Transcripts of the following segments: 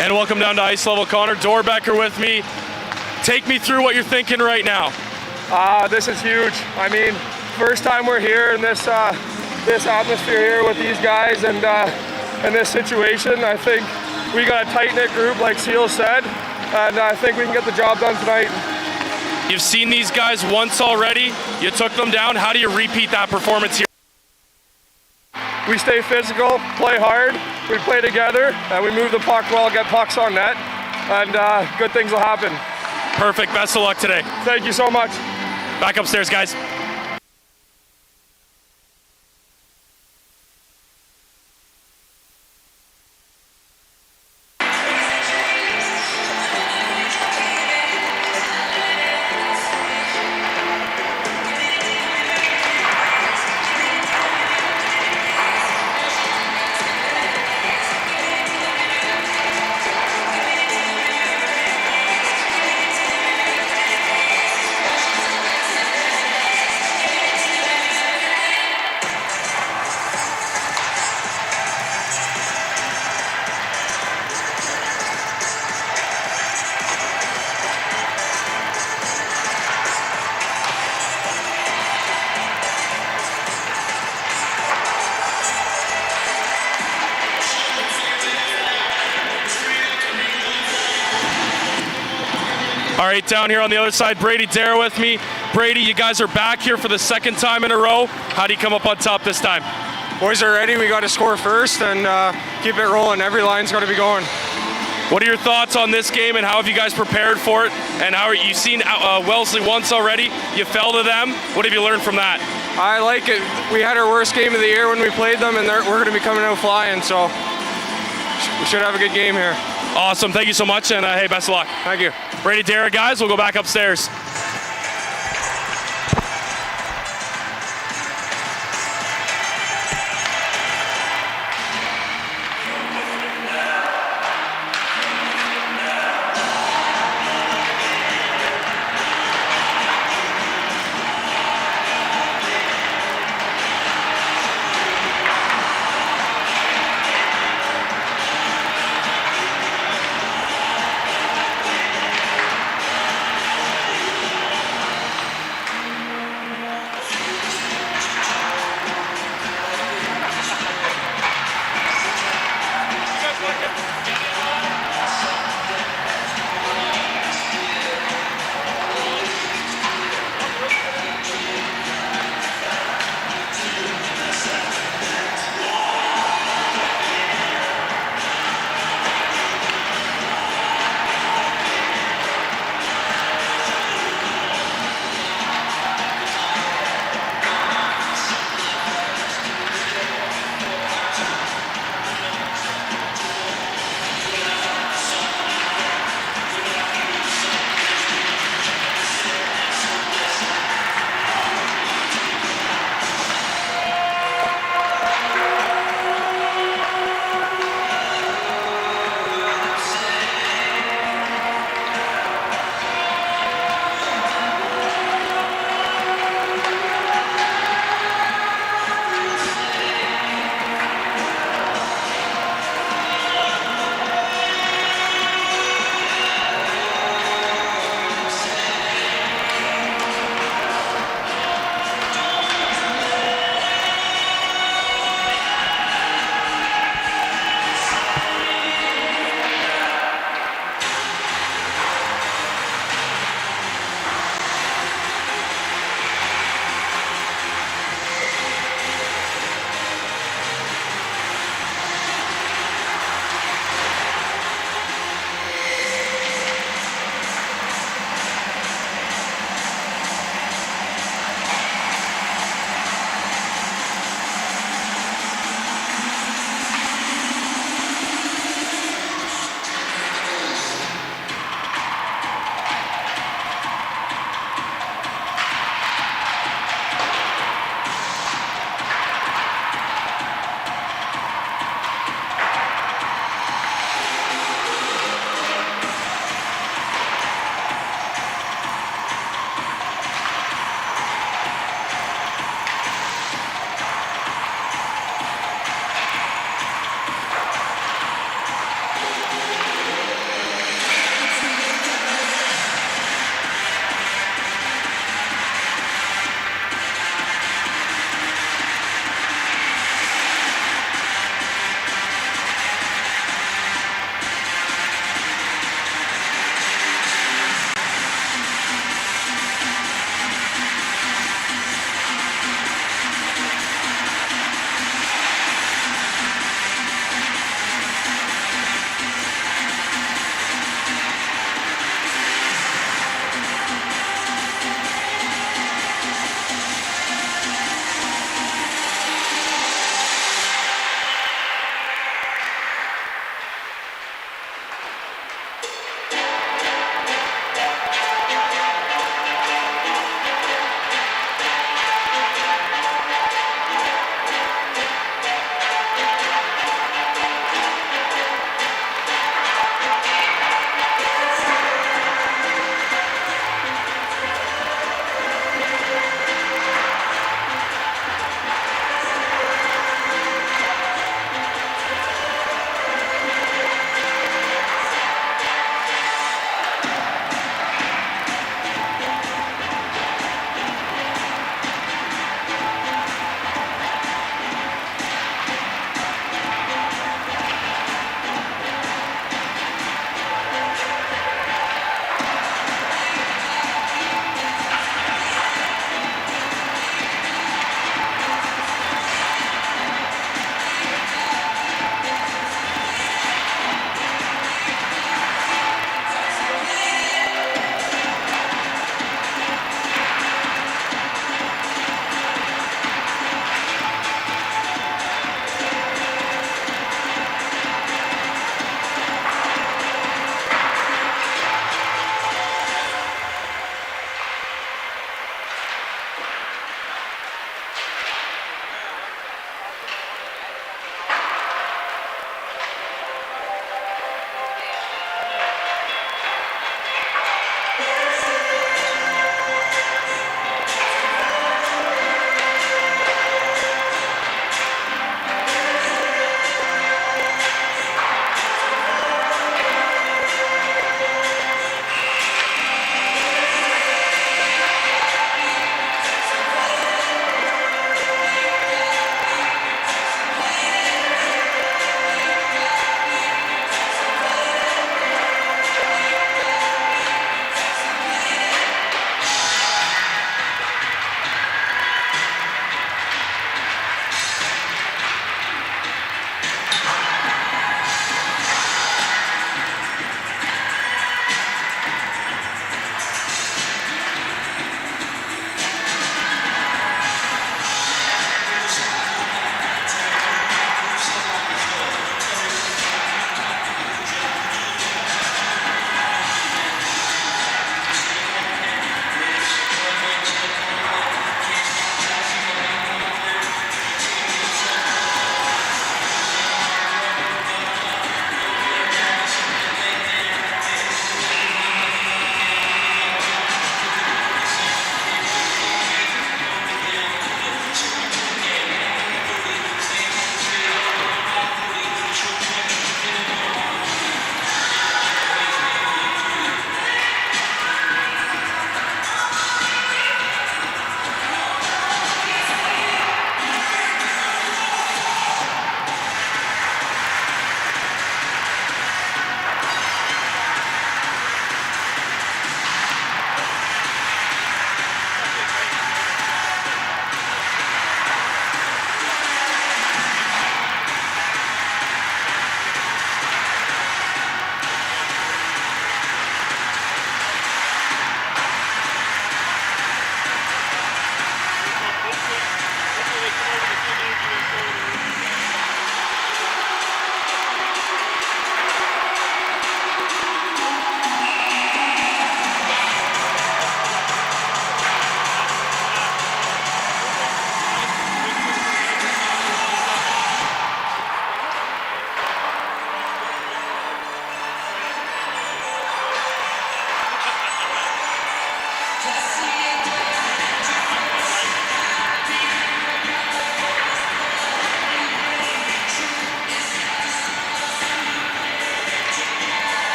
And welcome down to ice level, Connor. Dorbecker with me. Take me through what you're thinking right now. This is huge. I mean, first time we're here in this this atmosphere here with these guys and in this situation. I think we got a tight-knit group, like Seal said, and I think we can get the job done tonight. You've seen these guys once already. You took them down. How do you repeat that performance here? We stay physical, play hard, we play together, and we move the puck well, get pucks on net, and good things will happen. Perfect. Best of luck today. Thank you so much. Back upstairs, guys. All right, down here on the other side, Brady Darren with me. Brady, you guys are back here for the second time in a row. How do you come up on top this time? Boys are ready. We got to score first and keep it rolling. Every line's got to be going. What are your thoughts on this game and how have you guys prepared for it? And how are you seen Wellesley once already? You fell to them. What have you learned from that? I like it. We had our worst game of the year when we played them, and we're going to be coming out flying, so we should have a good game here. Awesome. Thank you so much, and hey, best of luck. Thank you. Brady Darren, guys, we'll go back upstairs.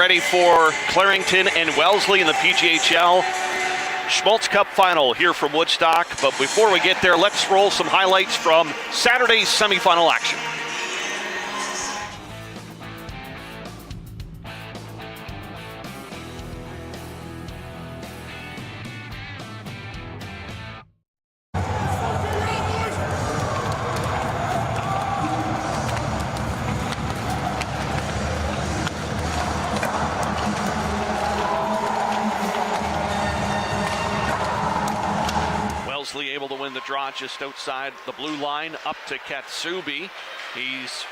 ready for Clarington and Wellesley in the PJHL Schmalz Cup final here from Woodstock. But before we get there, let's roll some highlights from Saturday's semifinal action. Wellesley able to win the draw just outside the blue line, up to Katsubi. He's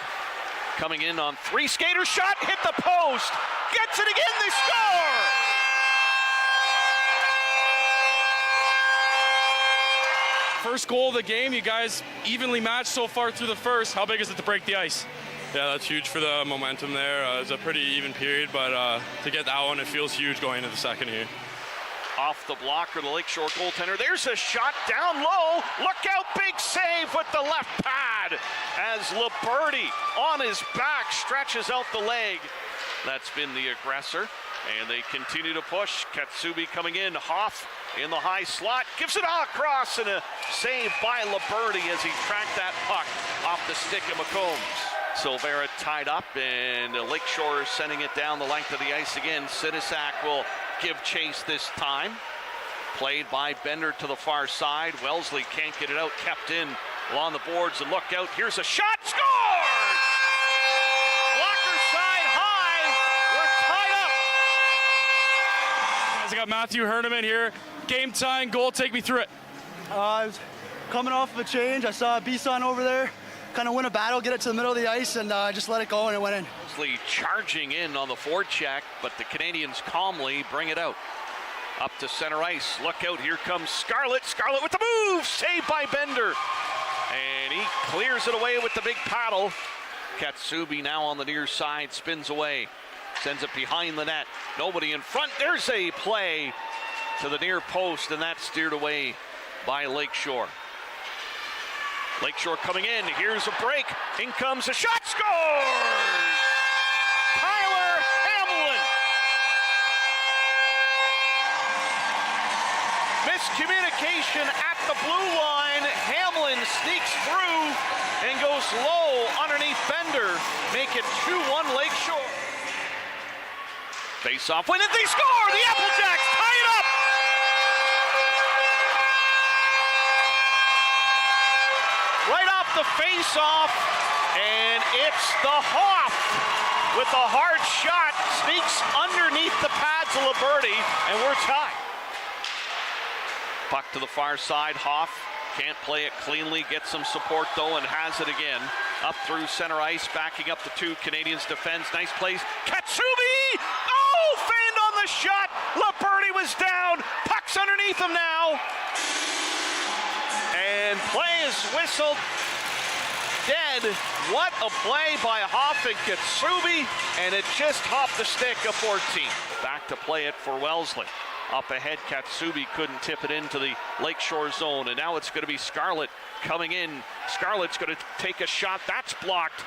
coming in on three, skater shot, hit the post, gets it again, they score! First goal of the game, you guys evenly matched so far through the first. How big is it to break the ice? Yeah, that's huge for the momentum there. It's a pretty even period, but to get that one, it feels huge going into the second here. Off the blocker, the Lakeshore goaltender. There's a shot down low. Look out, big save with the left pad as Liberty on his back stretches out the leg. That's been the aggressor, and they continue to push. Katsubi coming in, Hoff in the high slot, gives it all across, and a save by Liberty as he tracked that puck off the stick of McCombs. Silvera tied up, and Lakeshore sending it down the length of the ice again. Sidisak will give chase this time. Played by Bender to the far side. Wellesley can't get it out, kept in along the boards, and look out, here's a shot, scores! Blocker side high, we're tied up. Guys, I got Matthew Herneman here. Game tying goal, take me through it. I was coming off of a change. I saw Bison over there kind of win a battle, get it to the middle of the ice, and just let it go, and it went in. Wellesley charging in on the forecheck, but the Canadians calmly bring it out. Up to center ice, look out, here comes Scarlett. Scarlett with the move, saved by Bender. And he clears it away with the big paddle. Katsubi now on the near side, spins away, sends it behind the net. Nobody in front, there's a play to the near post, and that's steered away by Lakeshore. Lakeshore coming in, here's a break, in comes a shot, scores! Tyler Hamlin! Miscommunication at the blue line, Hamlin sneaks through and goes low underneath Bender, make it 2-1 Lakeshore. Face off, win it, they score! The Applejacks tie it up! Right off the face-off, and it's the Hoff with a hard shot, sneaks underneath the pads of Liberty, and we're tied. Puck to the far side, Hoff can't play it cleanly, gets some support though, and has it again. Up through center ice, backing up the two Canadians defense, nice plays. Katsubi! Oh, fanned on the shot, Liberty was down, puck's underneath him now. And play is whistled dead. What a play by Hoff and Katsubi, and it just hopped the stick of 14. Back to play it for Wellesley. Up ahead, Katsubi couldn't tip it into the Lakeshore zone, and now it's going to be Scarlett coming in. Scarlett's going to take a shot, that's blocked.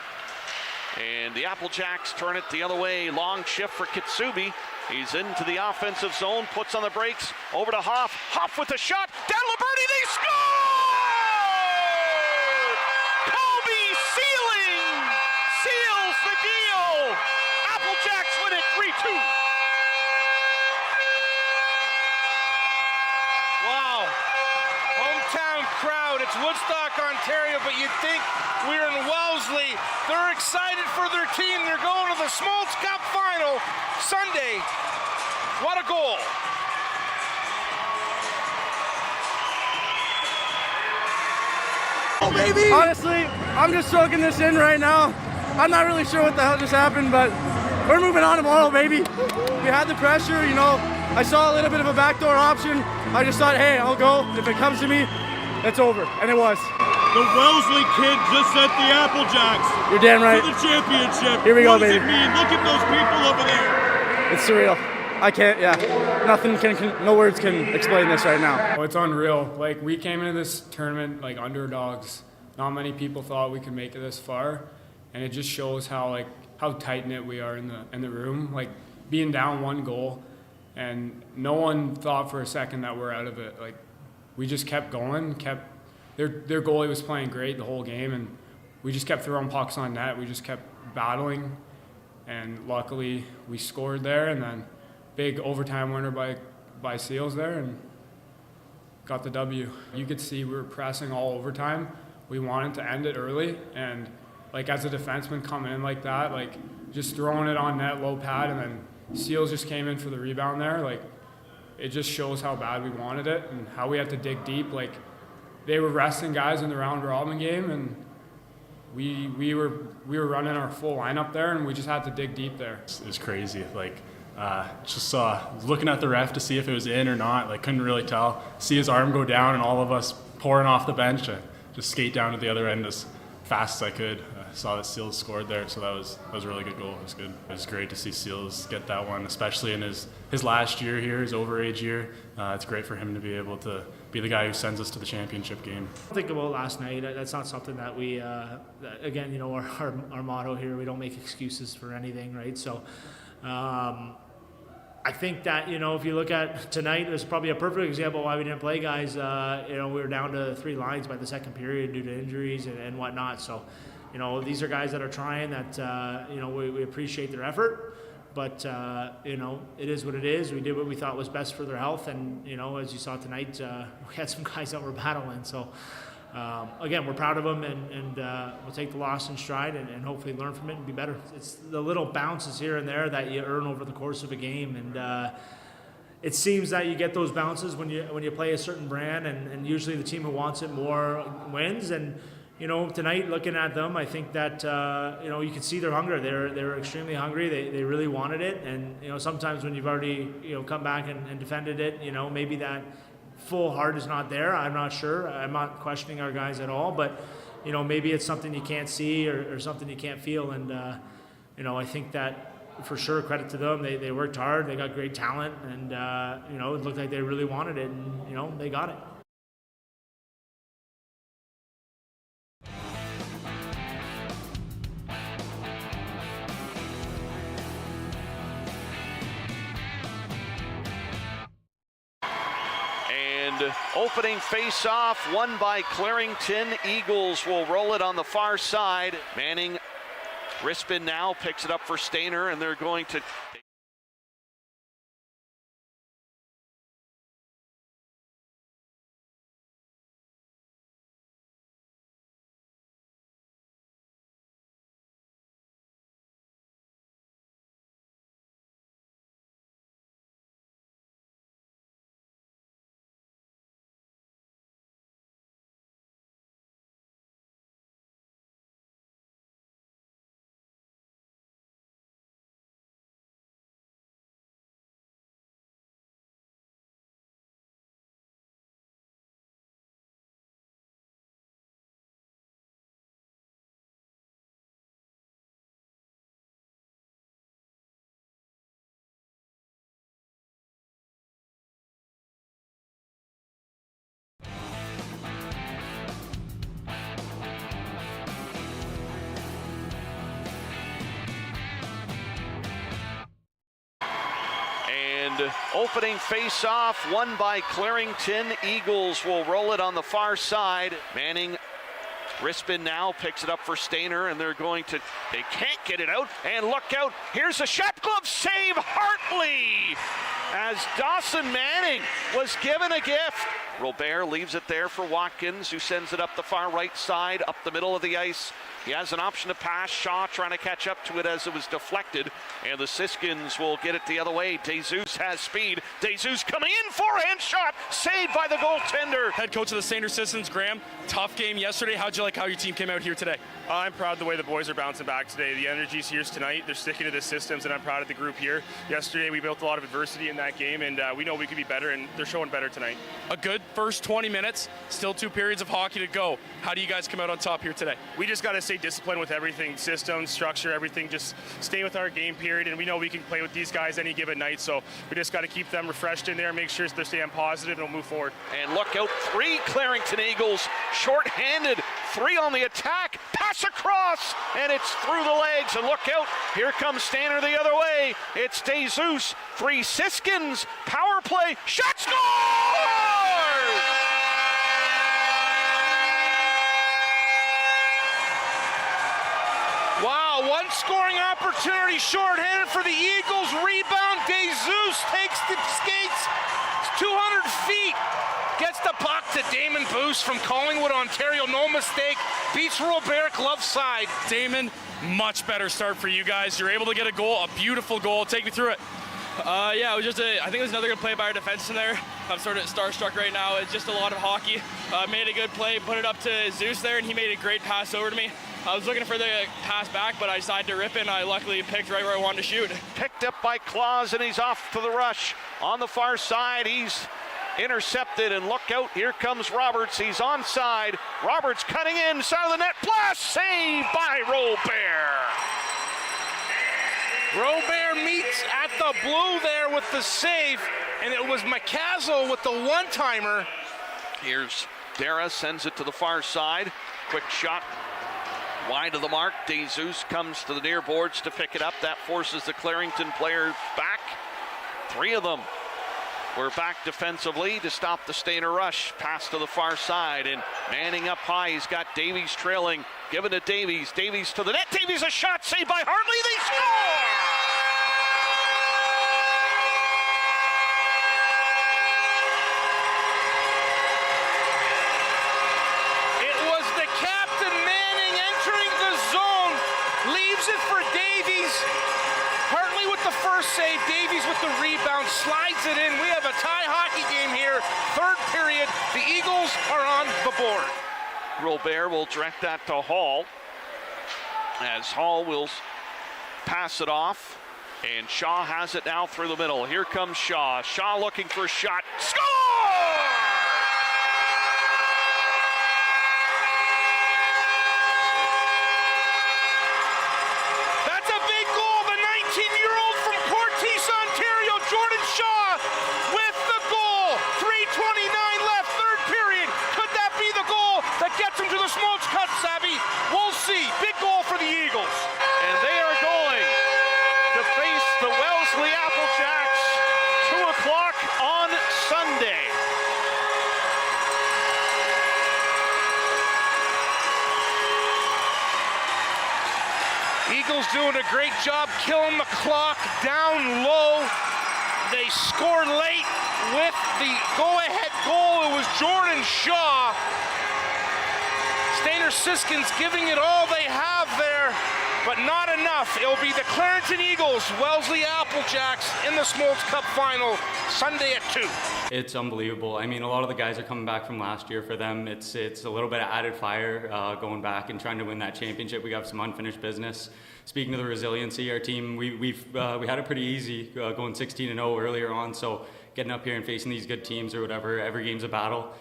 And the Applejacks turn it the other way. Long shift for Katsubi. He's into the offensive zone, puts on the brakes, over to Hoff. Hoff with a shot, down Liberty, they score! Kobe Sealing seals the deal. Applejacks win it 3-2. Wow. Hometown crowd. It's Woodstock, Ontario, but you'd think we're in Wellesley. They're excited for their team. They're going to the Schmalz Cup final Sunday. What a goal. Honestly, I'm just soaking this in right now. I'm not really sure what the hell just happened, but we're moving on tomorrow, baby. We had the pressure, you know. I saw a little bit of a backdoor option. I just thought, hey, I'll go. If it comes to me, it's over. And it was. The Wellesley kid just sent the Applejacks You're damn right. to the championship. Here we go, what baby. What does it mean? Look at those people over there. It's surreal. I can't, nothing can, no words can explain this right now. Oh, it's unreal. Like, we came into this tournament like underdogs. Not many people thought we could make it this far, and it just shows how tight knit we are in the room. Like, being down 1 goal, and no one thought for a second that we're out of it. Like, we just kept going, their goalie was playing great the whole game, and we just kept throwing pucks on net. We just kept battling, and luckily we scored there, and then big overtime winner by Seals there, and got the W. You could see we were pressing all overtime. We wanted to end it early, and like as a defenseman coming in like that, like just throwing it on net, low pad, and then Seals just came in for the rebound there. Like, it just shows how bad we wanted it and how we had to dig deep. Like, they were resting guys in the round robin game, and we were running our full lineup there, and we just had to dig deep there. It was crazy. Like, just looking at the ref to see if it was in or not. Like, couldn't really tell. See his arm go down, and all of us pouring off the bench. I just skate down to the other end as fast as I could. Saw that Seals scored there, so that was a really good goal. It was good. It was great to see Seals get that one, especially in his last year here, his overage year. It's great for him to be able to be the guy who sends us to the championship game. Think about last night. That's not something that we, again, you know, our motto here, we don't make excuses for anything, right? So I think that, you know, if you look at tonight, there's probably a perfect example why we didn't play guys. You know, we were down to 3 lines by the second period due to injuries and whatnot. So, you know, these are guys that are trying that, you know, we appreciate their effort, but, you know, it is what it is. We did what we thought was best for their health. And, you know, as you saw tonight, we had some guys that were battling. So, again, we're proud of them, and we'll take the loss in stride and hopefully learn from it and be better. It's the little bounces here and there that you earn over the course of a game. And it seems that you get those bounces when you play a certain brand, and usually the team who wants it more wins. And, you know, tonight, looking at them, I think that, you know, you can see their hunger. They're extremely hungry. They really wanted it. And, you know, sometimes when you've already, you know, come back and defended it, you know, maybe that full heart is not there. I'm not sure. I'm not questioning our guys at all. But, you know, maybe it's something you can't see or something you can't feel. And, you know, I think that for sure, credit to them. They worked hard. They got great talent. And, you know, it looked like they really wanted it. And, you know, they got it. Opening face-off, won by Clarington. Eagles will roll it on the far side. Manning, Rispin now picks it up for Stainer, and they're going to... Opening face-off, won by Clarington. Eagles will roll it on the far side. Manning, Rispin now picks it up for Stainer, and they're going to... They can't get it out, and look out. Here's a shot glove save, Hartley, as Dawson Manning was given a gift. Robert leaves it there for Watkins, who sends it up the far right side, up the middle of the ice. He has an option to pass. Shaw trying to catch up to it as it was deflected. And the Siskins will get it the other way. DeZeus has speed. DeZeus coming in, forehand shot. Saved by the goaltender. Head coach of the Saint Citizens, Graham. Tough game yesterday. How'd you like how your team came out here today? I'm proud of the way the boys are bouncing back today. The energy's here tonight. They're sticking to the systems, and I'm proud of the group here. Yesterday, we built a lot of adversity in that game, and we know we can be better, and they're showing better tonight. A good first 20 minutes. Still 2 periods of hockey to go. How do you guys come out on top here today? We just got to stay disciplined with everything, systems, structure, everything. Just stay with our game period, and we know we can play with these guys any given night, so we just got to keep them refreshed in there, make sure they're staying positive, and we'll move forward. And look out, 3 Clarington Eagles, short-handed three on the attack, pass across, and it's through the legs, and look out, here comes Stanner the other way. It's DeZeus, 3 Siskins, power play, shot, score! Wow, one scoring opportunity shorthanded for the Eagles. Rebound, DeZeus takes the skates 200 feet. Gets the puck to Damon Boost from Collingwood, Ontario. No mistake. Beats Robert glove side. Damon, much better start for you guys. You're able to get a goal, a beautiful goal. Take me through it. Yeah, it was just I think it was another good play by our defense in there. I'm sort of starstruck right now. It's just a lot of hockey. Made a good play, put it up to Zeus there, and he made a great pass over to me. I was looking for the pass back, but I decided to rip it, and I luckily picked right where I wanted to shoot. Picked up by Claus, and he's off to the rush. On the far side, he's intercepted, and look out, here comes Roberts. He's onside. Roberts cutting in, side of the net, blast, save by Robert. Robert meets at the blue there with the save, and it was McCazel with the one-timer. Here's Dara, sends it to the far side. Quick shot wide of the mark. DeZeus comes to the near boards to pick it up. That forces the Clarington players back. 3 of them were back defensively to stop the Stainer rush. Pass to the far side, and manning up high, he's got Davies trailing. Given to Davies. Davies to the net. Davies, a shot saved by Hartley. They score! It was the captain Manning entering the zone. Leaves it for Davies. Hartley with the first save. Davies with the rebound. Slides it in. We have a tie hockey game here. 3rd period. The Eagles are on the board. Robert will direct that to Hall, as Hall will pass it off, and Shaw has it now through the middle. Here comes Shaw. Shaw looking for a shot. Score! That's a big goal. The 19-year-old from Cortes, Ontario, Jordan Shaw with the goal. 3:29 left, 3rd period. Could that be the goal that gets him to the Schmalz Cup, Sabby? We'll see. Big goal for the Eagles. And they are going to face the Wellesley Applejacks 2 o'clock on Sunday. Eagles doing a great job killing the clock down low. They scored late with the go-ahead goal. It was Jordan Shaw. Stainer Siskins giving it all they have there, but not enough. It'll be the Clarington Eagles, Wellesley Applejacks in the Schmalz Cup final Sunday at 2. It's unbelievable. I mean, a lot of the guys are coming back from last year. For them, it's a little bit of added fire going back and trying to win that championship. We got some unfinished business. Speaking of the resiliency, our team, we had it pretty easy going 16-0 earlier on. So getting up here and facing these good teams or whatever, every game's a battle.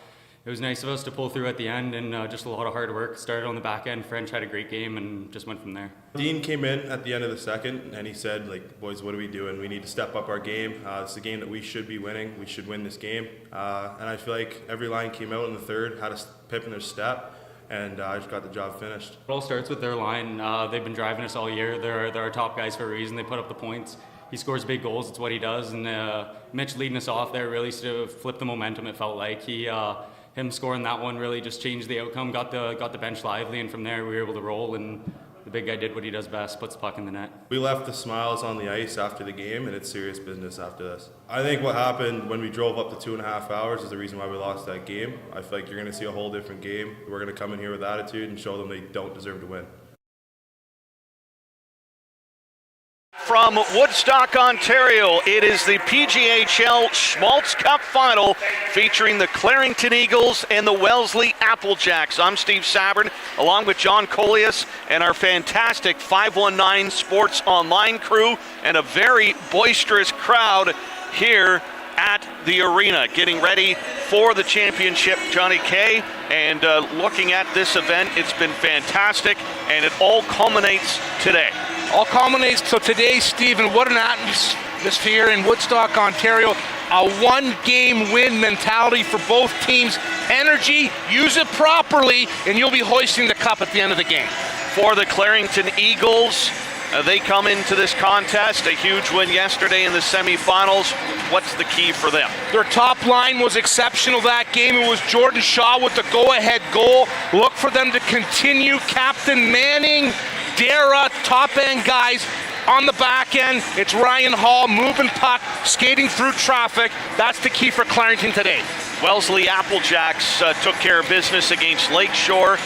It was nice of us to pull through at the end, and just a lot of hard work. Started on the back end. French had a great game and just went from there. Dean came in at the end of the second, and he said, like, boys, what are we doing? We need to step up our game. It's a game that we should be winning. We should win this game. And I feel like every line came out in the third, had a pip in their step, and I just got the job finished. It all starts with their line. They've been driving us all year. They're our top guys for a reason. They put up the points. He scores big goals. It's what he does. And Mitch leading us off there really sort of flipped the momentum, it felt like. Him scoring that one really just changed the outcome, got the bench lively, and from there we were able to roll, and the big guy did what he does best, puts the puck in the net. We left the smiles on the ice after the game, and it's serious business after this. I think what happened when we drove up to 2.5 hours is the reason why we lost that game. I feel like you're going to see a whole different game. We're going to come in here with attitude and show them they don't deserve to win. From Woodstock, Ontario, it is the PJHL Schmalz Cup Final featuring the Clarington Eagles and the Wellesley Applejacks. I'm Steve Sabourin, along with John Kollias and our fantastic 519 Sports Online crew, and a very boisterous crowd here at the arena, getting ready for the championship, Johnny K. And looking at this event, it's been fantastic, and it all culminates today. All culminates to today, Stephen. What an atmosphere in Woodstock, Ontario. a one-game win mentality for both teams. Energy, use it properly, and you'll be hoisting the cup at the end of the game. For the Clarington Eagles, they come into this contest, a huge win yesterday in the semifinals. What's the key for them? Their top line was exceptional that game. It was Jordan Shaw with the go-ahead goal. Look for them to continue. Captain Manning, Dara, top-end guys. On the back end, it's Ryan Hall moving puck, skating through traffic. That's the key for Clarington today. Wellesley Applejacks took care of business against Lakeshore.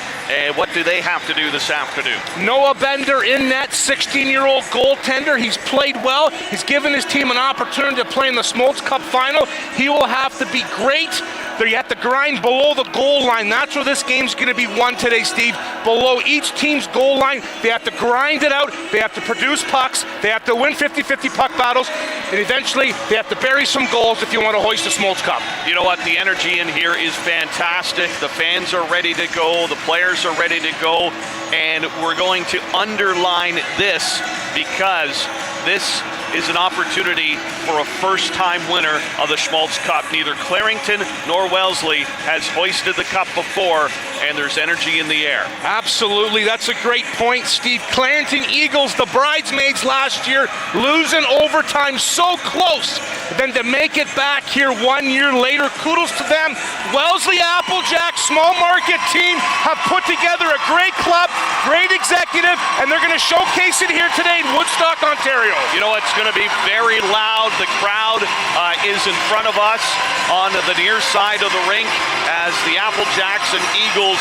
What do they have to do this afternoon? Noah Bender in net, 16-year-old goaltender. He's played well. He's given his team an opportunity to play in the Schmalz Cup final. He will have to be great. You have to grind below the goal line. That's where this game's going to be won today, Steve. Below each team's goal line, they have to grind it out. They have to produce pucks. They have to win 50-50 puck battles. And eventually, they have to bury some goals if you want to hoist the Schmalz Cup. You know what? The energy in here is fantastic. The fans are ready to go. The players are ready to go. And we're going to underline this because this is an opportunity for a first-time winner of the Schmalz Cup. Neither Clarington nor Wellesley has hoisted the cup before, and there's energy in the air. Absolutely, that's a great point, Steve. Clarington Eagles, the bridesmaids last year, losing overtime so close. Then to make it back here 1 year later, kudos to them. Wellesley Applejack, small market team, have put together a great club, great executive, and they're going to showcase it here today in Woodstock, Ontario. You know, it's going to be very loud. The crowd is in front of us on the near side of the rink as the Applejacks and Eagles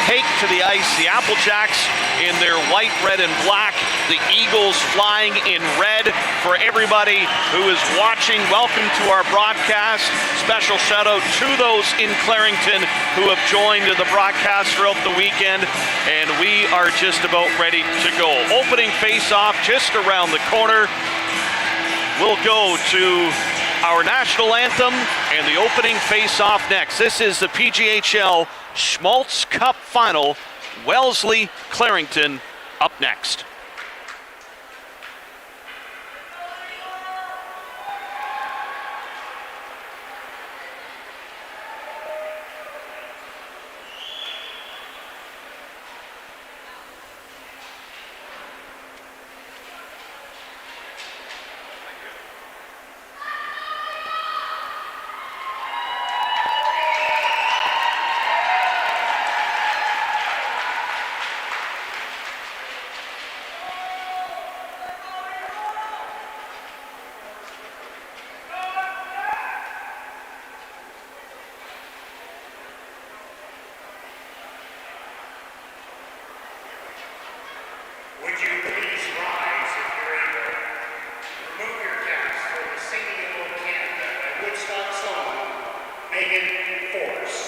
take to the ice. The Applejacks in their white, red, and black. The Eagles flying in red. For everybody who is watching, welcome to our broadcast. Special shout out to those in Clarington who have joined the broadcast throughout the weekend. And we are just about ready to go. Opening face-off just around the corner. We'll go to our national anthem and the opening face-off next. This is the PJHL Schmalz Cup Final. Wellesley, Clarington up next. Would you please rise if you're able? Remove your caps for the Singing of Old Canada by Woodstock song, Megan Force.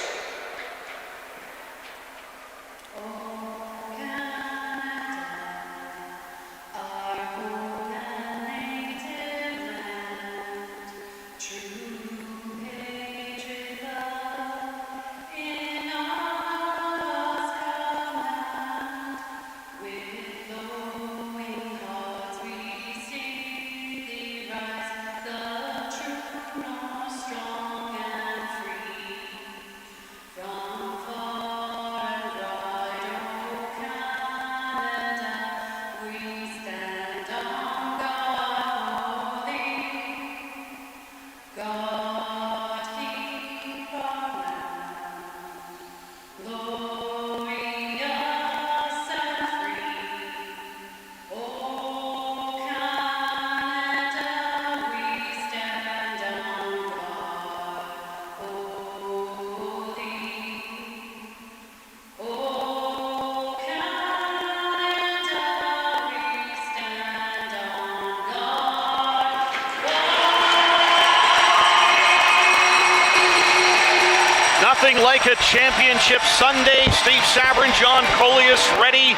Nothing like a championship Sunday. Steve Sabourin, John Kollias ready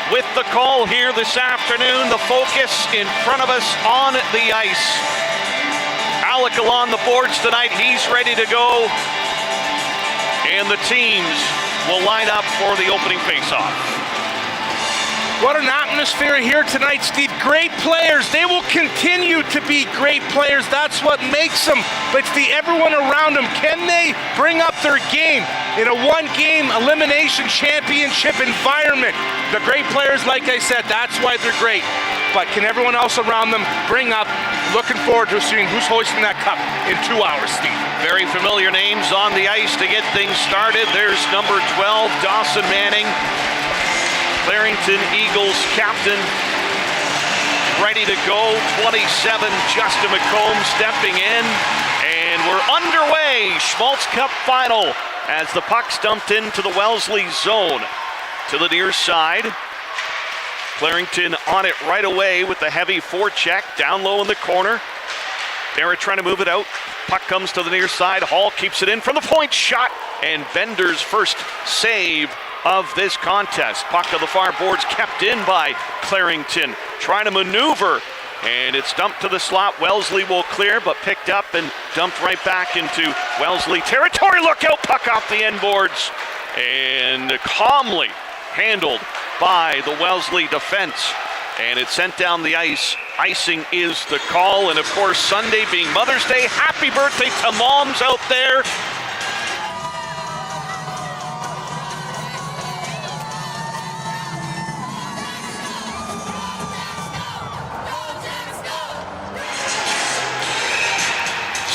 with the call here this afternoon. The focus in front of us on the ice. Alec along the boards tonight. He's ready to go. And the teams will line up for the opening faceoff. What an atmosphere here tonight, Steve. Great players. They will continue to be great players. That's what makes them. But everyone around them, can they bring up their game in a one-game elimination championship environment? The great players, like I said, that's why they're great. But can everyone else around them bring up? Looking forward to seeing who's hoisting that cup in 2 hours, Steve. Very familiar names on the ice to get things started. There's number 12, Dawson Manning. Clarington Eagles captain, ready to go. 27, Justin McComb stepping in, and we're underway. Schmalz Cup final as the puck's dumped into the Wellesley zone. To the near side, Clarington on it right away with the heavy forecheck down low in the corner. Darren trying to move it out. Puck comes to the near side. Hall keeps it in from the point shot, and Bender's first save of this contest. Puck on the far boards kept in by Clarington, trying to maneuver, and it's dumped to the slot. Wellesley will clear, but picked up and dumped right back into Wellesley territory. Look out, puck off the end boards, and calmly handled by the Wellesley defense, and it's sent down the ice. Icing is the call, and of course, Sunday being Mother's Day, happy birthday to moms out there.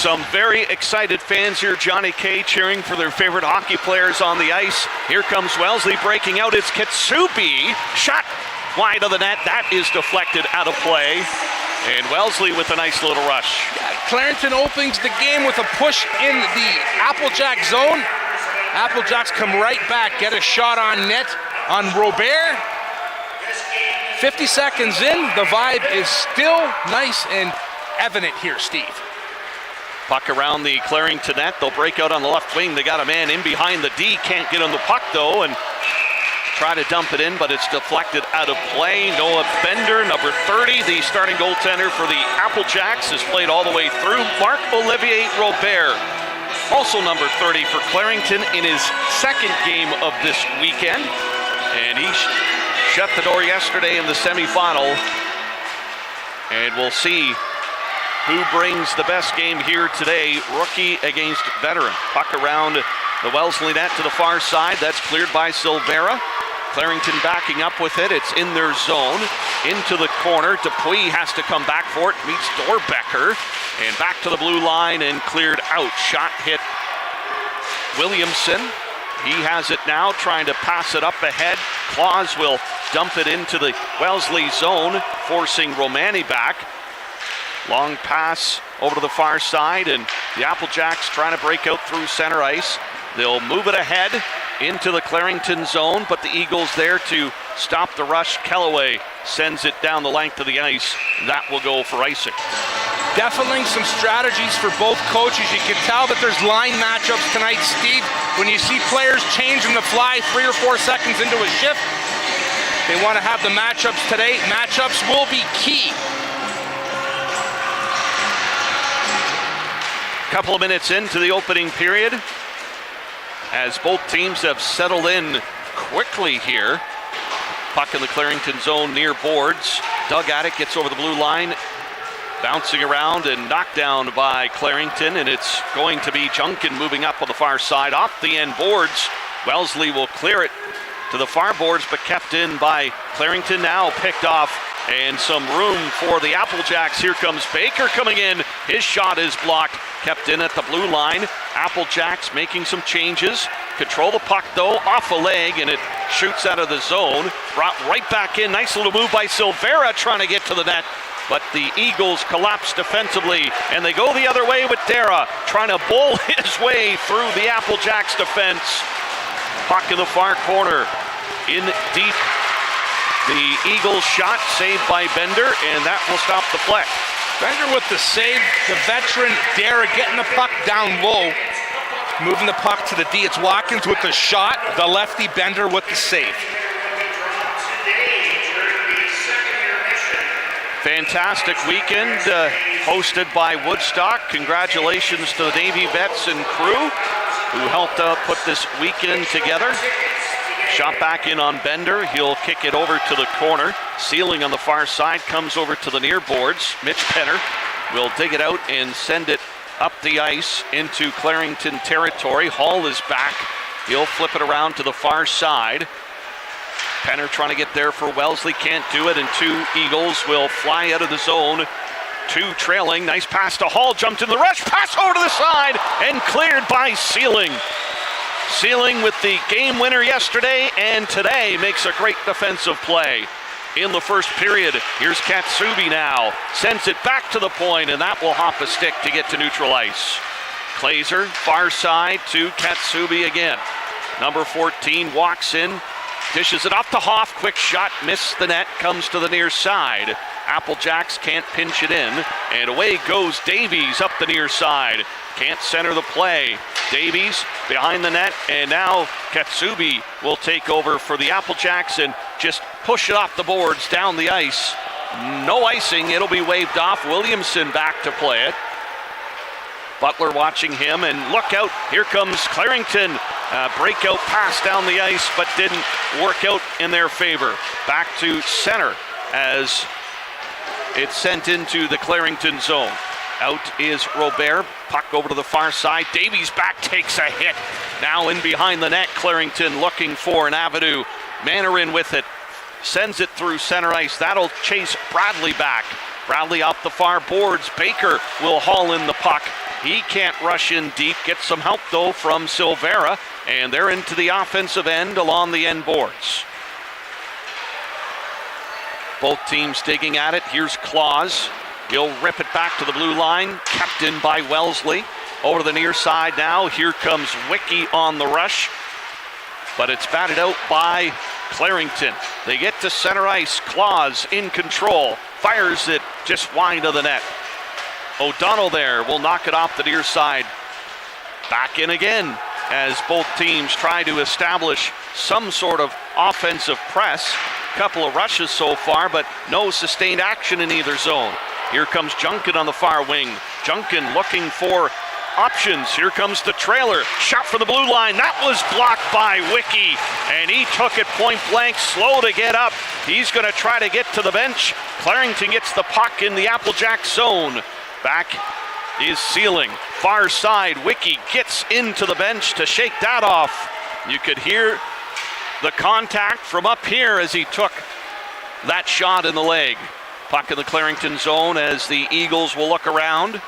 Some very excited fans here. Johnny K cheering for their favorite hockey players on the ice. Here comes Wellesley breaking out. It's Kitsubi. Shot wide of the net. That is deflected out of play. And Wellesley with a nice little rush. Yeah, Clarington opens the game with a push in the Applejack zone. Applejacks come right back, get a shot on net on Robert. 50 seconds in, the vibe is still nice and evident here, Steve. Puck around the Clarington net. They'll break out on the left wing. They got a man in behind the D. Can't get on the puck though, and try to dump it in, but it's deflected out of play. Noah Bender, number 30, the starting goaltender for the Applejacks, has played all the way through. Marc-Olivier Robert, also number 30 for Clarington in his second game of this weekend. And he shut the door yesterday in the semifinal. And we'll see who brings the best game here today. Rookie against veteran. Puck around the Wellesley net to the far side. That's cleared by Silvera. Clarington backing up with it. It's in their zone. Into the corner. Dupuis has to come back for it. Meets Dorbecker. And back to the blue line and cleared out. Shot hit Williamson. He has it now, trying to pass it up ahead. Claus will dump it into the Wellesley zone, forcing Romani back. Long pass over to the far side, and the Applejacks trying to break out through center ice. They'll move it ahead into the Clarington zone, but the Eagles there to stop the rush. Kellaway sends it down the length of the ice. That will go for icing. Definitely some strategies for both coaches. You can tell that there's line matchups tonight, Steve. When you see players change on the fly 3 or 4 seconds into a shift, they want to have the matchups today. Matchups will be key. Couple of minutes into the opening period, as both teams have settled in quickly here. Puck in the Clarington zone near boards. Doug Attic gets over the blue line, bouncing around and knocked down by Clarington, and it's going to be Junkin moving up on the far side off the end boards. Wellesley will clear it to the far boards, but kept in by Clarington. Now picked off, and some room for the Applejacks. Here comes Baker coming in. His shot is blocked. Kept in at the blue line. Applejacks making some changes. Control the puck though, off a leg, and it shoots out of the zone. Brought right back in. Nice little move by Silvera trying to get to the net. But the Eagles collapse defensively, and they go the other way with Dara, trying to bowl his way through the Applejacks defense. Puck in the far corner, in deep. The Eagles shot, saved by Bender, and that will stop the play. Bender with the save, the veteran Dara getting the puck down low, moving the puck to the D. It's Watkins with the shot, the lefty Bender with the save. Fantastic weekend hosted by Woodstock. Congratulations to the Navy vets and crew who helped put this weekend together. Shot back in on Bender. He'll kick it over to the corner. Sealing on the far side, comes over to the near boards. Mitch Penner will dig it out and send it up the ice into Clarington territory. Hall is back. He'll flip it around to the far side. Penner trying to get there for Wellesley, can't do it, and 2 Eagles will fly out of the zone. 2 trailing, nice pass to Hall, jumped in the rush, pass over to the side, and cleared by Sealing. Sealing with the game winner yesterday, and today makes a great defensive play. In the first period, here's Katsubi now, sends it back to the point, and that will hop a stick to get to neutral ice. Glazer, far side to Katsubi again. Number 14 walks in, dishes it up to Hoff, quick shot, missed the net, comes to the near side. Applejacks can't pinch it in, and away goes Davies up the near side. Can't center the play. Davies behind the net, and now Katsubi will take over for the Applejacks and just push it off the boards down the ice. No icing, it'll be waved off. Williamson back to play it. Butler watching him, and look out, here comes Clarington. Breakout pass down the ice, but didn't work out in their favor. Back to center as it's sent into the Clarington zone. Out is Robert, puck over to the far side. Davies back, takes a hit. Now in behind the net, Clarington looking for an avenue. Manarin with it, sends it through center ice. That'll chase Bradley back. Bradley off the far boards. Baker will haul in the puck. He can't rush in deep. Gets some help though from Silvera, and they're into the offensive end along the end boards. Both teams digging at it. Here's Claus. He'll rip it back to the blue line. Kept in by Wellesley. Over to the near side now. Here comes Wiki on the rush. But it's batted out by Clarington. They get to center ice. Claus in control. Fires it just wide of the net. O'Donnell there will knock it off the near side. Back in again as both teams try to establish some sort of offensive press. Couple of rushes so far, but no sustained action in either zone. Here comes Junkin on the far wing. Junkin looking for options. Here comes the trailer. Shot for the blue line. That was blocked by Wiki, and he took it point blank, slow to get up. He's going to try to get to the bench. Clarington gets the puck in the Applejack zone. Back is Sealing. Far side, Wiki gets into the bench to shake that off. You could hear the contact from up here as he took that shot in the leg. Puck in the Clarington zone as the Eagles will look around.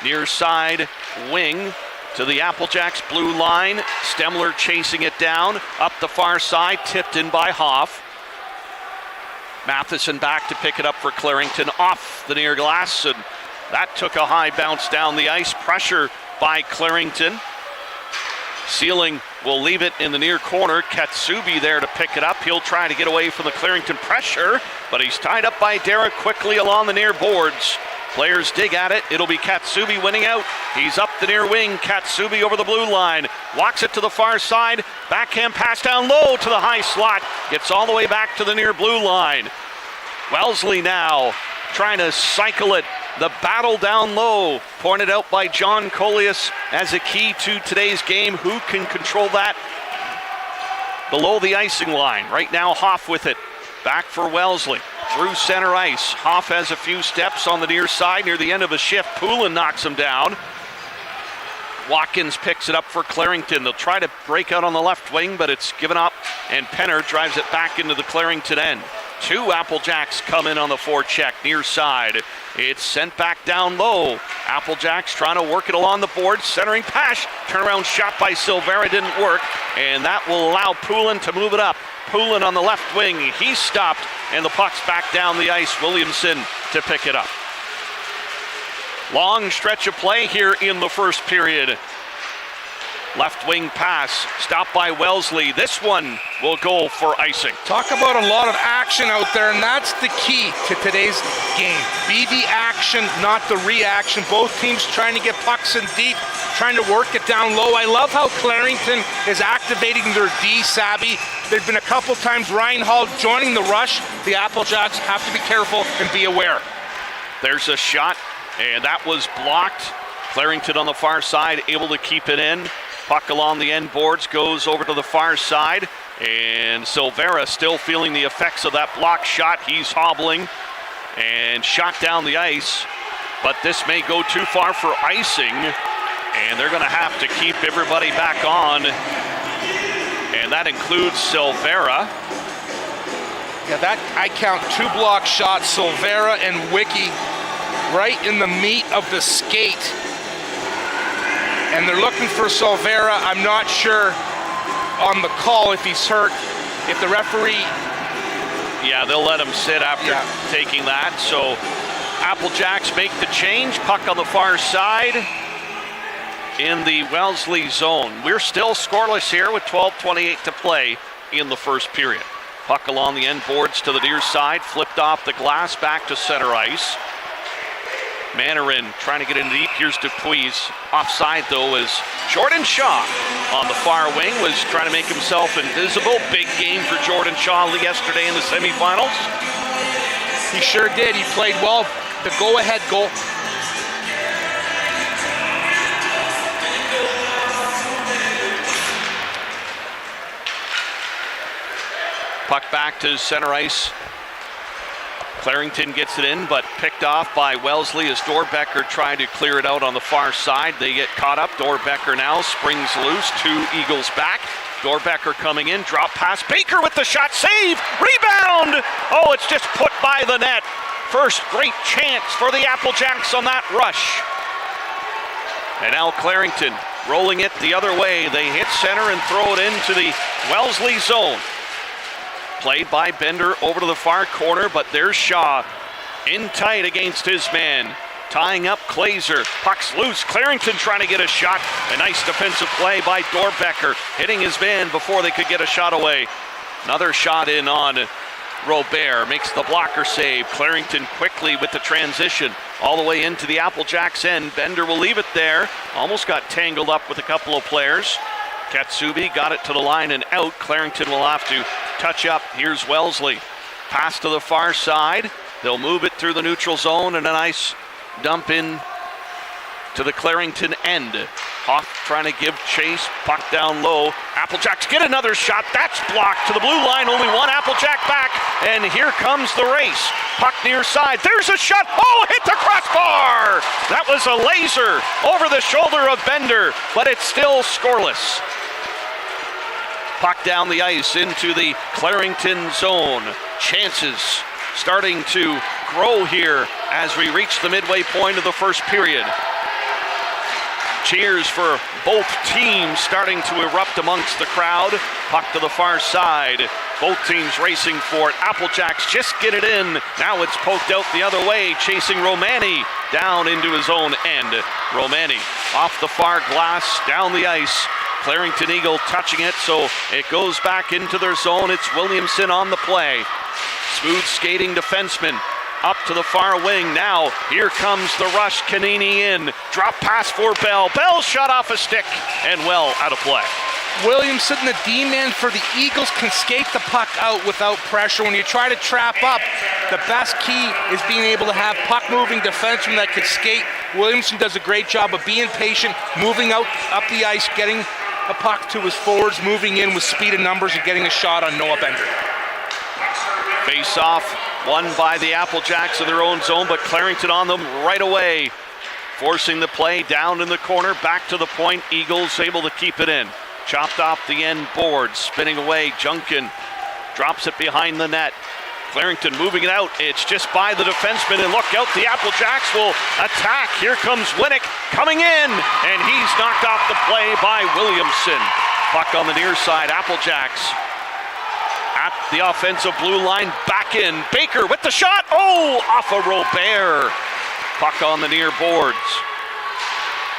Near side wing to the Applejacks blue line. Stemler chasing it down. Up the far side, tipped in by Hoff. Matheson back to pick it up for Clarington off the near glass, and that took a high bounce down the ice. Pressure by Clarington. Sealing will leave it in the near corner. Katsubi there to pick it up. He'll try to get away from the Clarington pressure, but he's tied up by Darren quickly along the near boards. Players dig at it. It'll be Katsubi winning out. He's up the near wing. Katsubi over the blue line. Walks it to the far side. Backhand pass down low to the high slot. Gets all the way back to the near blue line. Wellesley now trying to cycle it. The battle down low, pointed out by John Kollias as a key to today's game. Who can control that below the icing line? Right now, Hoff with it. Back for Wellesley. Through center ice. Hoff has a few steps on the near side near the end of a shift. Poulin knocks him down. Watkins picks it up for Clarington. They'll try to break out on the left wing, but it's given up, and Penner drives it back into the Clarington end. 2 Applejacks come in on the forecheck near side. It's sent back down low. Applejacks trying to work it along the board. Centering pass. Turnaround shot by Silvera didn't work, and that will allow Poulin to move it up. Poulin on the left wing. He's stopped, and the puck's back down the ice. Williamson to pick it up. Long stretch of play here in the first period. Left wing pass, stopped by Wellesley. This one will go for icing. Talk about a lot of action out there, and that's the key to today's game. Be the action, not the reaction. Both teams trying to get pucks in deep, trying to work it down low. I love how Clarington is activating their D savvy. There's been a couple times Ryan Hall joining the rush. The Applejacks have to be careful and be aware. There's a shot, and that was blocked. Clarington on the far side, able to keep it in. Puck along the end boards, goes over to the far side. And Silvera still feeling the effects of that block shot. He's hobbling and shot down the ice. But this may go too far for icing. And they're going to have to keep everybody back on. And that includes Silvera. Yeah, that I count 2 block shots, Silvera and Wiki, right in the meat of the skate. And they're looking for Silvera. I'm not sure on the call if he's hurt, if the referee... Yeah, they'll let him sit after taking that. So Applejacks make the change. Puck on the far side in the Wellesley zone. We're still scoreless here with 12:28 to play in the first period. Puck along the end boards to the near side, flipped off the glass back to center ice. Manarin trying to get in deep. Here's Dupuis. Offside though is Jordan Shaw on the far wing, was trying to make himself invisible. Big game for Jordan Shaw yesterday in the semifinals. He sure did. He played well. The go-ahead goal. Puck back to center ice. Clarington gets it in, but picked off by Wellesley as Dorbecker tried to clear it out on the far side. They get caught up. Dorbecker now springs loose. 2 Eagles back. Dorbecker coming in. Drop pass. Baker with the shot. Save. Rebound. Oh, it's just put by the net. First great chance for the Applejacks on that rush. And now Clarington rolling it the other way. They hit center and throw it into the Wellesley zone. Played by Bender over to the far corner, but there's Shaw in tight against his man. Tying up Glazer. Puck's loose. Clarington trying to get a shot. A nice defensive play by Dorbecker, hitting his man before they could get a shot away. Another shot in on Robert. Makes the blocker save. Clarington quickly with the transition all the way into the Applejacks end. Bender will leave it there. Almost got tangled up with a couple of players. Katsubi got it to the line and out. Clarington will have to touch up. Here's Wellesley. Pass to the far side. They'll move it through the neutral zone and a nice dump in to the Clarington end. Hoff trying to give chase. Puck down low. Applejacks get another shot. That's blocked to the blue line. Only one Applejack back. And here comes the race. Puck near side. There's a shot. Oh, hit the crossbar. That was a laser over the shoulder of Bender, but it's still scoreless. Puck down the ice into the Clarington zone. Chances starting to grow here as we reach the midway point of the first period. Cheers for both teams starting to erupt amongst the crowd. Puck to the far side. Both teams racing for it. Applejacks just get it in. Now it's poked out the other way, chasing Romani down into his own end. Romani off the far glass, down the ice. Clarington Eagle touching it, so it goes back into their zone. It's Williamson on the play. Smooth skating defenseman up to the far wing. Now here comes the rush. Canini in. Drop pass for Bell. Bell shot off a stick and well out of play. Williamson, the D-man for the Eagles, can skate the puck out without pressure. When you try to trap up, the best key is being able to have puck-moving defensemen that can skate. Williamson does a great job of being patient, moving out up the ice, getting a puck to his forwards, moving in with speed and numbers, and getting a shot on Noah Bender. Face off, won by the Applejacks in their own zone, but Clarington on them right away, forcing the play down in the corner, back to the point. Eagles able to keep it in. Chopped off the end board, spinning away. Junkin drops it behind the net. Clarington moving it out. It's just by the defenseman, and look out, the Applejacks will attack. Here comes Winnick coming in, and he's knocked off the play by Williamson. Puck on the near side. Applejacks at the offensive blue line, back in. Baker with the shot. Oh, off of Robert. Puck on the near boards.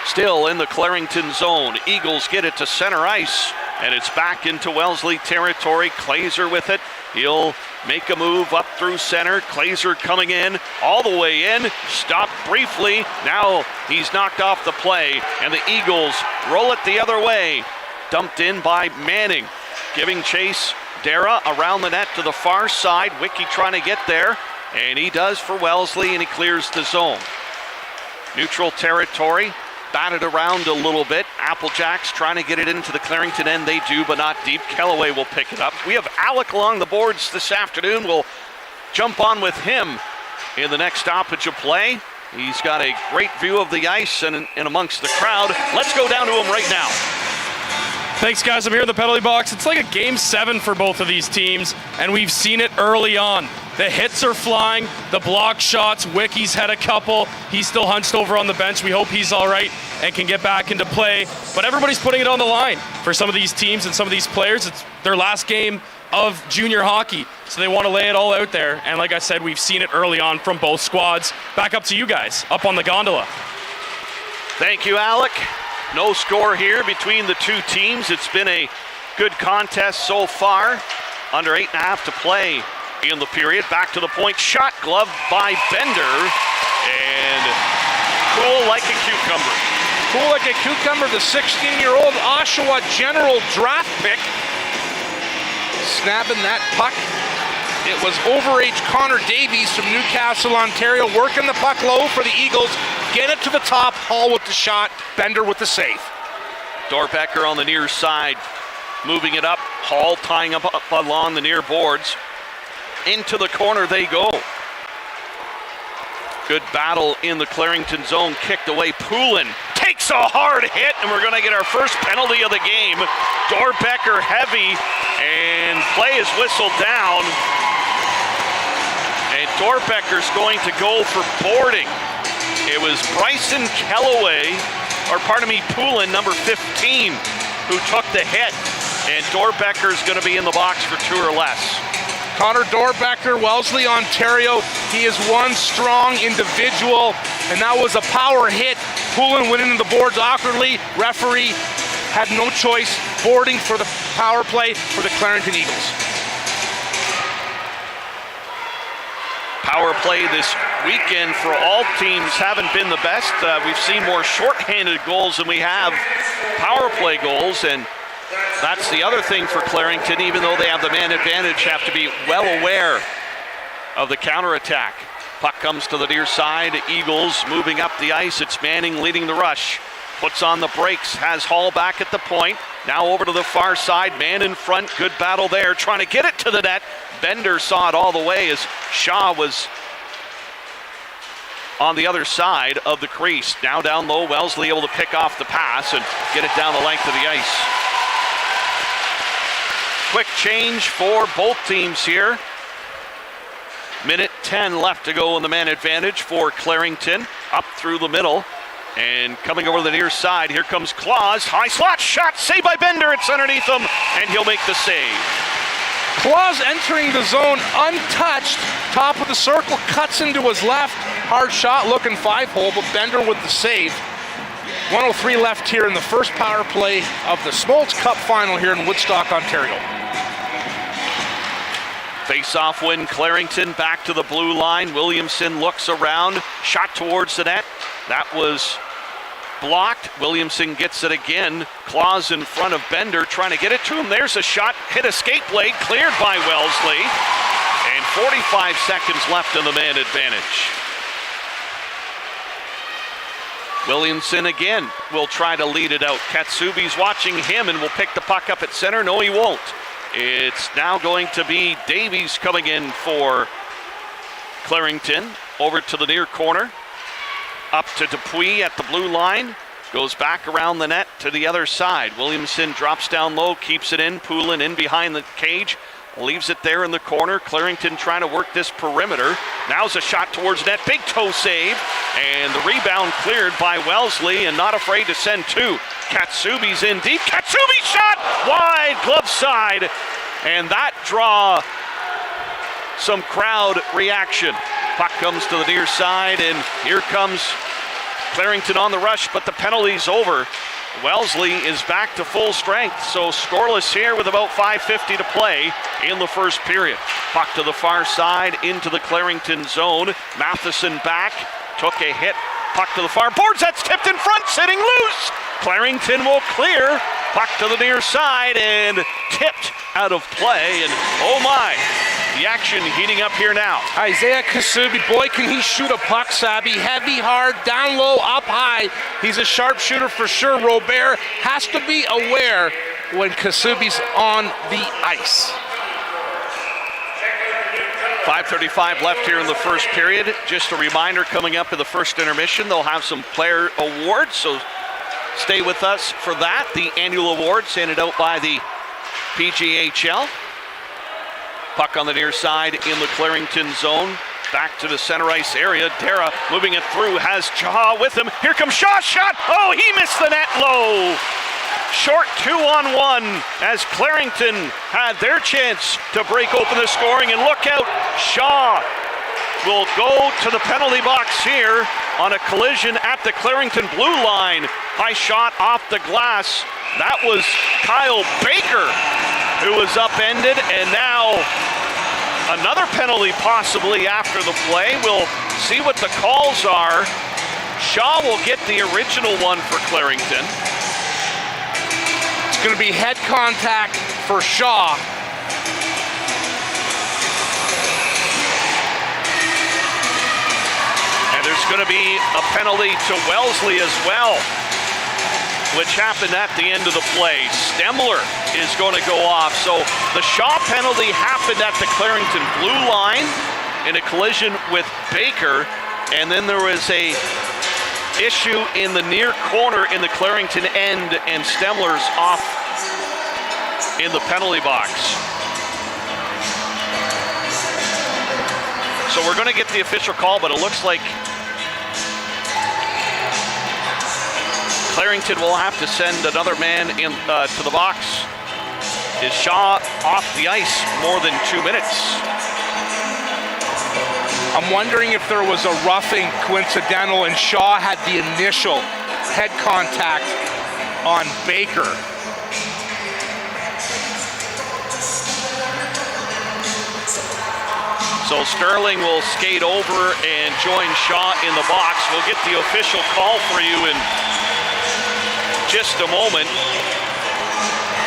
Still in the Clarington zone. Eagles get it to center ice, and it's back into Wellesley territory. Glazer with it. He'll make a move up through center. Glazer coming in, all the way in. Stopped briefly. Now he's knocked off the play, and the Eagles roll it the other way. Dumped in by Manning. Giving chase. Dara around the net to the far side. Wiki trying to get there, and he does for Wellesley, and he clears the zone. Neutral territory. batted around a little bit. Applejacks trying to get it into the Clarington end. They do, but not deep. Kellaway will pick it up. We have Alec along the boards this afternoon. We'll jump on with him in the next stoppage of play. He's got a great view of the ice and amongst the crowd. Let's go down to him right now. Thanks, guys. I'm here in the penalty box. It's like a game 7 for both of these teams, and we've seen it early on. The hits are flying, the block shots. Wickie's had a couple. He's still hunched over on the bench. We hope he's all right and can get back into play. But everybody's putting it on the line for some of these teams and some of these players. It's their last game of junior hockey, so they want to lay it all out there. And like I said, we've seen it early on from both squads. Back up to you guys, up on the gondola. Thank you, Alec. No score here between the two teams. It's been a good contest so far. Under 8.5 to play in the period. Back to the point. Shot gloved by Bender. And cool like a cucumber. Cool like a cucumber, the 16-year-old Oshawa General draft pick. Snapping that puck. It was overage Connor Davies from Newcastle, Ontario, working the puck low for the Eagles. Get it to the top. Hall with the shot. Bender with the save. Dorbecker on the near side, moving it up. Hall tying up along the near boards. Into the corner they go. Good battle in the Clarington zone. Kicked away. Poulin takes a hard hit, and we're going to get our first penalty of the game. Dorbecker heavy, and play is whistled down. And Dorbecker's going to go for boarding. It was Bryson Kellaway, or pardon me, Poulin, number 15, who took the hit. And Dorbecker's going to be in the box for 2 or less. Connor Dorbecker, Wellesley, Ontario. He is one strong individual, and that was a power hit. Poulin went into the boards awkwardly. Referee had no choice. Boarding for the power play for the Clarington Eagles. Power play this weekend for all teams haven't been the best. We've seen more shorthanded goals than we have power play goals, and that's the other thing for Clarington. Even though they have the man advantage, have to be well aware of the counterattack. Puck comes to the near side. Eagles moving up the ice. It's Manning leading the rush. Puts on the brakes, has Hall back at the point. Now over to the far side, man in front, good battle there, trying to get it to the net. Bender saw it all the way as Shaw was on the other side of the crease. Now down low, Wellesley able to pick off the pass and get it down the length of the ice. Quick change for both teams here. Minute 10 left to go in the man advantage for Clarington. Up through the middle. And coming over the near side, here comes Claus. High slot shot, saved by Bender. It's underneath him, and he'll make the save. Claus entering the zone untouched. Top of the circle, cuts into his left. Hard shot, looking 5-hole, but Bender with the save. 1:03 left here in the first power play of the Schmalz Cup final here in Woodstock, Ontario. Face-off win, Clarington back to the blue line. Williamson looks around, shot towards the net. That was blocked. Williamson gets it again. Claus in front of Bender, trying to get it to him. There's a shot, hit a skate blade, cleared by Wellesley. And 45 seconds left in the man advantage. Williamson again will try to lead it out. Katsubi's watching him and will pick the puck up at center. No, he won't. It's now going to be Davies coming in for Clarington. Over to the near corner. Up to Dupuis at the blue line. Goes back around the net to the other side. Williamson drops down low, keeps it in. Poulin in behind the cage. Leaves it there in the corner. Clarington trying to work this perimeter. Now's a shot towards net. Big toe save. And the rebound cleared by Wellesley, and not afraid to send 2. Katsubi's in deep. Katsubi shot wide, glove side. And that draw some crowd reaction. Puck comes to the near side, and here comes Clarington on the rush, but the penalty's over. Wellesley is back to full strength, so scoreless here with about 5:50 to play in the first period. Puck to the far side into the Clarington zone. Matheson back, took a hit. Puck to the far boards, that's tipped in front, sitting loose. Clarington will clear. Puck to the near side and tipped out of play, and oh my, The action heating up here now. Isaiah Kasubi, boy, can he shoot a puck, Sabby. Heavy, hard, down low, up high. He's a sharpshooter for sure. Robert has to be aware when Kasubi's on the ice. 5:35 left here in the first period. Just a reminder, coming up in the first intermission, they'll have some player awards, so stay with us for that. The annual awards handed out by the PJHL. Puck on the near side in the Clarington zone. Back to the center ice area. Dara moving it through, has Chaha with him. Here comes Shaw, shot! Oh, he missed the net low! Short 2-on-1 as Clarington had their chance to break open the scoring, and look out, Shaw will go to the penalty box here on a collision at the Clarington blue line. High shot off the glass. That was Kyle Baker who was upended, and now another penalty possibly after the play. We'll see what the calls are. Shaw will get the original one for Clarington. It's going to be head contact for Shaw. And there's going to be a penalty to Wellesley as well, which happened at the end of the play. Stemler is going to go off. So the Shaw penalty happened at the Clarington blue line in a collision with Baker, and then there was a issue in the near corner in the Clarington end, and Stemler's off in the penalty box. So we're going to get the official call, but it looks like Clarington will have to send another man in to the box. Is Shaw off the ice more than 2 minutes? I'm wondering if there was a roughing coincidental and Shaw had the initial head contact on Baker. So Sterling will skate over and join Shaw in the box. We'll get the official call for you in just a moment.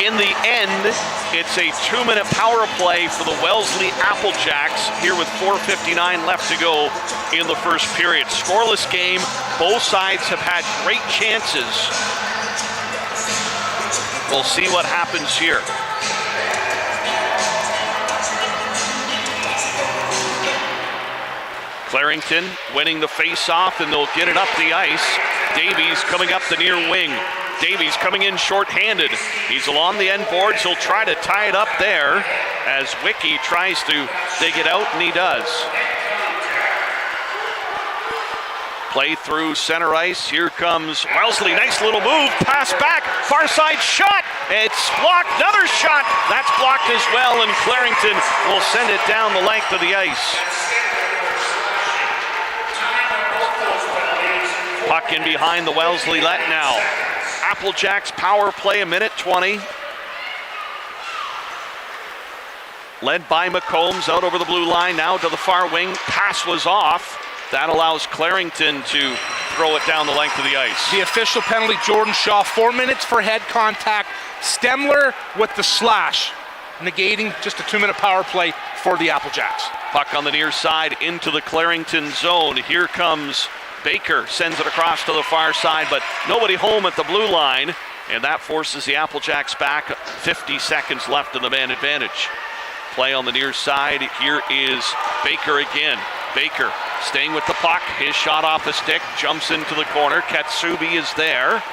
In the end, it's a 2-minute power play for the Wellesley Applejacks here with 4:59 left to go in the first period. Scoreless game. Both sides have had great chances. We'll see what happens here. Clarington winning the face-off, and they'll get it up the ice. Davies coming up the near wing. Davies coming in short-handed. He's along the end boards. He'll try to tie it up there as Wiki tries to dig it out, and he does. Play through center ice. Here comes Wellesley. Nice little move. Pass back. Far side shot. It's blocked. Another shot. That's blocked as well, and Clarington will send it down the length of the ice. Puck in behind the Wellesley net now. Applejacks power play, 1:20. Led by McCombs out over the blue line, now to the far wing. Pass was off. That allows Clarington to throw it down the length of the ice. The official penalty, Jordan Shaw, 4 minutes for head contact. Stemler with the slash, negating just a 2-minute power play for the Applejacks. Puck on the near side into the Clarington zone. Here comes Baker, sends it across to the far side, but nobody home at the blue line, and that forces the Applejacks back. 50 seconds left in the man advantage. Play on the near side. Here is Baker again. Baker staying with the puck. His shot off the stick, jumps into the corner. Katsubi is there.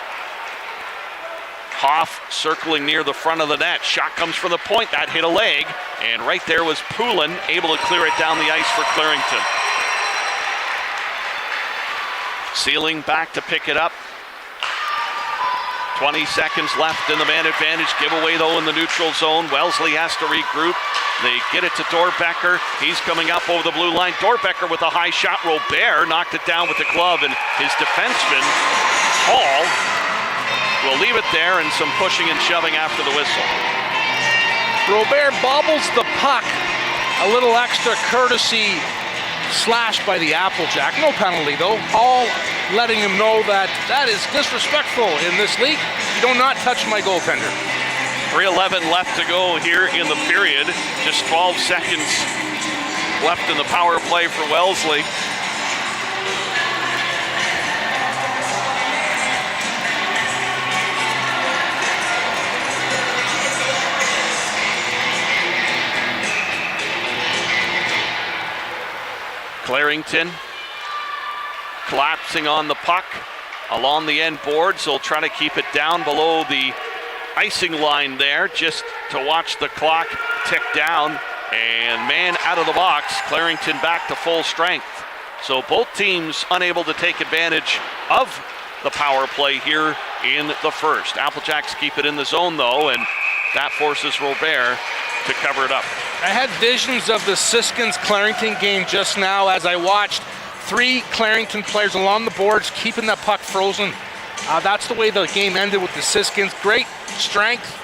Hoff circling near the front of the net. Shot comes from the point. That hit a leg, and right there was Poulin able to clear it down the ice for Clarington. Sealing back to pick it up. 20 seconds left in the man advantage. Giveaway though in the neutral zone. Wellesley has to regroup. They get it to Dorbecker. He's coming up over the blue line. Dorbecker with a high shot. Robert knocked it down with the glove, and his defenseman, Hall, will leave it there, and some pushing and shoving after the whistle. Robert bobbles the puck. A little extra courtesy slashed by the Applejack. No penalty though. Hall letting him know that that is disrespectful in this league. You do not touch my goaltender. 3:11 left to go here in the period. Just 12 seconds left in the power play for Wellesley. Clarington collapsing on the puck along the end boards. They'll try to keep it down below the icing line there just to watch the clock tick down. And man out of the box, Clarington back to full strength. So both teams unable to take advantage of the power play here in the first. Applejacks keep it in the zone though, and that forces Robert to cover it up. I had visions of the Siskins-Clarington game just now as I watched 3 Clarington players along the boards keeping that puck frozen. That's the way the game ended with the Siskins. Great strength.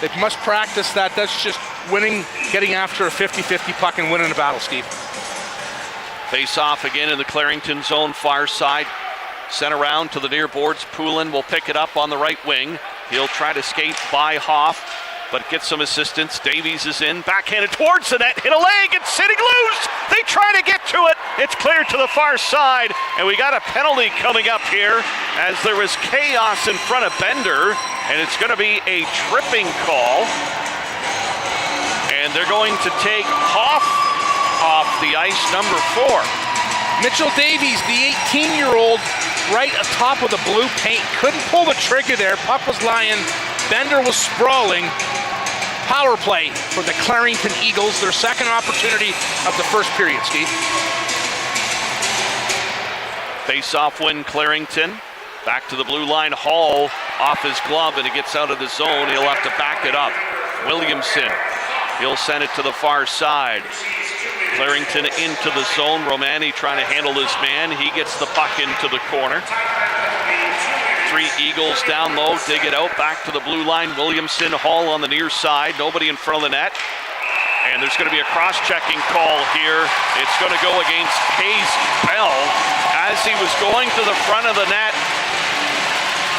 They must practice that. That's just winning, getting after a 50-50 puck and winning a battle, Steve. Face off again in the Clarington zone, far side. Sent around to the near boards. Poulin will pick it up on the right wing. He'll try to skate by Hoff, but get some assistance. Davies is in, backhanded towards the net, hit a leg, it's sitting loose. They try to get to it. It's cleared to the far side, and we got a penalty coming up here as there was chaos in front of Bender, and it's going to be a tripping call. And they're going to take Hoff off the ice, number 4. Mitchell Davies, the 18-year-old, right atop of the blue paint. Couldn't pull the trigger there. Puck was lying. Bender was sprawling. Power play for the Clarington Eagles, their second opportunity of the first period, Steve. Face-off win, Clarington. Back to the blue line. Hall off his glove, and it gets out of the zone. He'll have to back it up. Williamson, he'll send it to the far side. Clarington into the zone. Romani trying to handle his man. He gets the puck into the corner. 3 Eagles down low, dig it out, back to the blue line. Williamson, Hall on the near side, nobody in front of the net. And there's going to be a cross-checking call here. It's going to go against Casey Bell as he was going to the front of the net.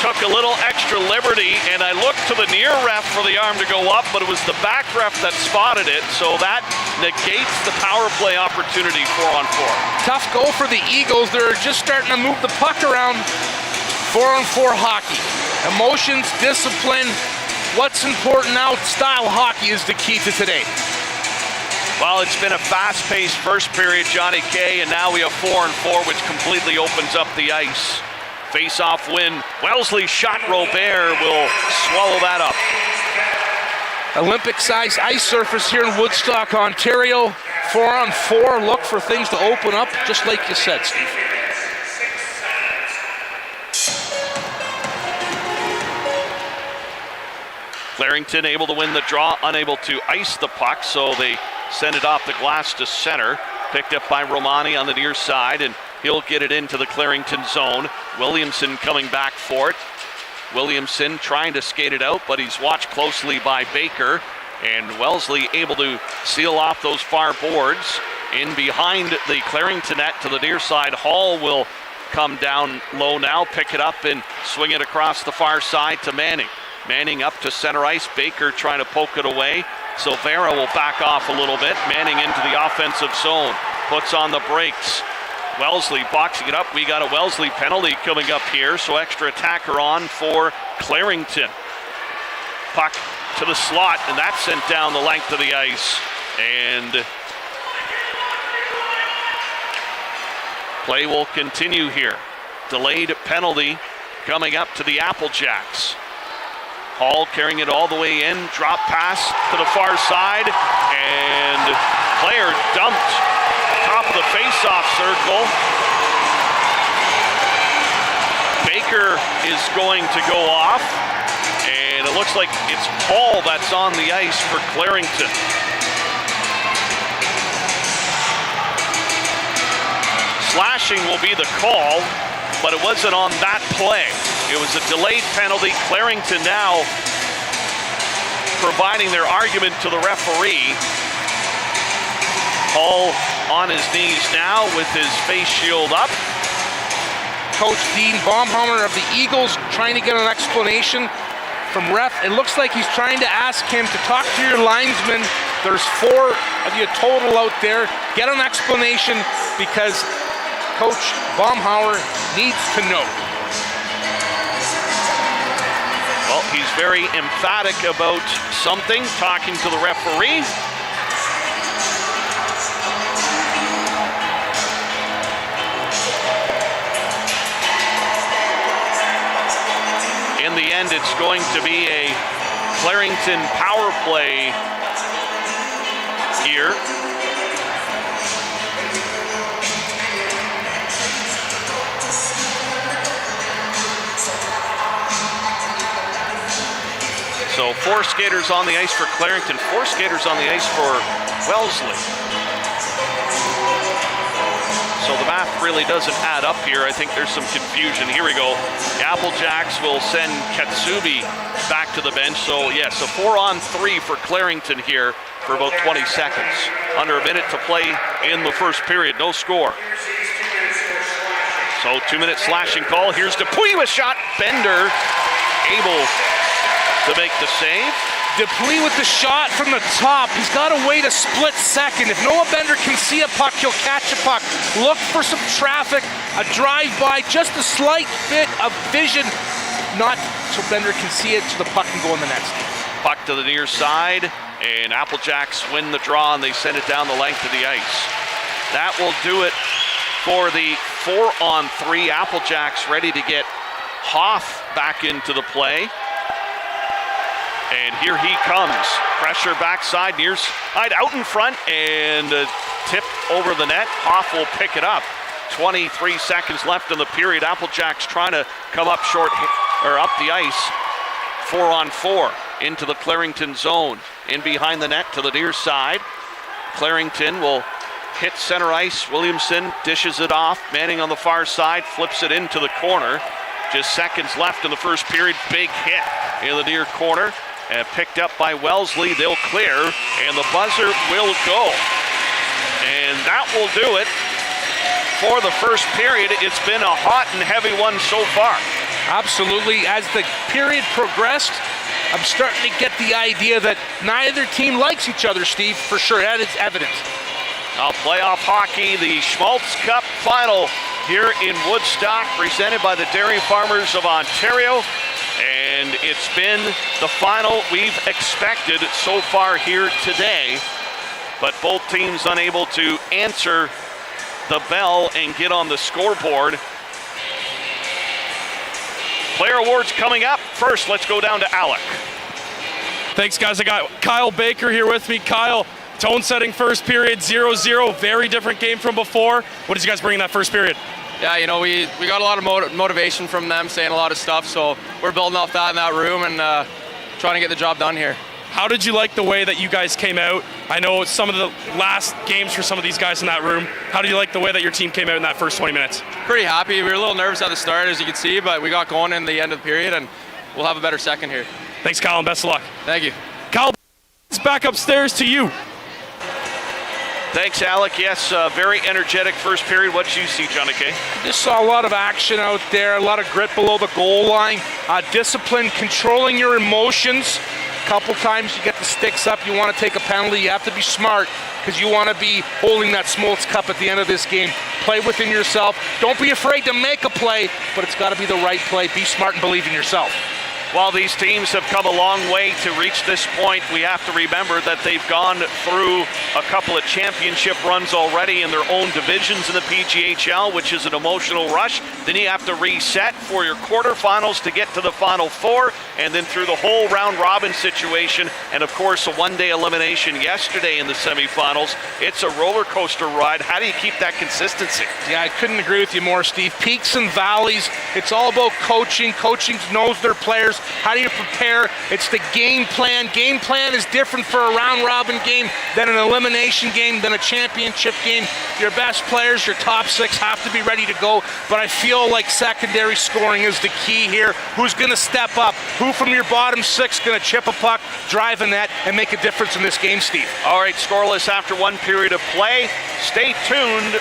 Took a little extra liberty, and I looked to the near ref for the arm to go up, but it was the back ref that spotted it, so that negates the power play opportunity 4-on-4. Tough goal for the Eagles. They're just starting to move the puck around. 4-on-4 hockey. Emotions, discipline. What's important now? Style hockey is the key to today. Well, it's been a fast-paced first period, Johnny K, and now we have 4-on-4, which completely opens up the ice. Face-off win. Wellesley shot. Robert will swallow that up. Olympic-sized ice surface here in Woodstock, Ontario. 4-on-4. Look for things to open up, just like you said, Steve. Clarington able to win the draw, unable to ice the puck, so they send it off the glass to center. Picked up by Romani on the near side, and he'll get it into the Clarington zone. Williamson coming back for it. Williamson trying to skate it out, but he's watched closely by Baker. And Wellesley able to seal off those far boards. In behind the Clarington net to the near side, Hall will come down low now, pick it up and swing it across the far side to Manning. Manning up to center ice. Baker trying to poke it away. Silvera will back off a little bit. Manning into the offensive zone. Puts on the brakes. Wellesley boxing it up. We got a Wellesley penalty coming up here, so extra attacker on for Clarington. Puck to the slot, and that's sent down the length of the ice. And play will continue here. Delayed penalty coming up to the Applejacks. Hall carrying it all the way in, drop pass to the far side, and player dumped top of the face-off circle. Baker is going to go off, and it looks like it's Hall that's on the ice for Clarington. Slashing will be the call, but it wasn't on that play. It was a delayed penalty. Clarington now providing their argument to the referee. Hall on his knees now with his face shield up. Coach Dean Baumhammer of the Eagles trying to get an explanation from ref. It looks like he's trying to ask him to talk to your linesman There's 4 of you total out there. Get an explanation because Coach Baumhauer needs to know. Well, he's very emphatic about something, talking to the referee. In the end, it's going to be a Clarington power play here. So 4 skaters on the ice for Clarington, 4 skaters on the ice for Wellesley. So the math really doesn't add up here. I think there's some confusion. Here we go. The Applejacks will send Katsubi back to the bench. So yes, a 4-on-3 for Clarington here for about 20 seconds. Under a minute to play in the first period, no score. So 2-minute slashing call. Here's Dupuis with shot. Bender able to make the save. Dupuis with the shot from the top. He's got to wait a split second. If Noah Bender can see a puck, he'll catch a puck. Look for some traffic, a drive-by, just a slight bit of vision, not so Bender can see it so the puck can go in the net. Puck to the near side, and Applejacks win the draw, and they send it down the length of the ice. That will do it for the 4-on-3. Applejacks ready to get Hoff back into the play. And here he comes. Pressure backside, near side, out in front, and a tip over the net. Hoff will pick it up. 23 seconds left in the period. Applejacks trying to come up short, or up the ice. 4-on-4 into the Clarington zone. In behind the net to the near side. Clarington will hit center ice. Williamson dishes it off. Manning on the far side flips it into the corner. Just seconds left in the first period. Big hit in the near corner. And picked up by Wellesley. They'll clear, and the buzzer will go. And that will do it for the first period. It's been a hot and heavy one so far. Absolutely. As the period progressed, I'm starting to get the idea that neither team likes each other, Steve, for sure. That is evident. Now, playoff hockey, the Schmalz Cup final here in Woodstock, presented by the Dairy Farmers of Ontario. And it's been the final we've expected so far here today. But both teams unable to answer the bell and get on the scoreboard. Player awards coming up. First, let's go down to Alec. Thanks, guys. I got Kyle Baker here with me. Kyle, tone setting first period, 0-0. Very different game from before. What did you guys bring in that first period? Yeah, you know, we got a lot of motivation from them, saying a lot of stuff, so we're building off that in that room and trying to get the job done here. How did you like the way that you guys came out? I know some of the last games for some of these guys in that room. How did you like the way that your team came out in that first 20 minutes? Pretty happy. We were a little nervous at the start, as you can see, but we got going in the end of the period, and we'll have a better second here. Thanks, Kyle, and best of luck. Thank you. Kyle, it's back upstairs to you. Thanks, Alec. Yes, very energetic first period. What did you see, Johnny K? Just saw a lot of action out there, a lot of grit below the goal line, discipline, controlling your emotions. A couple times you get the sticks up, you want to take a penalty, you have to be smart because you want to be holding that Schmalz Cup at the end of this game. Play within yourself. Don't be afraid to make a play, but it's got to be the right play. Be smart and believe in yourself. While these teams have come a long way to reach this point, we have to remember that they've gone through a couple of championship runs already in their own divisions in the PJHL, which is an emotional rush. Then you have to reset for your quarterfinals to get to the Final Four, and then through the whole round-robin situation, and of course a one-day elimination yesterday in the semifinals. It's a roller coaster ride. How do you keep that consistency? Yeah, I couldn't agree with you more, Steve. Peaks and valleys. It's all about coaching. Coaching knows their players. How do you prepare? It's the game plan. Game plan is different for a round-robin game than an elimination game, than a championship game. Your best players, your top 6, have to be ready to go, but I feel like secondary scoring is the key here. Who's going to step up? Who from your bottom 6 going to chip a puck, drive a net, and make a difference in this game, Steve? All right, scoreless after one period of play. Stay tuned.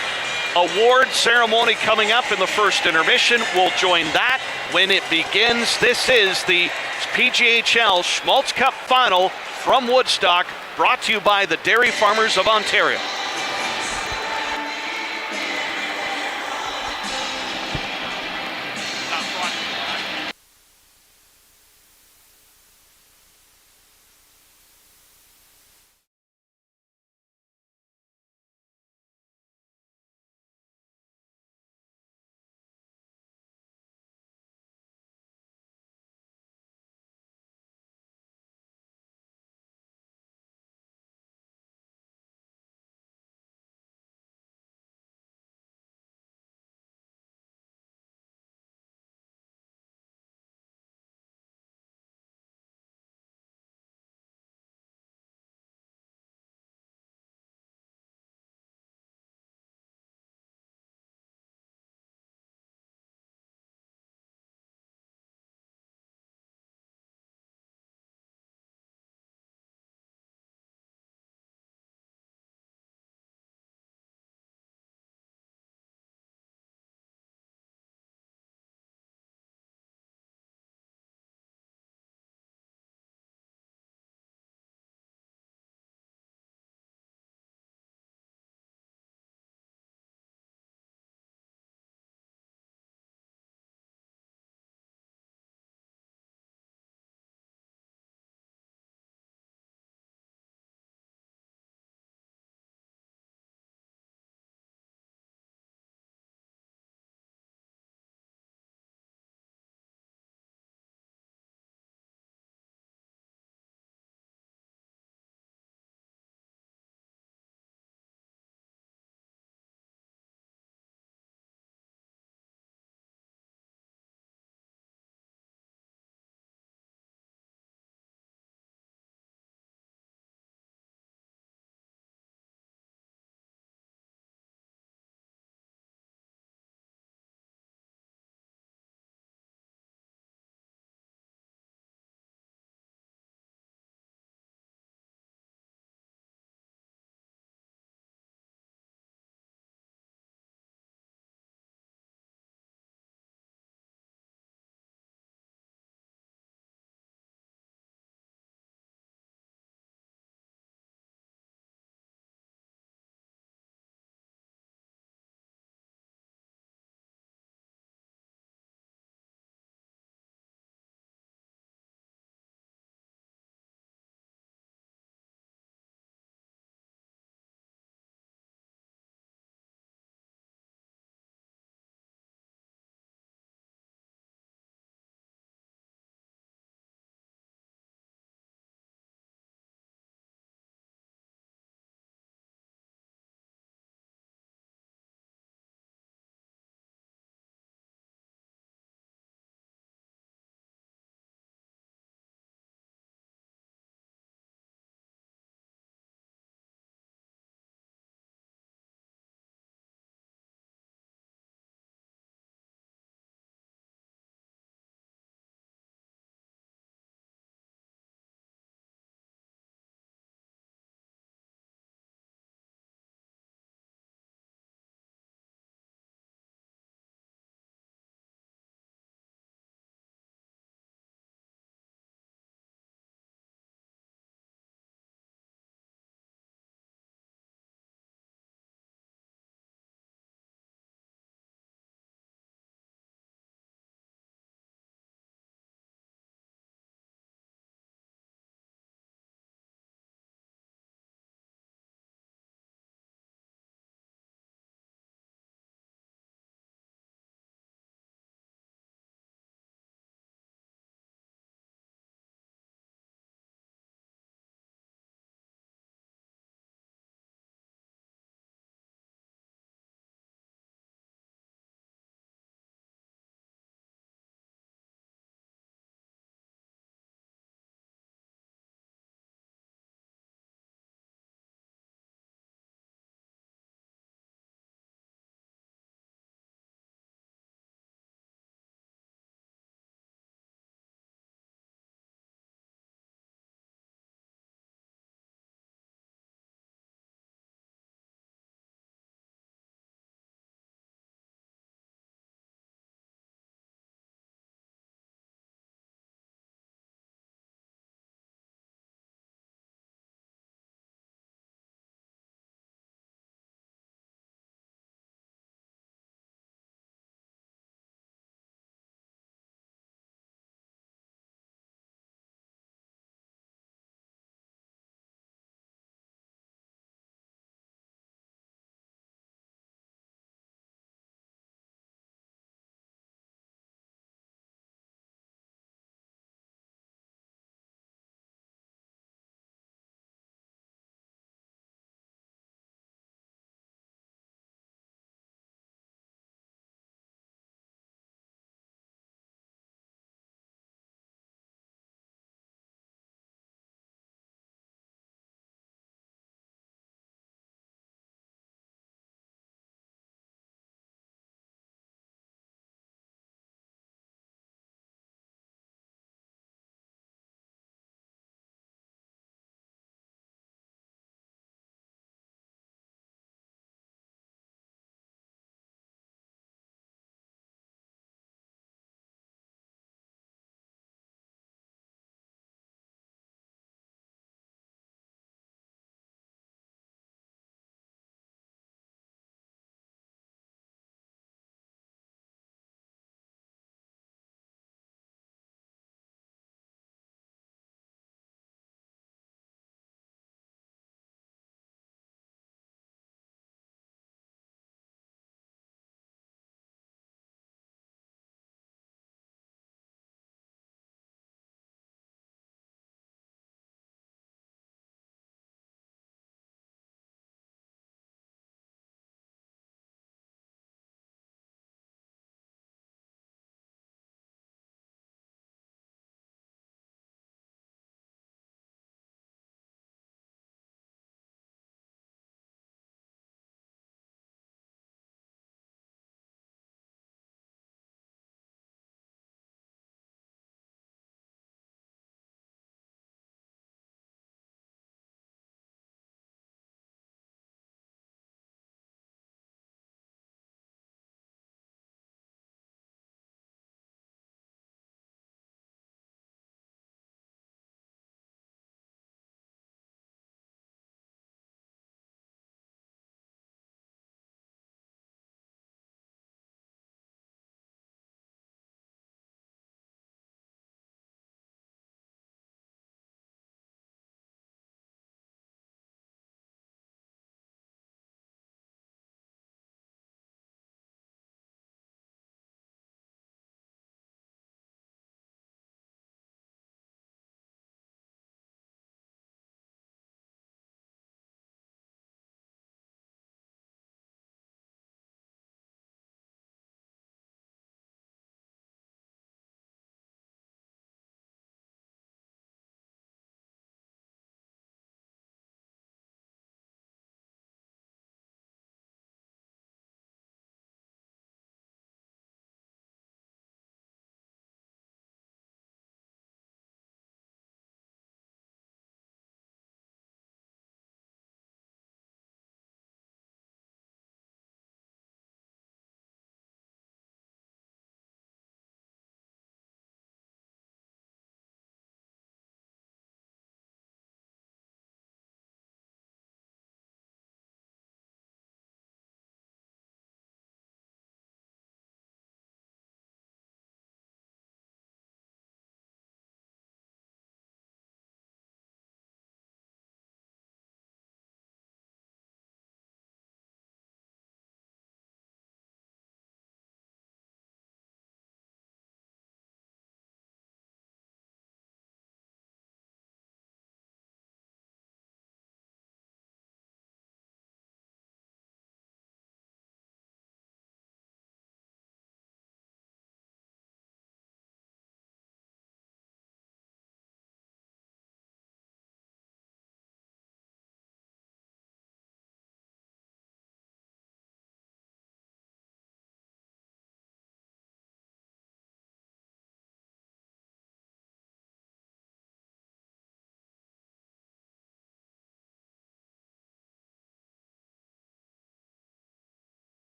Award ceremony coming up in the first intermission. We'll join that when it begins. This is the PJHL Schmalz Cup Final from Woodstock. brought to you by the Dairy Farmers of Ontario.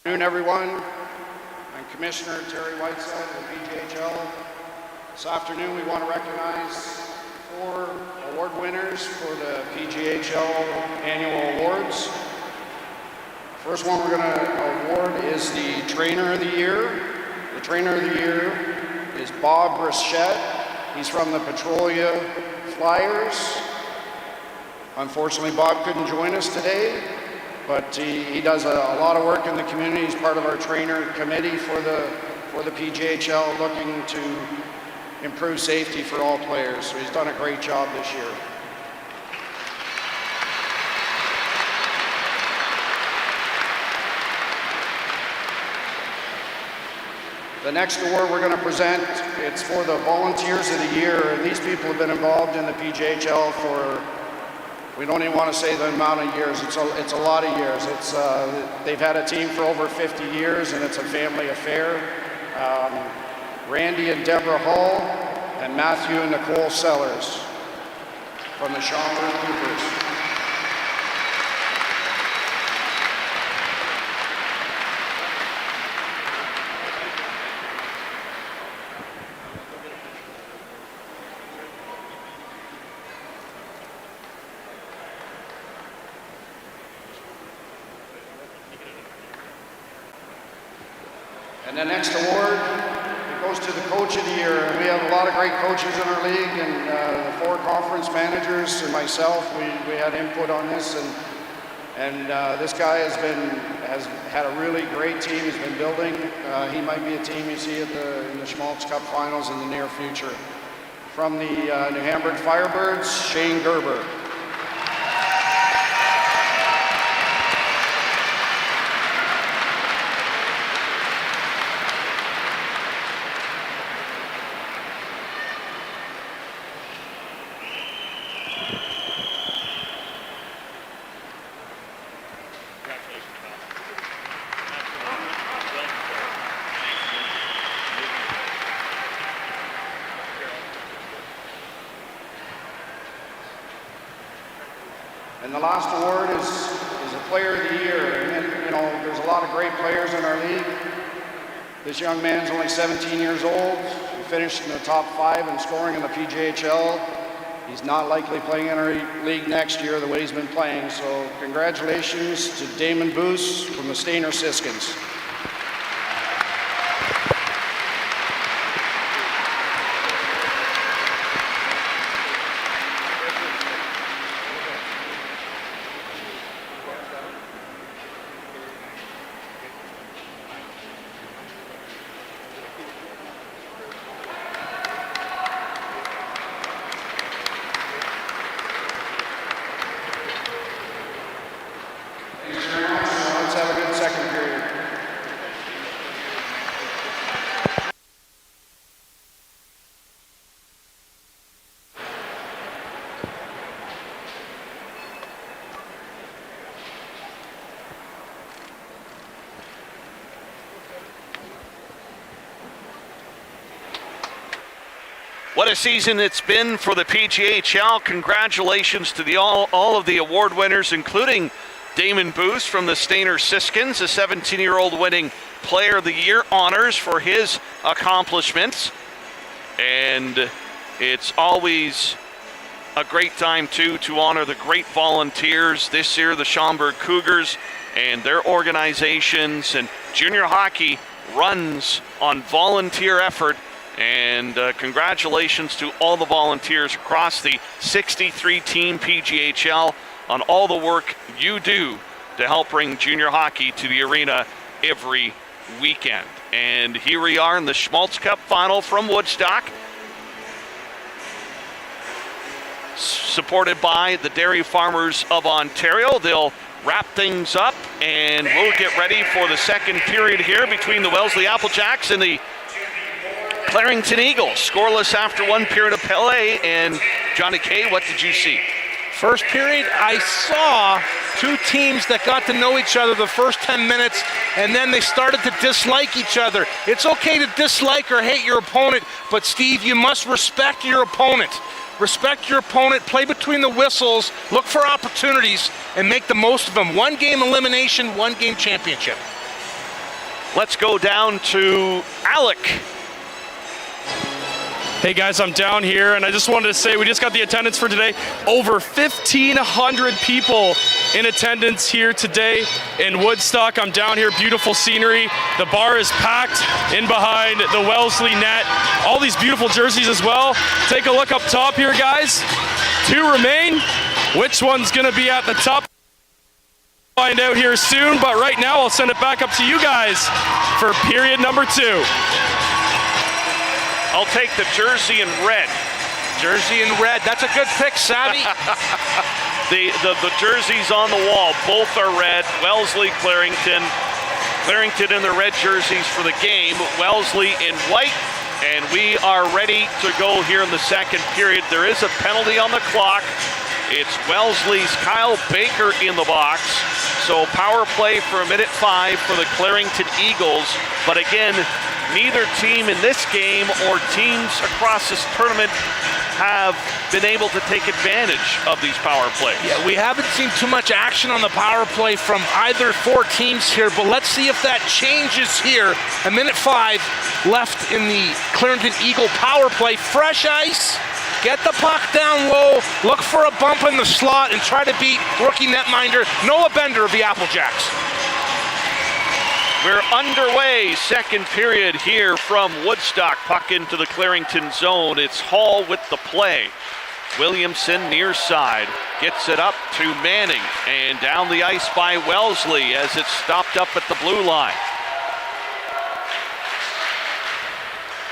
Good afternoon, everyone. I'm Commissioner Terry Whiteside of the PJHL. This afternoon we want to recognize 4 award winners for the PJHL annual awards. First one we're going to award is the Trainer of the Year. The Trainer of the Year is Bob Brichette. He's from the Petrolia Flyers. Unfortunately, Bob couldn't join us today, but he does a lot of work in the community. He's part of our trainer committee for the PJHL, looking to improve safety for all players. So he's done a great job this year. The next award we're going to present, it's for the Volunteers of the Year. And these people have been involved in the PJHL for, we don't even want to say the amount of years. It's a lot of years. They've had a team for over 50 years, and it's a family affair. Randy and Deborah Hall, and Matthew and Nicole Sellers from the Schmalz Cougars. And the next award, it goes to the Coach of the Year. And we have a lot of great coaches in our league, and the 4 conference managers and myself, we had input on this. And this guy has had a really great team. He's been building. He might be a team you see in the Schmalz Cup Finals in the near future. From the New Hamburg Firebirds, Shane Gerber. And the last award is a Player of the Year. And you know, there's a lot of great players in our league. This young man's only 17 years old. He finished in the top 5 in scoring in the PJHL. He's not likely playing in our league next year the way he's been playing. So congratulations to Damon Boos from the Steiner Siskins. Let's have a good second period. What a season it's been for the PJHL. Congratulations to all of the award winners, including Damon Boos from the Steiner Siskins, a 17-year-old winning Player of the Year honors for his accomplishments. And it's always a great time, too, to honor the great volunteers. This year, the Schmalz Cougars and their organizations, and junior hockey runs on volunteer effort. And congratulations to all the volunteers across the 63-team PJHL on all the work you do to help bring junior hockey to the arena every weekend. And here we are in the Schmalz Cup final from Woodstock, supported by the Dairy Farmers of Ontario. They'll wrap things up, and we'll get ready for the second period here between the Wellesley Applejacks and the Clarington Eagles. Scoreless after 1 period of play. And Johnny K, what did you see? First period, I saw 2 teams that got to know each other the first 10 minutes, and then they started to dislike each other. It's okay to dislike or hate your opponent, but Steve, you must respect your opponent. Respect your opponent, play between the whistles, look for opportunities, and make the most of them. 1 game elimination, 1 game championship. Let's go down to Alec. Hey guys, I'm down here, and I just wanted to say we just got the attendance for today. Over 1,500 people in attendance here today in Woodstock. I'm down here, beautiful scenery. The bar is packed in behind the Wellesley net. All these beautiful jerseys as well. Take a look up top here, guys. 2 remain. Which one's gonna be at the top? Find out here soon, but right now I'll send it back up to you guys for period number 2. I'll take the jersey in red. Jersey in red. That's a good pick, Savvy. the jerseys on the wall, both are red. Wellesley, Clarington. Clarington in the red jerseys for the game. Wellesley in white. And we are ready to go here in the second period. There is a penalty on the clock. It's Wellesley's Kyle Baker in the box. So power play for 1:05 for the Clarington Eagles. But again, neither team in this game or teams across this tournament have been able to take advantage of these power plays. Yeah, we haven't seen too much action on the power play from either 4 teams here, but let's see if that changes here. 1:05 left in the Clarington Eagle power play. Fresh ice. Get the puck down low, look for a bump in the slot, and try to beat rookie netminder Noah Bender of the Applejacks. We're underway, second period here from Woodstock. Puck into the Clarington zone. It's Hall with the play. Williamson near side, gets it up to Manning, and down the ice by Wellesley as it's stopped up at the blue line.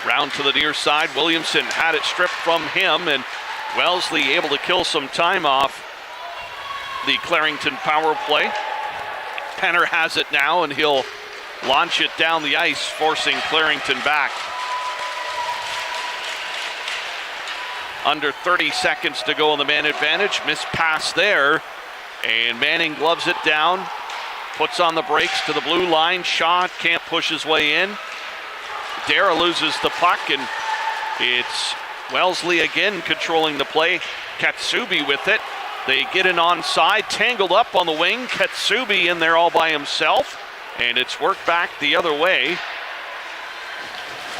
Round to the near side, Williamson had it stripped from him, and Wellesley able to kill some time off the Clarington power play. Penner has it now, and he'll launch it down the ice, forcing Clarington back. Under 30 seconds to go in the man advantage. Missed pass there, and Manning gloves it down, puts on the brakes to the blue line. Shaw can't push his way in. Darren loses the puck, and it's Wellesley again controlling the play. Katsubi with it. They get an onside, tangled up on the wing. Katsubi in there all by himself, and it's worked back the other way.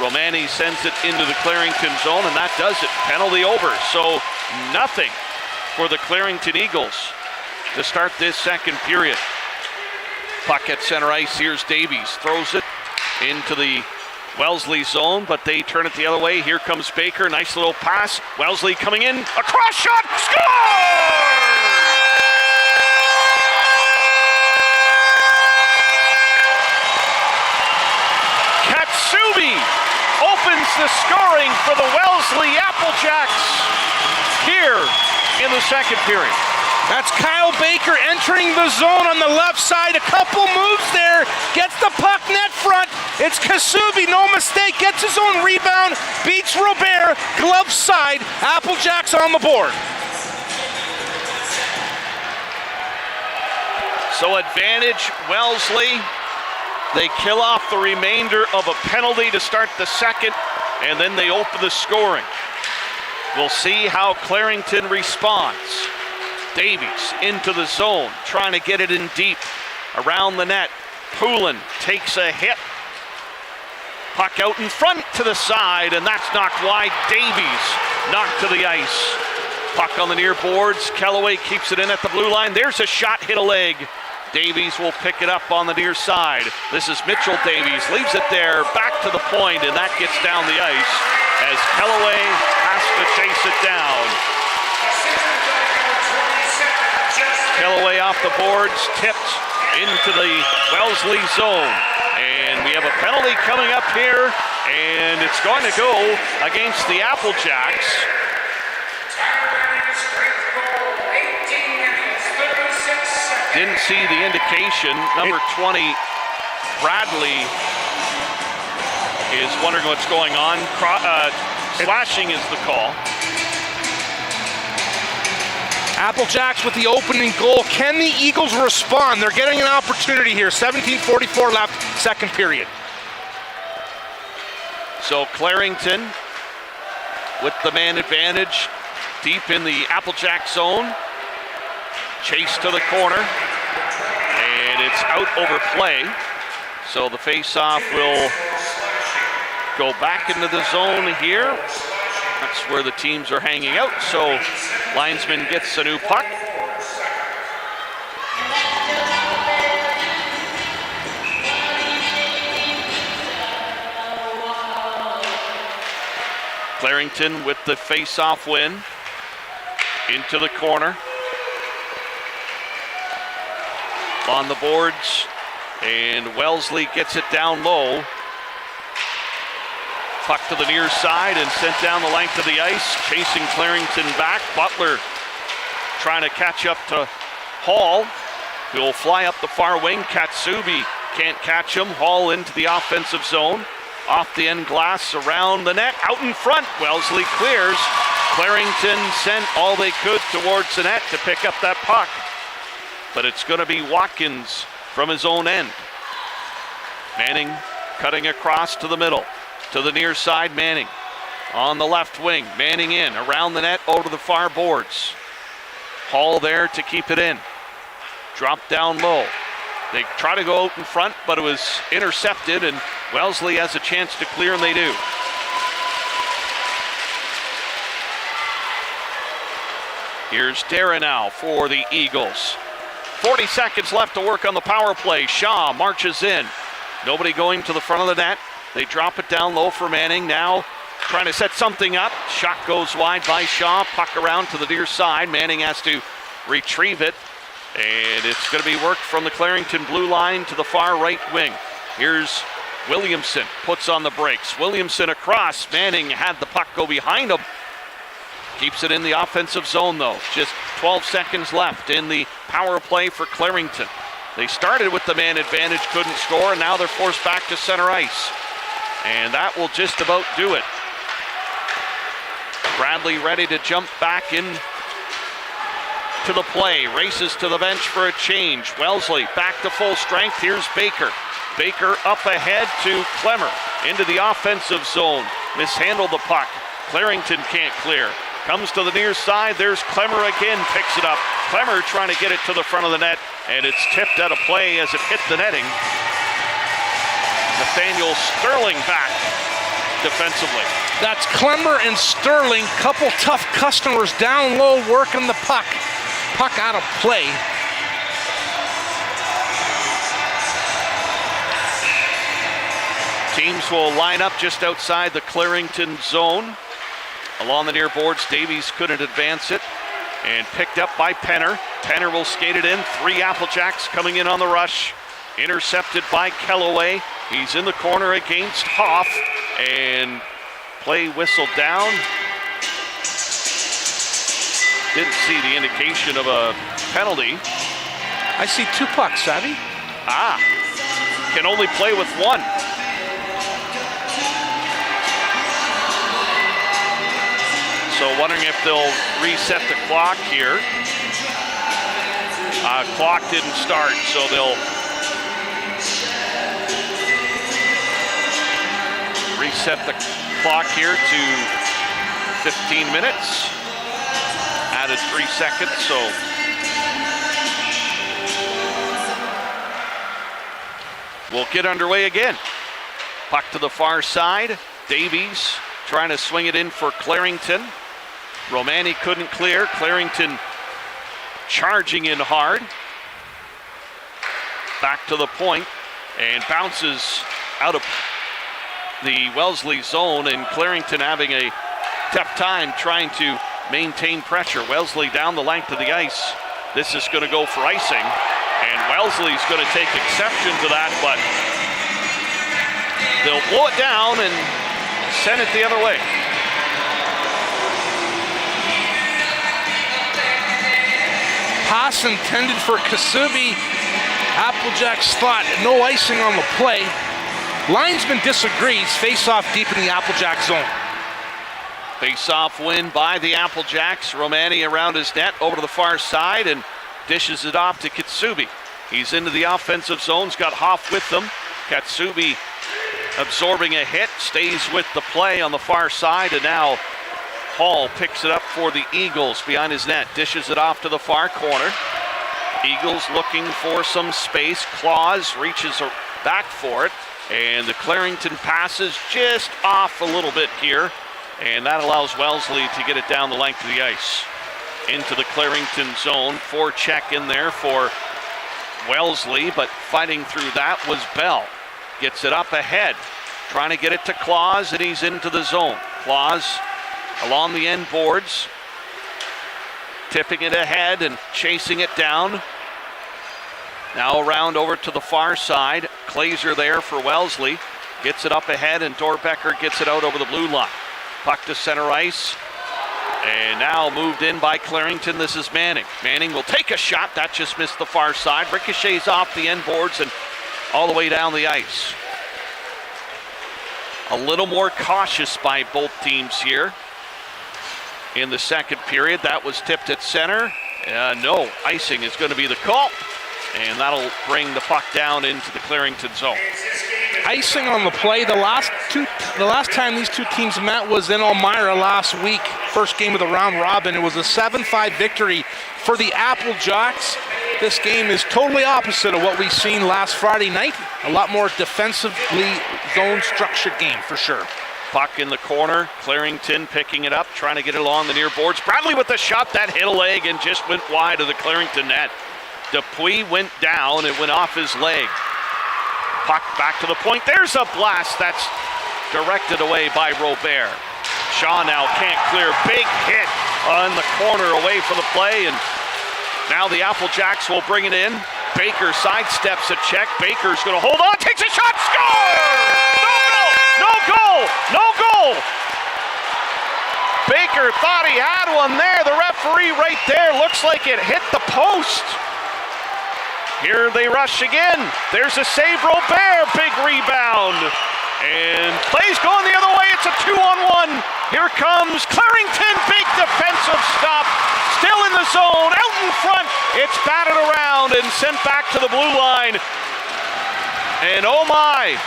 Romani sends it into the Clarington zone, and that does it. Penalty over, so nothing for the Clarington Eagles to start this second period. Puck at center ice, here's Davies, throws it into the Wellesley zone, but they turn it the other way. Here comes Baker, nice little pass. Wellesley coming in, a cross shot, score! Katsubi opens the scoring for the Wellesley Applejacks here in the second period. That's Kyle Baker entering the zone on the left side. A couple moves there, gets the puck net front. It's Katsubi, no mistake, gets his own rebound, beats Robert, glove side. Applejacks on the board. So advantage Wellesley. They kill off the remainder of a penalty to start the second, and then they open the scoring. We'll see how Clarington responds. Davies into the zone, trying to get it in deep. Around the net, Poulin takes a hit. Puck out in front to the side, and that's knocked wide. Davies knocked to the ice. Puck on the near boards. Kellaway keeps it in at the blue line. There's a shot, hit a leg. Davies will pick it up on the near side. This is Mitchell Davies, leaves it there, back to the point, and that gets down the ice as Kellaway has to chase it down. Kellaway off the boards, tipped into the Wellesley zone. And we have a penalty coming up here, and it's going to go against the Applejacks. Didn't see the indication. Number 20, Bradley, is wondering what's going on. Slashing is the call. Applejacks with the opening goal. Can the Eagles respond? They're getting an opportunity here. 17:44 left, second period. So Clarington with the man advantage deep in the Applejack zone. Chase to the corner, and it's out over play. So the face-off will go back into the zone here. That's where the teams are hanging out. So linesman gets a new puck. Clarington with the face-off win. Into the corner. On the boards. And Wellesley gets it down low. Puck to the near side and sent down the length of the ice. Chasing Clarington back. Butler trying to catch up to Hall. He'll fly up the far wing. Katsubi can't catch him. Hall into the offensive zone. Off the end glass, around the net, out in front. Wellesley clears. Clarington sent all they could towards the net to pick up that puck. But it's going to be Watkins from his own end. Manning cutting across to the middle. To the near side, Manning. On the left wing, Manning in, around the net, over to the far boards. Hall there to keep it in. Drop down low. They try to go out in front, but it was intercepted, and Wellesley has a chance to clear, and they do. Here's Darren now for the Eagles. 40 seconds left to work on the power play. Shaw marches in. Nobody going to the front of the net. They drop it down low for Manning. Now trying to set something up. Shot goes wide by Shaw. Puck around to the near side. Manning has to retrieve it. And it's going to be worked from the Clarington blue line to the far right wing. Here's Williamson, puts on the brakes. Williamson across. Manning had the puck go behind him. Keeps it in the offensive zone though. Just 12 seconds left in the power play for Clarington. They started with the man advantage, couldn't score, and now they're forced back to center ice. And that will just about do it. Bradley ready to jump back in to the play, races to the bench for a change. Wellesley back to full strength. Here's Baker. Baker up ahead to Clemmer into the offensive zone. Mishandled the puck. Clarington can't clear. Comes to the near side. There's Clemmer again, picks it up. Clemmer trying to get it to the front of the net, and it's tipped out of play as it hit the netting. Nathaniel Sterling back defensively. That's Clemmer and Sterling, couple tough customers down low working the puck. Puck out of play. Teams will line up just outside the Clarington zone. Along the near boards, Davies couldn't advance it. And picked up by Penner. Penner will skate it in. 3 Applejacks coming in on the rush. Intercepted by Kellaway. He's in the corner against Hoff. And play whistled down. Didn't see the indication of a penalty. I see 2 pucks, Savvy. Can only play with 1. So wondering if they'll reset the clock here. Clock didn't start, so they'll reset the clock here to 15 minutes. Added 3 seconds, so we'll get underway again. Puck to the far side. Davies trying to swing it in for Clarington. Romani couldn't clear. Clarington charging in hard. Back to the point and bounces out of the Wellesley zone, and Clarington having a tough time trying to maintain pressure. Wellesley down the length of the ice. This is going to go for icing, and Wellesley's going to take exception to that, but they'll blow it down and send it the other way. Pass intended for Kasubi. Applejacks thought no icing on the play. Linesman disagrees. Face-off deep in the Applejack zone. Face-off win by the Applejacks. Romani around his net over to the far side and dishes it off to Katsubi. He's into the offensive zone. He's got Hoff with them. Katsubi absorbing a hit, stays with the play on the far side, and now Hall picks it up for the Eagles behind his net, dishes it off to the far corner. Eagles looking for some space. Claus reaches back for it. And the Clarington passes just off a little bit here. And that allows Wellesley to get it down the length of the ice. Into the Clarington zone. Forecheck in there for Wellesley, but fighting through that was Bell. Gets it up ahead. Trying to get it to Claus, and he's into the zone. Claus along the end boards. Tipping it ahead and chasing it down. Now around over to the far side. Glazer there for Wellesley. Gets it up ahead, and Dorbecker gets it out over the blue line. Puck to center ice. And now moved in by Clarington. This is Manning. Manning will take a shot. That just missed the far side. Ricochets off the end boards and all the way down the ice. A little more cautious by both teams here in the second period. That was tipped at center. No, icing is going to be the call. And that'll bring the puck down into the Clarington zone. Icing on the play. The last time these two teams met was in Elmira last week. First game of the round robin. It was a 7-5 victory for the Applejacks. This game is totally opposite of what we've seen last Friday night. A lot more defensively zone structured game for sure. Puck in the corner. Clarington picking it up, trying to get it along the near boards. Bradley with the shot that hit a leg and just went wide of the Clarington net. Dupuis went down, it went off his leg. Puck back to the point. There's a blast that's directed away by Robert. Shaw now can't clear. Big hit on the corner away from the play, and now the Applejacks will bring it in. Baker sidesteps a check. Baker's going to hold on, takes a shot, score! No goal! No goal! Baker thought he had one there. The referee right there looks like it hit the post. Here they rush again. There's a save, Robert, big rebound. And plays going the other way, it's a 2-on-1. Here comes Clarington, big defensive stop. Still in the zone, out in front. It's batted around and sent back to the blue line. And oh my,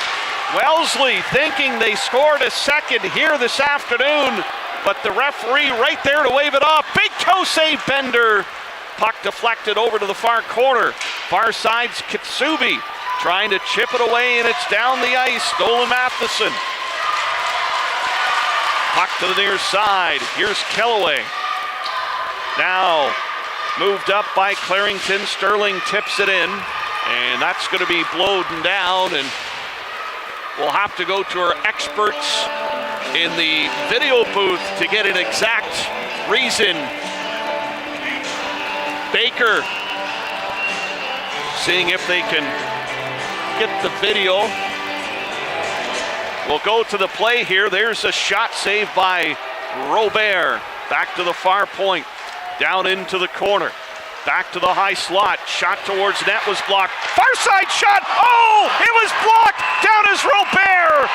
Wellesley thinking they scored a second here this afternoon, but the referee right there to wave it off. Big toe save, Bender. Puck deflected over to the far corner. Far side's Kitsubi trying to chip it away, and it's down the ice. Nolan Matheson. Puck to the near side. Here's Kellaway. Now moved up by Clarington. Sterling tips it in, and that's going to be blowed down, and we'll have to go to our experts in the video booth to get an exact reason. Baker seeing if they can get the video. We'll go to the play here. There's a shot saved by Robert. Back to the far point. Down into the corner. Back to the high slot. Shot towards net was blocked. Far side shot. Oh, it was blocked. Down is Robert.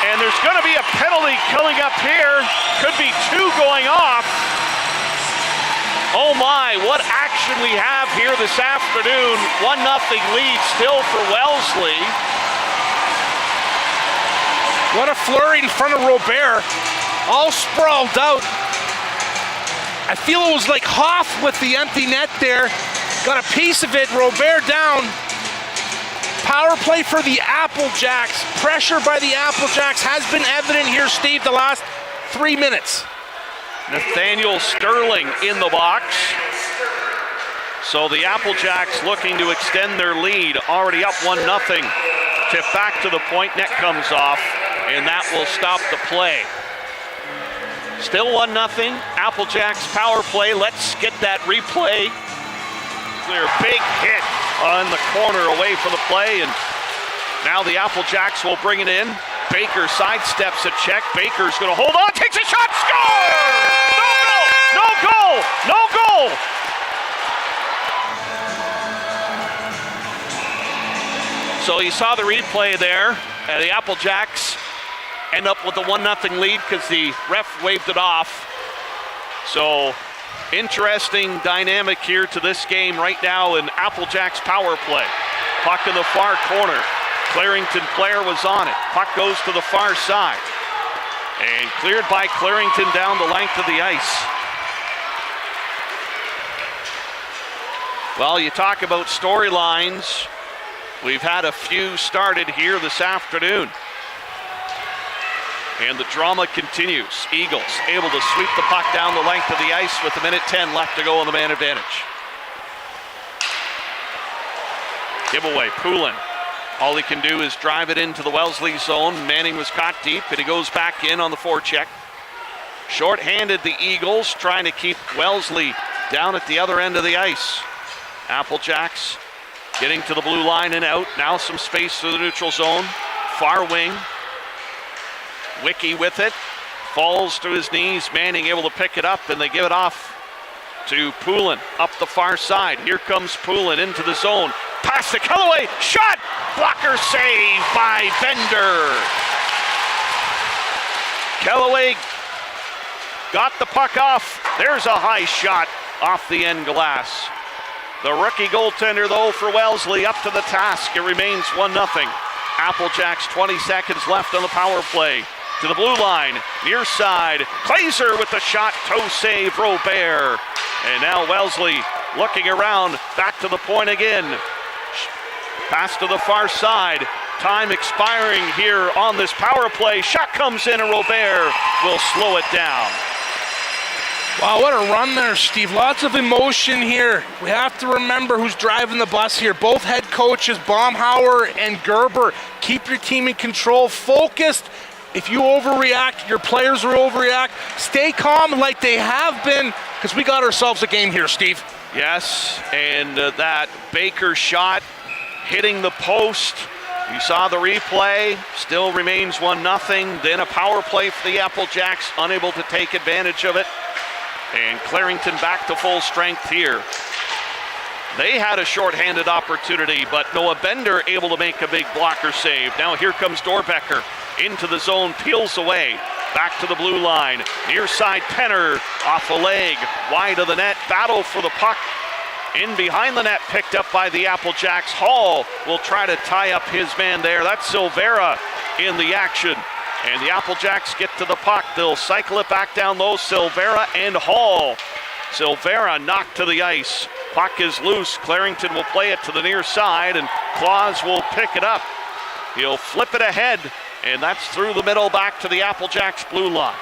And there's going to be a penalty coming up here. Could be two going off. Oh my, what action we have here this afternoon. 1-0 lead still for Wellesley. What a flurry in front of Robert. All sprawled out. I feel it was like Hoff with the empty net there. Got a piece of it, Robert down. Power play for the Applejacks. Pressure by the Applejacks has been evident here, Steve, the last 3 minutes. Nathaniel Sterling in the box. So the Applejacks looking to extend their lead. Already up 1-0. Tip back to the point, net comes off, and that will stop the play. Still 1-0. Applejacks power play. Let's get that replay. Clear, big hit on the corner away from the play, and now the Applejacks will bring it in. Baker sidesteps a check. Baker's going to hold on, takes a shot, score! No goal! No goal! So you saw the replay there, and the Applejacks end up with a 1-0 lead because the ref waved it off. So interesting dynamic here to this game right now in Applejacks power play. Puck in the far corner. Clarington player was on it. Puck goes to the far side. And cleared by Clarington down the length of the ice. Well, you talk about storylines. We've had a few started here this afternoon. And the drama continues. Eagles able to sweep the puck down the length of the ice with 1:10 left to go on the man advantage. Giveaway, Poulin. All he can do is drive it into the Wellesley zone. Manning was caught deep, and he goes back in on the forecheck. Short-handed, the Eagles trying to keep Wellesley down at the other end of the ice. Applejacks getting to the blue line and out. Now some space through the neutral zone. Far wing. Wicki with it. Falls to his knees. Manning able to pick it up, and they give it off to Poulin up the far side. Here comes Poulin into the zone. Pass to Kellaway. Shot! Blocker save by Bender. Kellaway got the puck off. There's a high shot off the end glass. The rookie goaltender, though, for Wellesley up to the task. It remains 1-0. Applejacks 20 seconds left on the power play. To the blue line, near side. Glazer with the shot, toe save, Robert. And now Wellesley looking around, back to the point again. Pass to the far side. Time expiring here on this power play. Shot comes in and Robert will slow it down. Wow, what a run there, Steve. Lots of emotion here. We have to remember who's driving the bus here. Both head coaches, Baumhauer and Gerber. Keep your team in control, focused. If you overreact, your players will overreact. Stay calm like they have been, because we got ourselves a game here, Steve. Yes, and that Baker shot hitting the post. You saw the replay, still remains 1-0. Then a power play for the Applejacks, unable to take advantage of it. And Clarington back to full strength here. They had a shorthanded opportunity, but Noah Bender able to make a big blocker save. Now here comes Dorbecker into the zone, peels away. Back to the blue line. Near side, Penner off a leg, wide of the net. Battle for the puck. In behind the net, picked up by the Applejacks. Hall will try to tie up his man there. That's Silvera in the action. And the Applejacks get to the puck. They'll cycle it back down low. Silvera and Hall. Silvera knocked to the ice. Puck is loose. Clarington will play it to the near side, and Claus will pick it up. He'll flip it ahead, and that's through the middle back to the Applejacks blue line.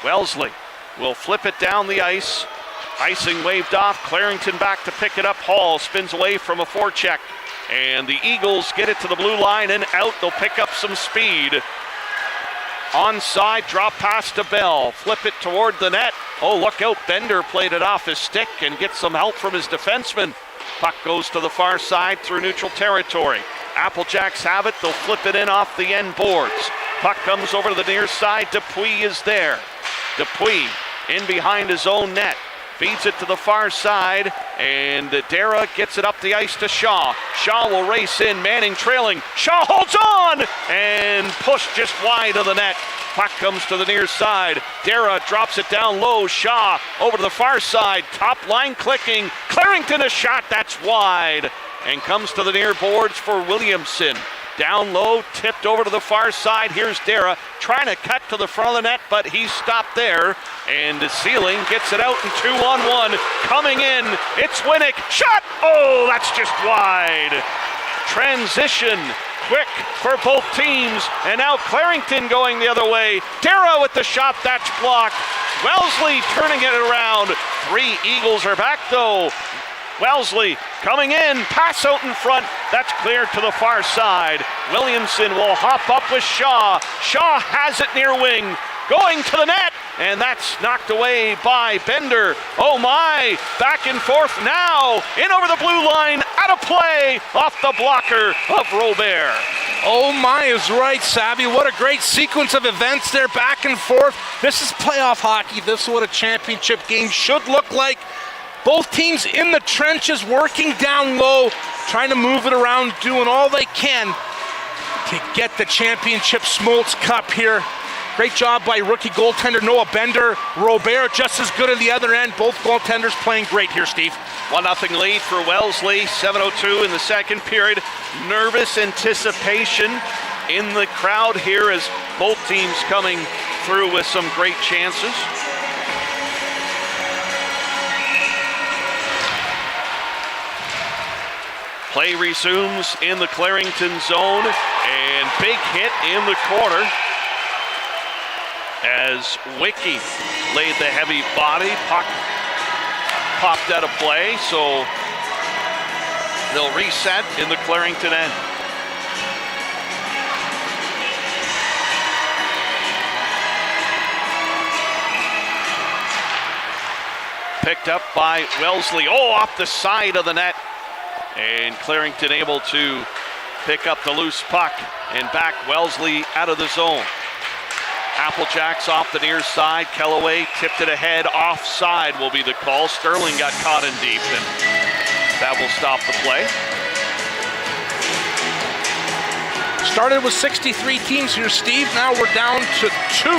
Wellesley will flip it down the ice. Icing waved off. Clarington back to pick it up. Hall spins away from a forecheck. And the Eagles get it to the blue line and out. They'll pick up some speed. Onside, drop pass to Bell. Flip it toward the net. Oh, look out. Bender played it off his stick and gets some help from his defenseman. Puck goes to the far side through neutral territory. Applejacks have it. They'll flip it in off the end boards. Puck comes over to the near side. Dupuis is there. Dupuis in behind his own net. Feeds it to the far side, and Darren gets it up the ice to Shaw. Shaw will race in, Manning trailing. Shaw holds on and pushed just wide of the net. Puck comes to the near side. Darren drops it down low. Shaw over to the far side. Top line clicking. Clarington a shot that's wide and comes to the near boards for Williamson. Down low, tipped over to the far side. Here's Darren trying to cut to the front of the net, but he's stopped there. And Sealing gets it out in 2-on-1. Coming in, it's Winnick. Shot! Oh, that's just wide. Transition, quick for both teams. And now Clarington going the other way. Darren with the shot, that's blocked. Wellesley turning it around. 3 Eagles are back though. Wellesley coming in, pass out in front, that's cleared to the far side. Williamson will hop up with Shaw. Shaw has it near wing, going to the net, and that's knocked away by Bender. Oh my, back and forth now, in over the blue line, out of play, off the blocker of Robert. Oh my is right, Savvy. What a great sequence of events there, back and forth. This is playoff hockey. This is what a championship game should look like. Both teams in the trenches, working down low, trying to move it around, doing all they can to get the championship Schmalz Cup here. Great job by rookie goaltender Noah Bender. Robert just as good at the other end. Both goaltenders playing great here, Steve. 1-0 lead for Wellesley, 7:02 in the second period. Nervous anticipation in the crowd here as both teams coming through with some great chances. Play resumes in the Clarington zone, and big hit in the corner as Wiki laid the heavy body. Puck popped out of play, so they'll reset in the Clarington end. Picked up by Wellesley. Oh, off the side of the net. And Clarington able to pick up the loose puck and back Wellesley out of the zone. Applejacks off the near side. Kellaway tipped it ahead. Offside will be the call. Sterling got caught in deep, and that will stop the play. Started with 63 teams here, Steve. Now we're down to 2.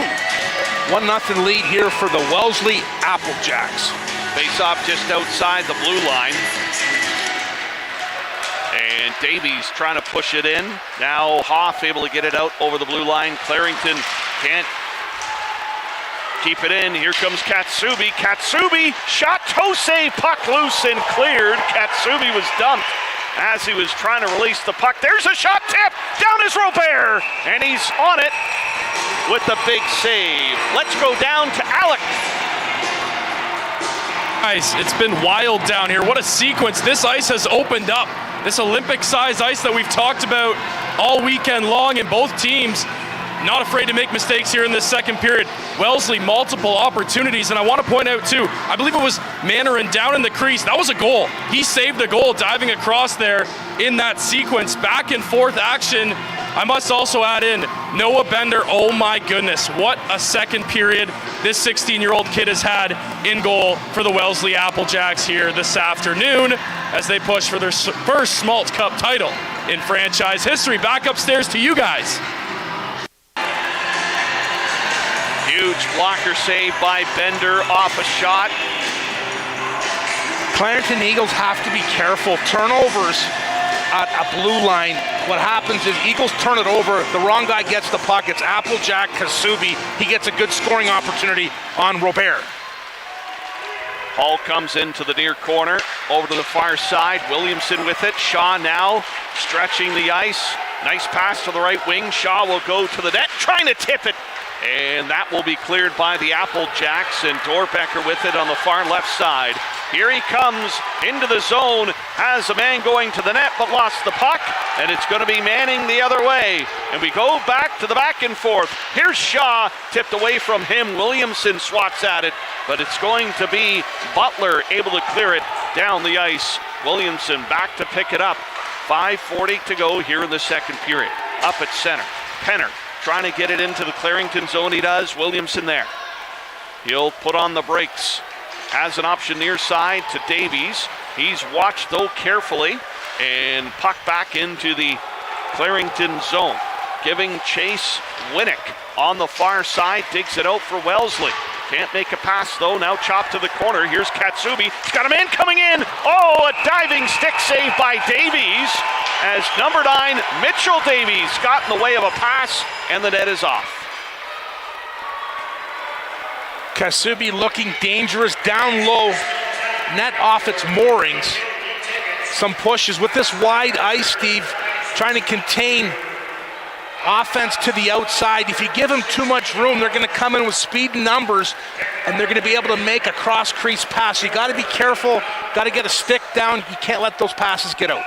1-0 lead here for the Wellesley Applejacks. Face off just outside the blue line. And Davies trying to push it in. Now Hoff able to get it out over the blue line. Clarington can't keep it in. Here comes Katsubi. Katsubi shot, toe save, puck loose and cleared. Katsubi was dumped as he was trying to release the puck. There's a shot tip. Down is Robert. And he's on it with the big save. Let's go down to Alec. Guys, it's been wild down here. What a sequence. This ice has opened up. This Olympic-sized ice that we've talked about all weekend long, and both teams not afraid to make mistakes here in this second period. Wellesley, multiple opportunities, and I want to point out too, I believe it was Manarin down in the crease. That was a goal. He saved a goal diving across there in that sequence. Back and forth action. I must also add in Noah Bender. Oh my goodness, what a second period this 16-year-old kid has had in goal for the Wellesley Applejacks here this afternoon as they push for their first Schmalz Cup title in franchise history. Back upstairs to you guys. Huge blocker save by Bender off a shot. Clarington Eagles have to be careful. Turnovers at a blue line. What happens is Eagles turn it over, the wrong guy gets the puck. It's Applejack Kasubi. He gets a good scoring opportunity on Robert. Hall comes into the near corner, over to the far side. Williamson with it. Shaw now stretching the ice. Nice pass to the right wing. Shaw will go to the net, trying to tip it. And that will be cleared by the Applejacks, and Dorbecker with it on the far left side. Here he comes into the zone, has a man going to the net but lost the puck, and it's going to be Manning the other way. And we go back to the back and forth. Here's Shaw, tipped away from him. Williamson swats at it, but it's going to be Butler able to clear it down the ice. Williamson back to pick it up. 5:40 to go here in the second period. Up at center, Penner trying to get it into the Clarington zone. He does. Williamson there. He'll put on the brakes. Has an option near side to Davies. He's watched though carefully, and puck back into the Clarington zone. Giving chase Winnick on the far side. Digs it out for Wellesley. Can't make a pass though. Now chopped to the corner. Here's Katsubi. He's got a man coming in. Oh, a diving stick save by Davies as number 9, Mitchell Davies, got in the way of a pass, and the net is off. Kasubi looking dangerous down low, net off its moorings. Some pushes with this wide ice, Steve, trying to contain offense to the outside. If you give them too much room, they're going to come in with speed and numbers, and they're going to be able to make a cross-crease pass. You got to be careful, got to get a stick down. You can't let those passes get out.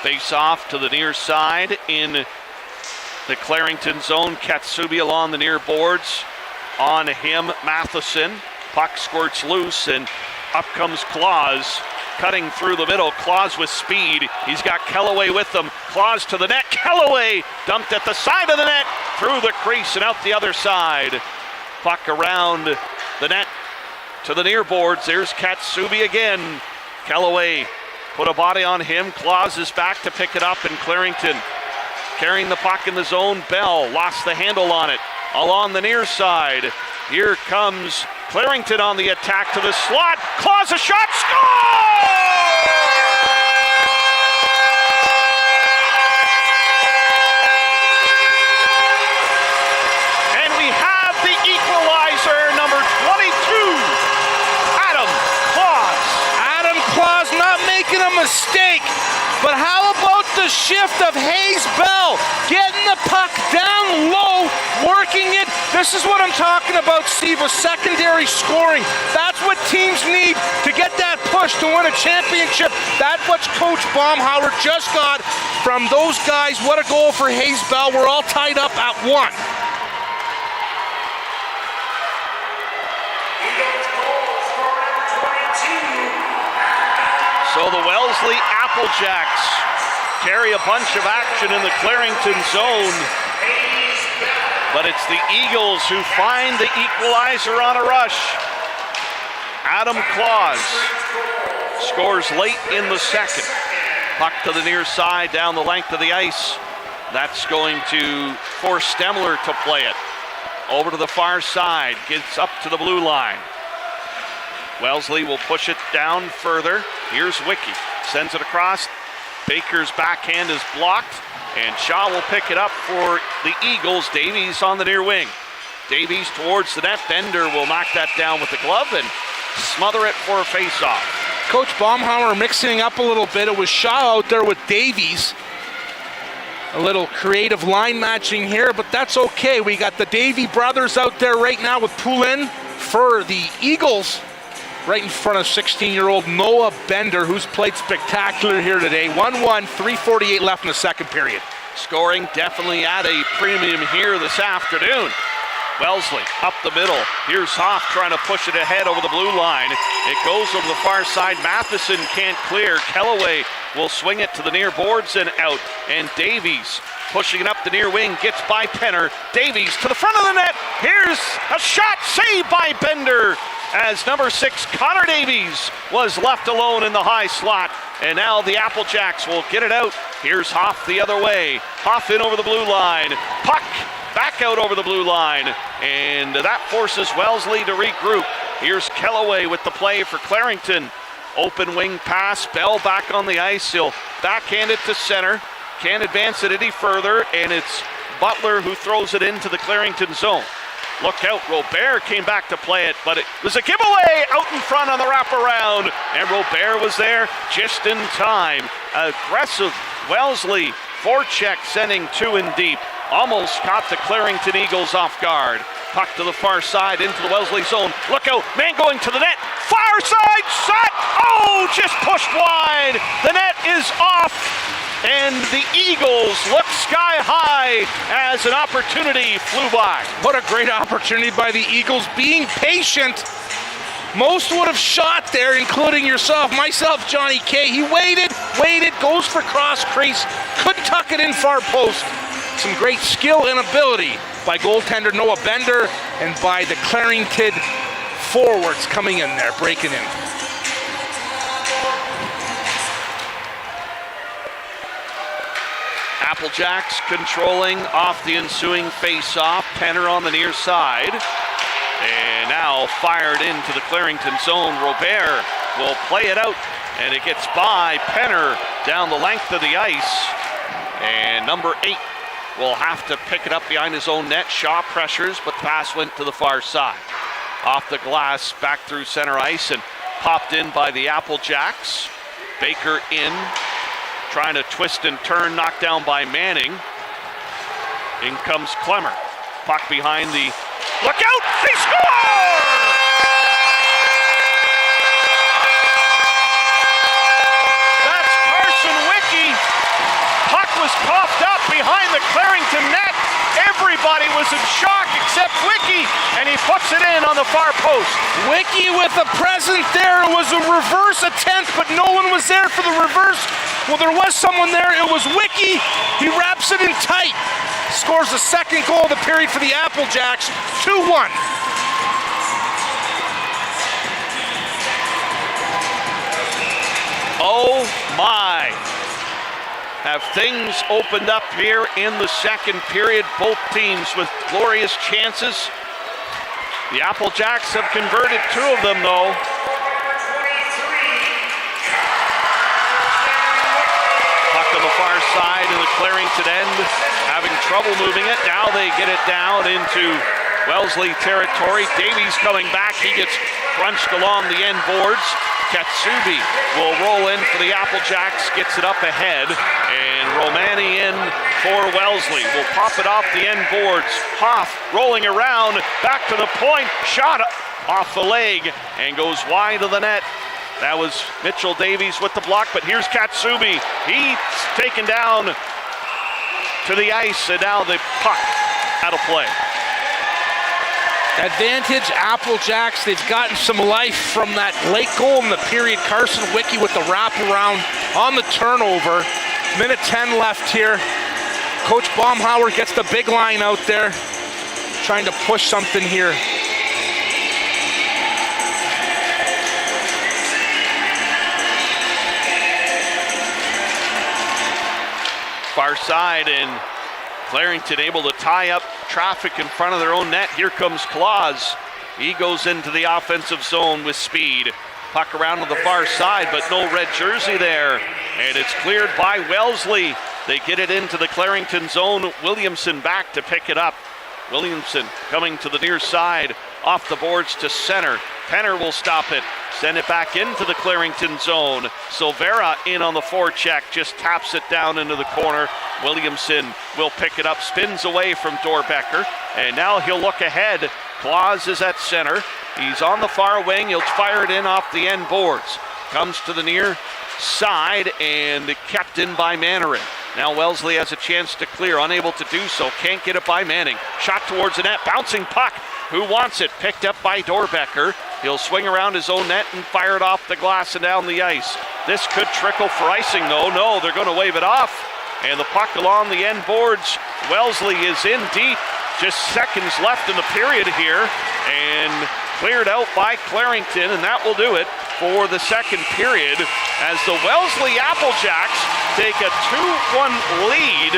Face off to the near side in the Clarington zone. Katsubi along the near boards. On him, Matheson. Puck squirts loose, and up comes Claus. Cutting through the middle, Claus with speed. He's got Kellaway with them. Claus to the net. Kellaway dumped at the side of the net, through the crease and out the other side. Puck around the net to the near boards. There's Katsubi again. Kellaway put a body on him. Claus is back to pick it up, and Clarington carrying the puck in the zone. Bell lost the handle on it. Along the near side. Here comes Clarington on the attack to the slot. Claus a shot. Score! And we have the equalizer, number 22, Adam Claus. Adam Claus not making a mistake, but how the shift of Hayes Bell, getting the puck down low, working it. This is what I'm talking about, Steve, with secondary scoring. That's what teams need to get that push to win a championship. That's what Coach Baumhauer just got from those guys. What a goal for Hayes Bell. We're all tied up at 1. So the Wellesley Applejacks carry a bunch of action in the Clarington zone, but it's the Eagles who find the equalizer on a rush. Adam Claus scores late in the second. Puck to the near side down the length of the ice. That's going to force Stemler to play it. Over to the far side, gets up to the blue line. Wellesley will push it down further. Here's Wiki, sends it across. Baker's backhand is blocked, and Shaw will pick it up for the Eagles. Davies on the near wing. Davies towards the net. Bender will knock that down with the glove and smother it for a face-off. Coach Baumhauer mixing up a little bit. It was Shaw out there with Davies. A little creative line matching here, but that's okay. We got the Davy brothers out there right now with Poulin for the Eagles. Right in front of 16-year-old Noah Bender, who's played spectacular here today. 1-1, 3:48 left in the second period. Scoring definitely at a premium here this afternoon. Wellesley up the middle. Here's Hoff trying to push it ahead over the blue line. It goes over the far side. Matheson can't clear. Kellaway will swing it to the near boards and out. And Davies pushing it up the near wing, gets by Penner. Davies to the front of the net. Here's a shot, saved by Bender, as number 6, Connor Davies, was left alone in the high slot. And now the Applejacks will get it out. Here's Hoff the other way. Hoff in over the blue line. Puck back out over the blue line. And that forces Wellesley to regroup. Here's Kellaway with the play for Clarington. Open wing pass, Bell back on the ice. He'll backhand it to center. Can't advance it any further, and it's Butler who throws it into the Clarington zone. Look out, Robert came back to play it, but it was a giveaway out in front on the wraparound, and Robert was there just in time. Aggressive Wellesley forecheck sending 2 in deep. Almost caught the Clarington Eagles off guard. Puck to the far side into the Wellesley zone. Look out, man going to the net. Far side shot! Oh, just pushed wide. The net is off. And the Eagles look sky high as an opportunity flew by. What a great opportunity by the Eagles, being patient. Most would have shot there, including yourself, myself, Johnny K. He waited, goes for cross crease, couldn't tuck it in far post. Some great skill and ability by goaltender Noah Bender and by the Clarington forwards coming in there, breaking in. Applejacks controlling off the ensuing face-off. Penner on the near side. And now fired into the Clarington zone. Robert will play it out, and it gets by Penner down the length of the ice. And number 8 will have to pick it up behind his own net. Shaw pressures, but the pass went to the far side. Off the glass, back through center ice, and popped in by the Applejacks. Baker in. Trying to twist and turn, knocked down by Manning. In comes Clemmer. Puck behind the... Look out! They score! That's Carson Wiki. Puck was coughed up behind the Clarington net. Everybody was in shock except Wiki, and he puts it in on the far post. Wiki with a present there. It was a reverse attempt, but no one was there for the reverse. Well, there was someone there. It was Wiki. He wraps it in tight. Scores the second goal of the period for the Applejacks. 2-1. Oh my. Have things opened up here in the second period. Both teams with glorious chances. The Applejacks have converted 2 of them, though. Puck on the far side in the Clarington end, having trouble moving it. Now they get it down into Wellesley territory. Davies coming back. He gets crunched along the end boards. Katsubi will roll in for the Applejacks, gets it up ahead, and Romani in for Wellesley. Will pop it off the end boards. Hoff rolling around, back to the point, shot off the leg, and goes wide of the net. That was Mitchell Davies with the block, but here's Katsubi. He's taken down to the ice, and now the puck out of play. Advantage Applejacks. They've gotten some life from that late goal in the period. Carson Wickie with the wraparound on the turnover. Minute 10 left here. Coach Baumhauer gets the big line out there, trying to push something here. Far side, and Clarington able to tie up traffic in front of their own net. Here comes Claus. He goes into the offensive zone with speed. Puck around to the far side, but no red jersey there. And it's cleared by Wellesley. They get it into the Clarington zone. Williamson back to pick it up. Williamson coming to the near side, off the boards to center. Penner will stop it, send it back into the Clarington zone. Silvera in on the forecheck, just taps it down into the corner. Williamson will pick it up, spins away from Dorbecker, and now he'll look ahead. Claus is at center. He's on the far wing. He'll fire it in off the end boards. Comes to the near side and kept in by Mannerin. Now Wellesley has a chance to clear, unable to do so. Can't get it by Manning. Shot towards the net, bouncing puck. Who wants it? Picked up by Dorbecker. He'll swing around his own net and fire it off the glass and down the ice. This could trickle for icing though. No, they're going to wave it off. And the puck along the end boards. Wellesley is in deep. Just seconds left in the period here. And cleared out by Clarington, and that will do it for the second period as the Wellesley Applejacks take a 2-1 lead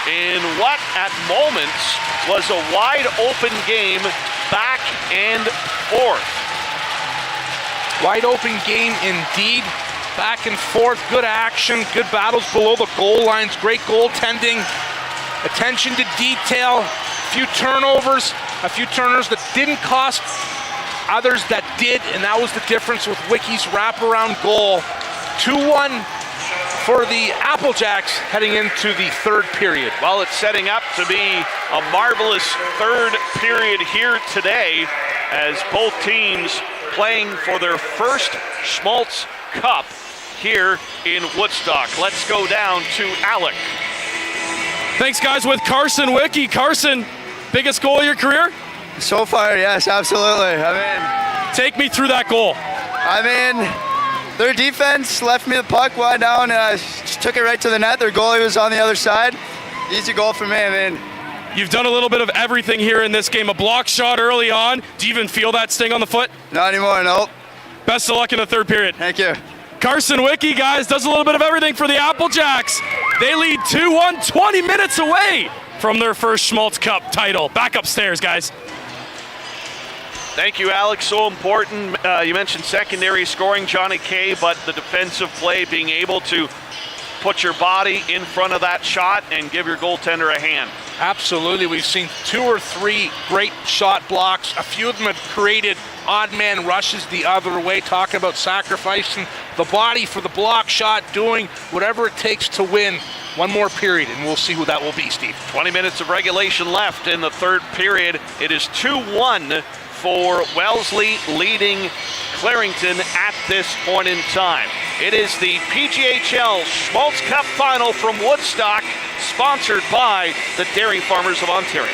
in what at moments was a wide open game back and forth. Wide open game indeed. Back and forth, good action, good battles below the goal lines, great goaltending, attention to detail, a few turners that didn't cost, others that did, and that was the difference with Wickie's wraparound goal. 2-1 for the Applejacks heading into the third period. Well, it's setting up to be a marvelous third period here today as both teams playing for their first Schmalz Cup here in Woodstock. Let's go down to Alec. Thanks, guys, with Carson Wickie. Carson, biggest goal of your career? So far, yes, absolutely. Take me through that goal. Their defense left me the puck wide down, and I just took it right to the net. Their goalie was on the other side. Easy goal for me, You've done a little bit of everything here in this game. A block shot early on. Do you even feel that sting on the foot? Not anymore, nope. Best of luck in the third period. Thank you. Carson Wickie, guys, does a little bit of everything for the Applejacks. They lead 2-1, 20 minutes away from their first Schmalz Cup title. Back upstairs, guys. Thank you, Alex. So important. You mentioned secondary scoring, Johnny K, but the defensive play, being able to put your body in front of that shot and give your goaltender a hand. Absolutely. We've seen 2 or 3 great shot blocks. A few of them have created odd man rushes the other way, talking about sacrificing the body for the block shot, doing whatever it takes to win. One more period, and we'll see who that will be, Steve. 20 minutes of regulation left in the third period. It is 2-1 for Wellesley, leading Clarington at this point in time. It is the PJHL Schmalz Cup Final from Woodstock, sponsored by the Dairy Farmers of Ontario.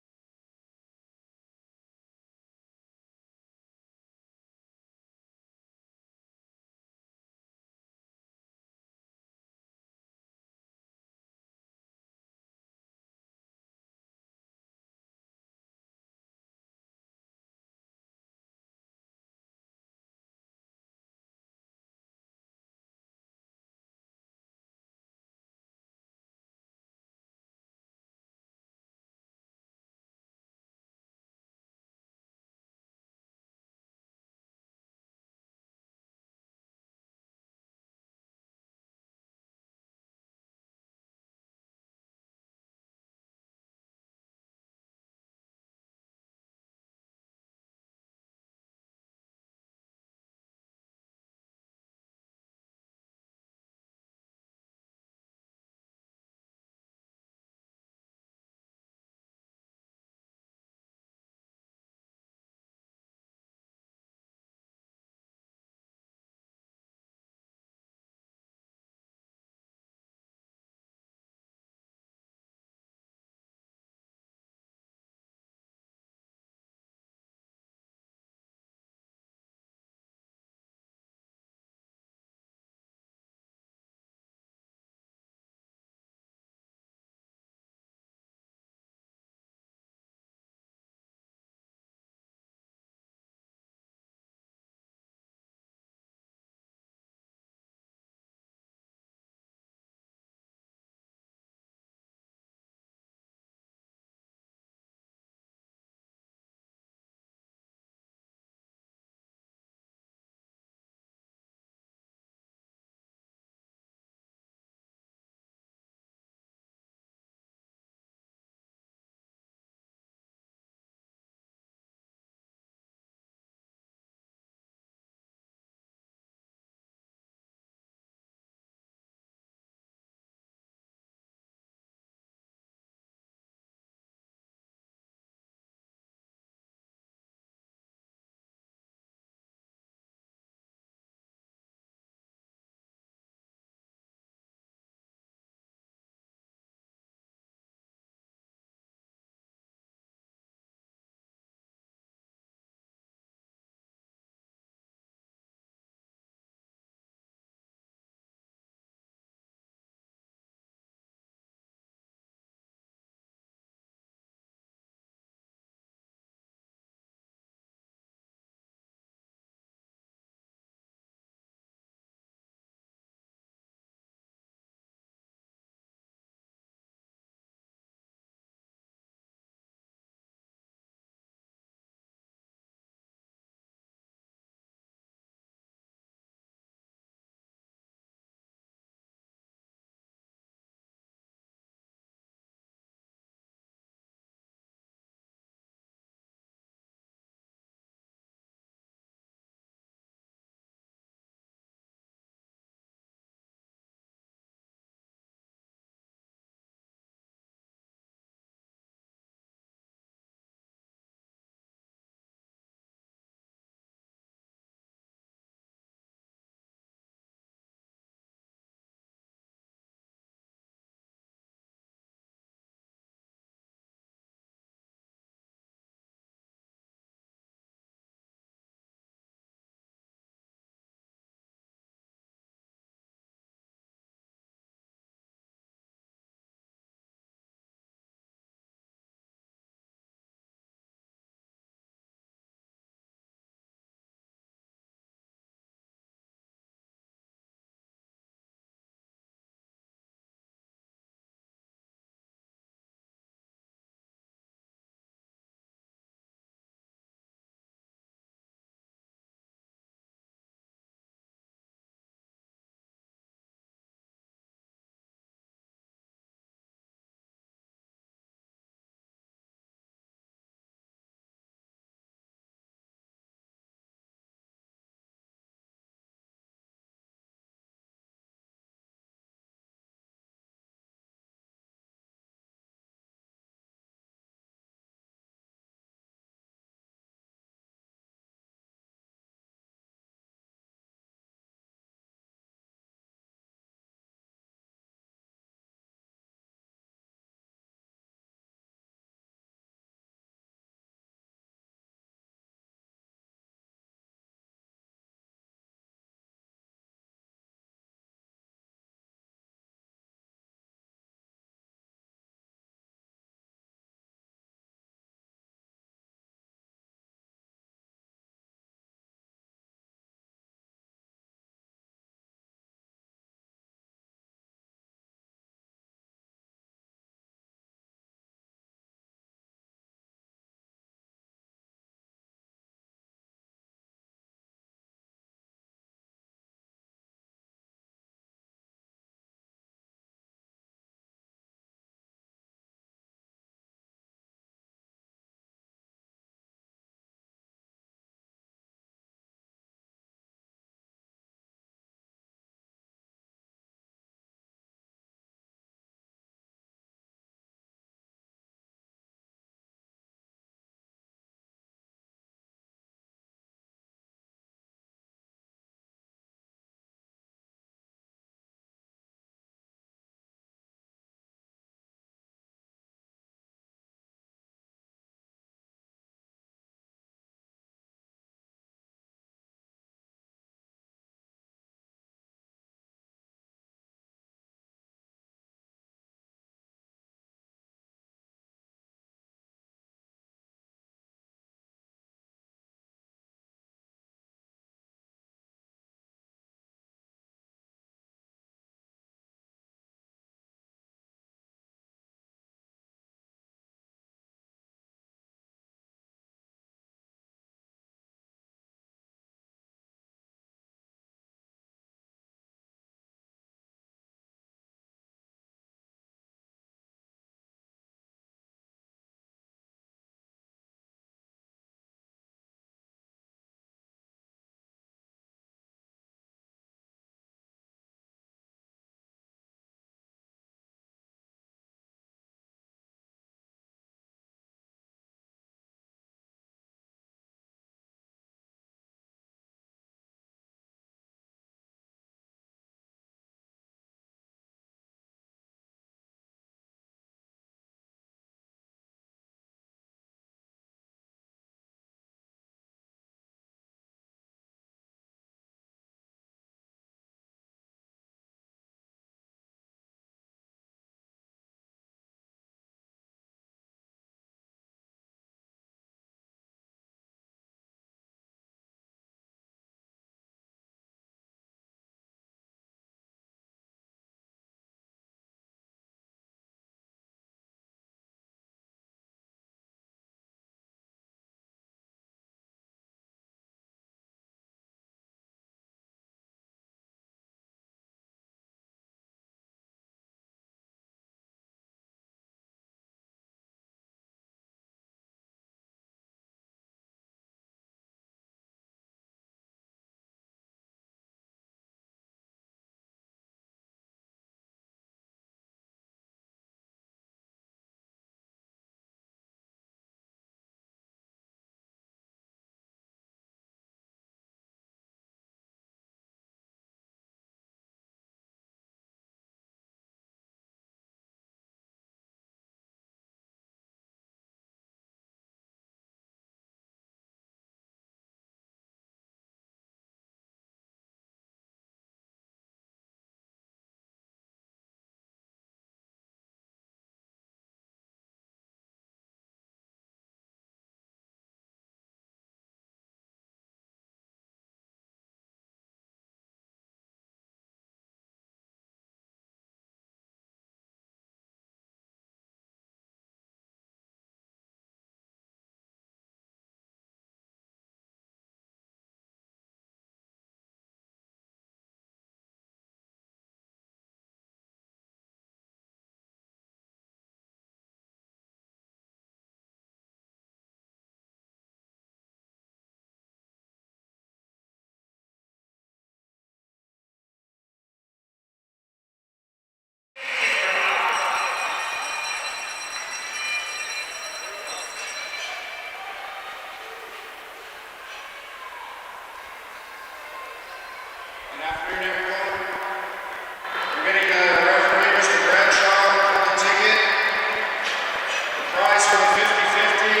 Prize for the 50-50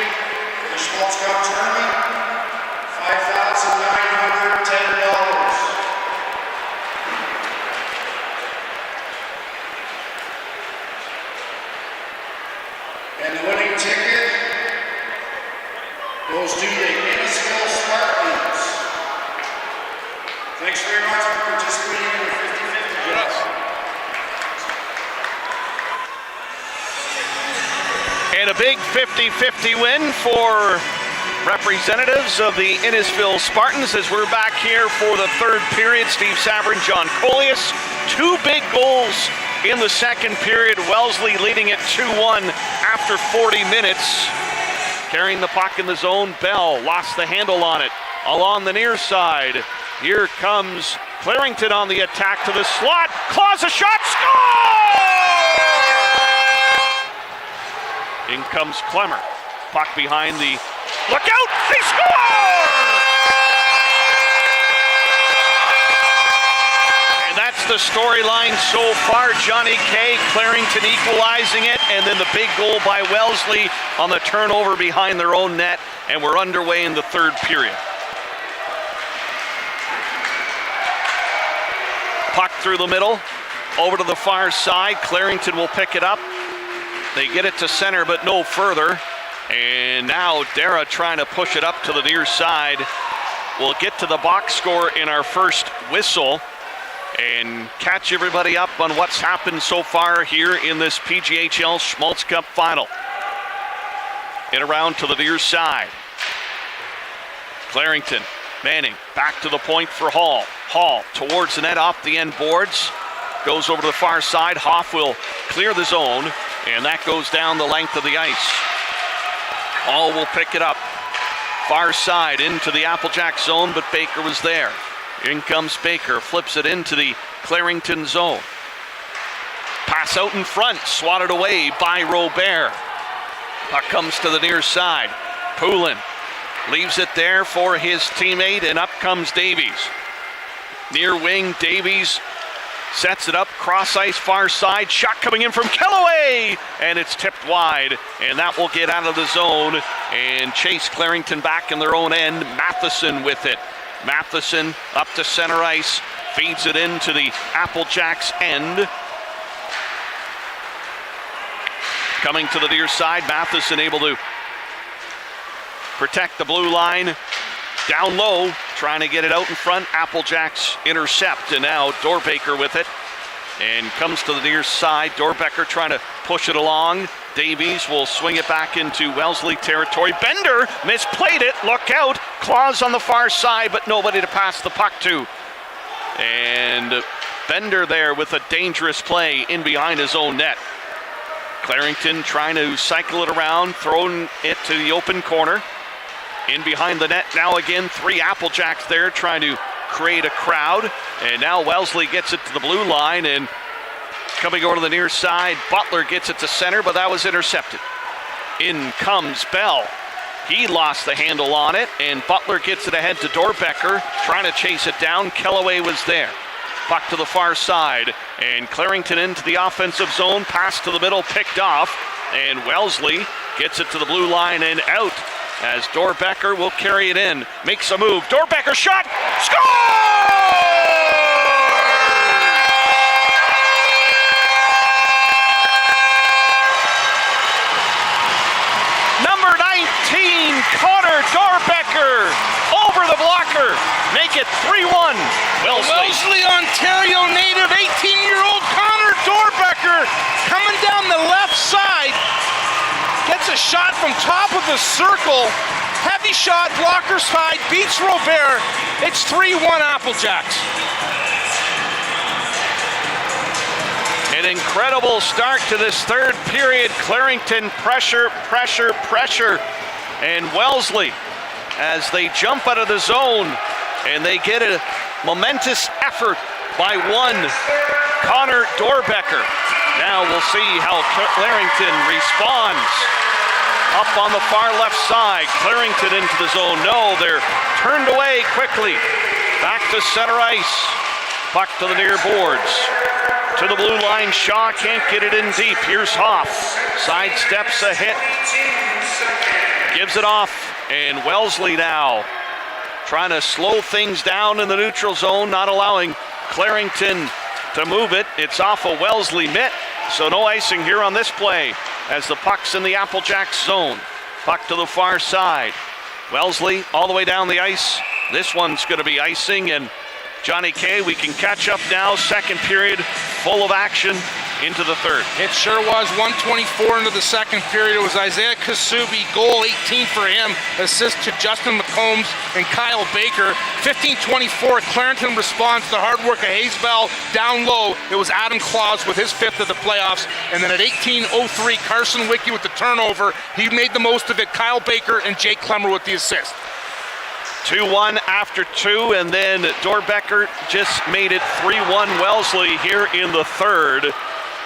for the Schmalz Cup tournament, $5,910. And the winning ticket goes to the Innisfil Spartans. Thanks very much for participating in the 50-50. Yes. And a big 50-50 win for representatives of the Innisfil Spartans as we're back here for the third period. Steve Sabourin, John Kollias, 2 big goals in the second period. Wellesley leading it 2-1 after 40 minutes. Carrying the puck in the zone, Bell lost the handle on it. Along the near side, here comes Clarington on the attack to the slot. Claws a shot, score! In comes Clemmer. Puck behind the, look out, they score! And that's the storyline so far. Johnny K, Clarington equalizing it, and then the big goal by Wellesley on the turnover behind their own net, and we're underway in the third period. Puck through the middle, over to the far side. Clarington will pick it up. They get it to center, but no further. And now Darren trying to push it up to the near side. We'll get to the box score in our first whistle and catch everybody up on what's happened so far here in this PJHL Schmalz Cup final. Get around to the near side. Clarington, Manning, back to the point for Hall. Hall towards the net, off the end boards. Goes over to the far side. Hoff will clear the zone, and that goes down the length of the ice. Hall will pick it up. Far side into the Applejack zone, but Baker was there. In comes Baker, flips it into the Clarington zone. Pass out in front, swatted away by Robert. Puck comes to the near side. Poulin leaves it there for his teammate, and up comes Davies. Near wing, Davies sets it up, cross ice, far side, shot coming in from Kellaway, and it's tipped wide, and that will get out of the zone and chase Clarington back in their own end. Matheson with it. Matheson up to center ice, feeds it into the Applejacks end. Coming to the near side, Matheson able to protect the blue line. Down low, trying to get it out in front. Applejacks intercept, and now Dorbaker with it. And comes to the near side. Dorbaker trying to push it along. Davies will swing it back into Wellesley territory. Bender misplayed it, look out. Claws on the far side, but nobody to pass the puck to. And Bender there with a dangerous play in behind his own net. Clarington trying to cycle it around, throwing it to the open corner. In behind the net now again, 3 Applejacks there trying to create a crowd. And now Wellesley gets it to the blue line, and coming over to the near side, Butler gets it to center, but that was intercepted. In comes Bell. He lost the handle on it, and Butler gets it ahead to Dorbecker, trying to chase it down. Kellaway was there. Puck to the far side, and Clarington into the offensive zone, pass to the middle, picked off, and Wellesley gets it to the blue line and out. As Dorbecker will carry it in, makes a move. Dorbecker shot, score! Number 19, Connor Dorbecker, over the blocker, make it 3-1. Wellesley, Ontario native, 18-year-old Connor Dorbecker coming down the left side. Gets a shot from top of the circle. Heavy shot, blocker side, beats Robert. It's 3-1 Applejacks. An incredible start to this third period. Clarington pressure, pressure, pressure. And Wellesley, as they jump out of the zone, and they get a momentous effort by one, Connor Dorbecker. Now we'll see how Clarington responds. Up on the far left side, Clarington into the zone. No, they're turned away quickly. Back to center ice. Puck to the near boards. to the blue line. Shaw can't get it in deep. Here's Hoff. Sidesteps a hit. Gives it off. And Wellesley now trying to slow things down in the neutral zone, not allowing Clarington to move it. It's off a Wellesley mitt, so no icing here on this play as the puck's in the Applejacks zone. Puck to the far side. Wellesley all the way down the ice. This one's going to be icing, and Johnny K, we can catch up now. Second period, full of action into the third. It sure was. 1:24 into the second period. It was Isaiah Kasubi, goal 18 for him. Assist to Justin McCombs and Kyle Baker. 15:24, Clarington responds to the hard work of Hayesbell down low. It was Adam Claus with his fifth of the playoffs. And then at 18:03, Carson Wicke with the turnover. He made the most of it. Kyle Baker and Jake Clemmer with the assist. 2-1 after 2, and then Dorbecker just made it 3-1 Wellesley here in the third.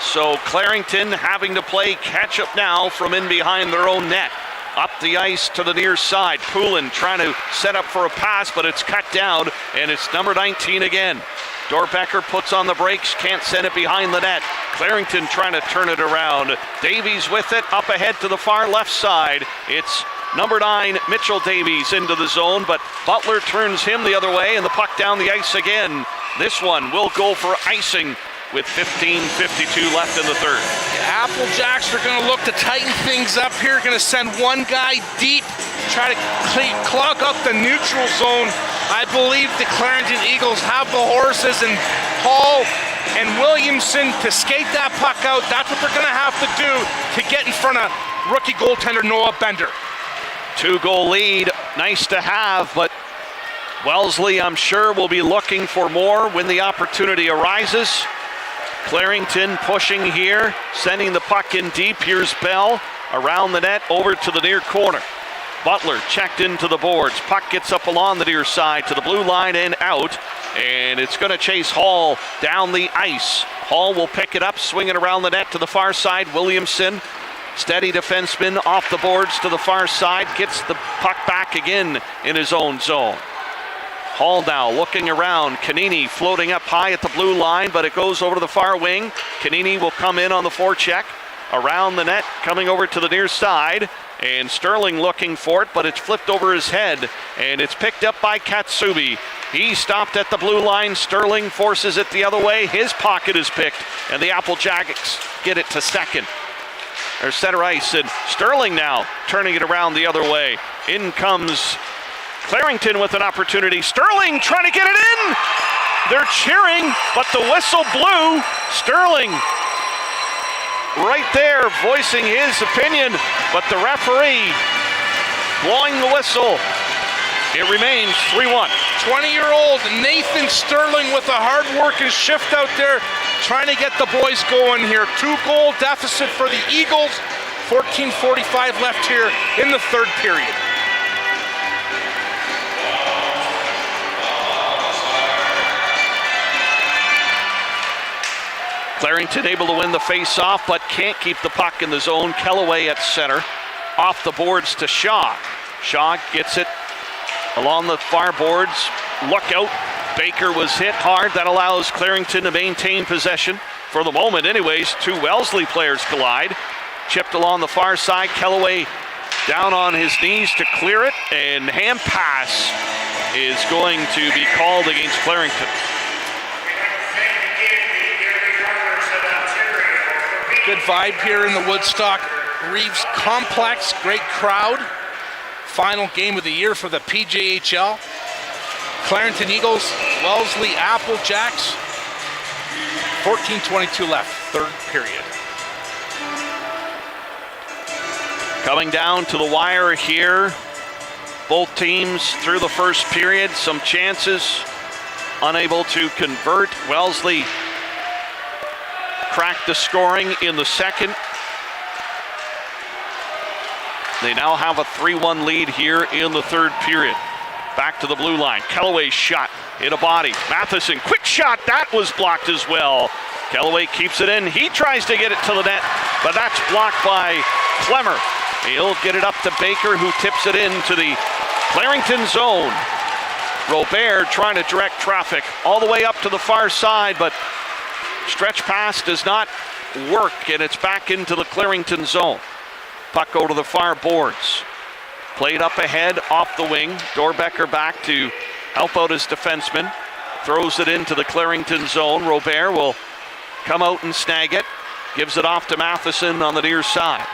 So Clarington having to play catch up now from in behind their own net. Up the ice to the near side. Poulin trying to set up for a pass, but it's cut down, and it's number 19 again. Dorbecker puts on the brakes, can't send it behind the net. Clarington trying to turn it around. Davies with it, up ahead to the far left side. It's number 9, Mitchell Davies into the zone, but Butler turns him the other way, and the puck down the ice again. This one will go for icing with 15:52 left in the third. Applejacks are going to look to tighten things up here. Going to send one guy deep, try to clog up the neutral zone. I believe the Clarington Eagles have the horses, and Hall and Williamson to skate that puck out. That's what they're going to have to do to get in front of rookie goaltender Noah Bender. 2-goal lead, nice to have, but Wellesley, I'm sure, will be looking for more when the opportunity arises. Clarington pushing here, sending the puck in deep. Here's Bell around the net, over to the near corner. Butler checked into the boards. Puck gets up along the near side to the blue line and out, and it's going to chase Hall down the ice. Hall will pick it up, swing it around the net to the far side. Williamson, steady defenseman, off the boards to the far side, gets the puck back again in his own zone. Hall now looking around. Kanini floating up high at the blue line, but it goes over to the far wing. Kanini will come in on the forecheck. Around the net, coming over to the near side. And Sterling looking for it, but it's flipped over his head. And it's picked up by Katsubi. He stopped at the blue line. Sterling forces it the other way. His pocket is picked, and the Applejacks get it to second. Or center ice, and Sterling now turning it around the other way. In comes Clarington with an opportunity. Sterling trying to get it in. They're cheering, but the whistle blew. Sterling right there voicing his opinion, but the referee blowing the whistle. It remains 3-1. 20-year-old Nathan Sterling with a hard work and shift out there, trying to get the boys going here. 2-goal deficit for the Eagles. 14:45 left here in the third period. Clarington able to win the face-off, but can't keep the puck in the zone. Kellaway at center. Off the boards to Shaw. Shaw gets it along the far boards. Look out. Baker was hit hard. That allows Clarington to maintain possession. For the moment, anyways, two Wellesley players collide. Chipped along the far side. Kellaway down on his knees to clear it. And hand pass is going to be called against Clarington. Good vibe here in the Woodstock Reeves Complex. Great crowd. Final game of the year for the PJHL. Clarington Eagles, Wellesley Applejacks. 14:22 left, third period. Coming down to the wire here. Both teams through the first period. Some chances, unable to convert. Wellesley cracked the scoring in the second. They now have a 3-1 lead here in the third period. Back to the blue line. Kellaway's shot hit a body. Matheson, quick shot. That was blocked as well. Kellaway keeps it in. He tries to get it to the net, but that's blocked by Clemmer. He'll get it up to Baker, who tips it into the Clarington zone. Robert trying to direct traffic all the way up to the far side, but Stretch pass does not work, and it's back into the Clarington zone. Puck go to the far boards. Played up ahead, off the wing. Dorbecker back to help out his defenseman. Throws it into the Clarington zone. Robert will come out and snag it. Gives it off to Matheson on the near side.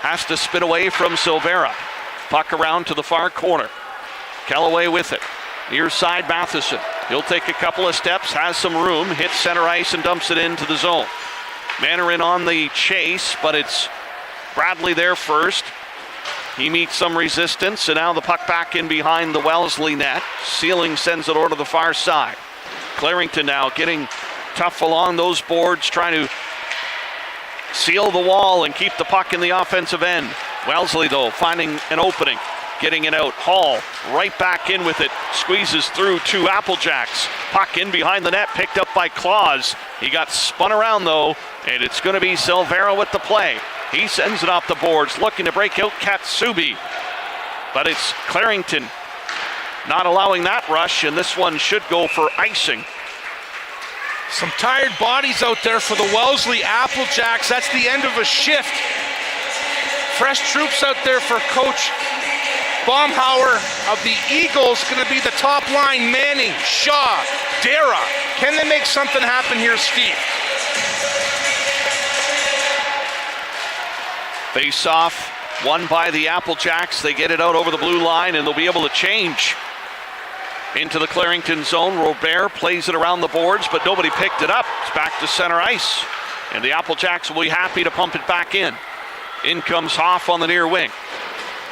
Has to spin away from Silvera. Puck around to the far corner. Kellaway with it. Near side Matheson. He'll take a couple of steps, has some room, hits center ice and dumps it into the zone. Mandarin on the chase, but it's Bradley there first. He meets some resistance, and now the puck back in behind the Wellesley net. Sealing sends it over to the far side. Clarington now getting tough along those boards, trying to seal the wall and keep the puck in the offensive end. Wellesley, though, finding an opening, getting it out. Hall right back in with it, squeezes through two Applejacks. Puck in behind the net, picked up by Claus. He got spun around, though, and it's going to be Silvera with the play. He sends it off the boards, looking to break out Katsubi. But it's Clarington not allowing that rush, and this one should go for icing. Some tired bodies out there for the Wellesley Applejacks. That's the end of a shift. Fresh troops out there for Coach Baumhauer of the Eagles. Going to be the top line: Manning, Shaw, Dara. Can they make something happen here, Steve? Face off, won by the Applejacks. They get it out over the blue line, and they'll be able to change into the Clarington zone. Robert plays it around the boards, but nobody picked it up. It's back to center ice, and the Applejacks will be happy to pump it back in. In comes Hoff on the near wing.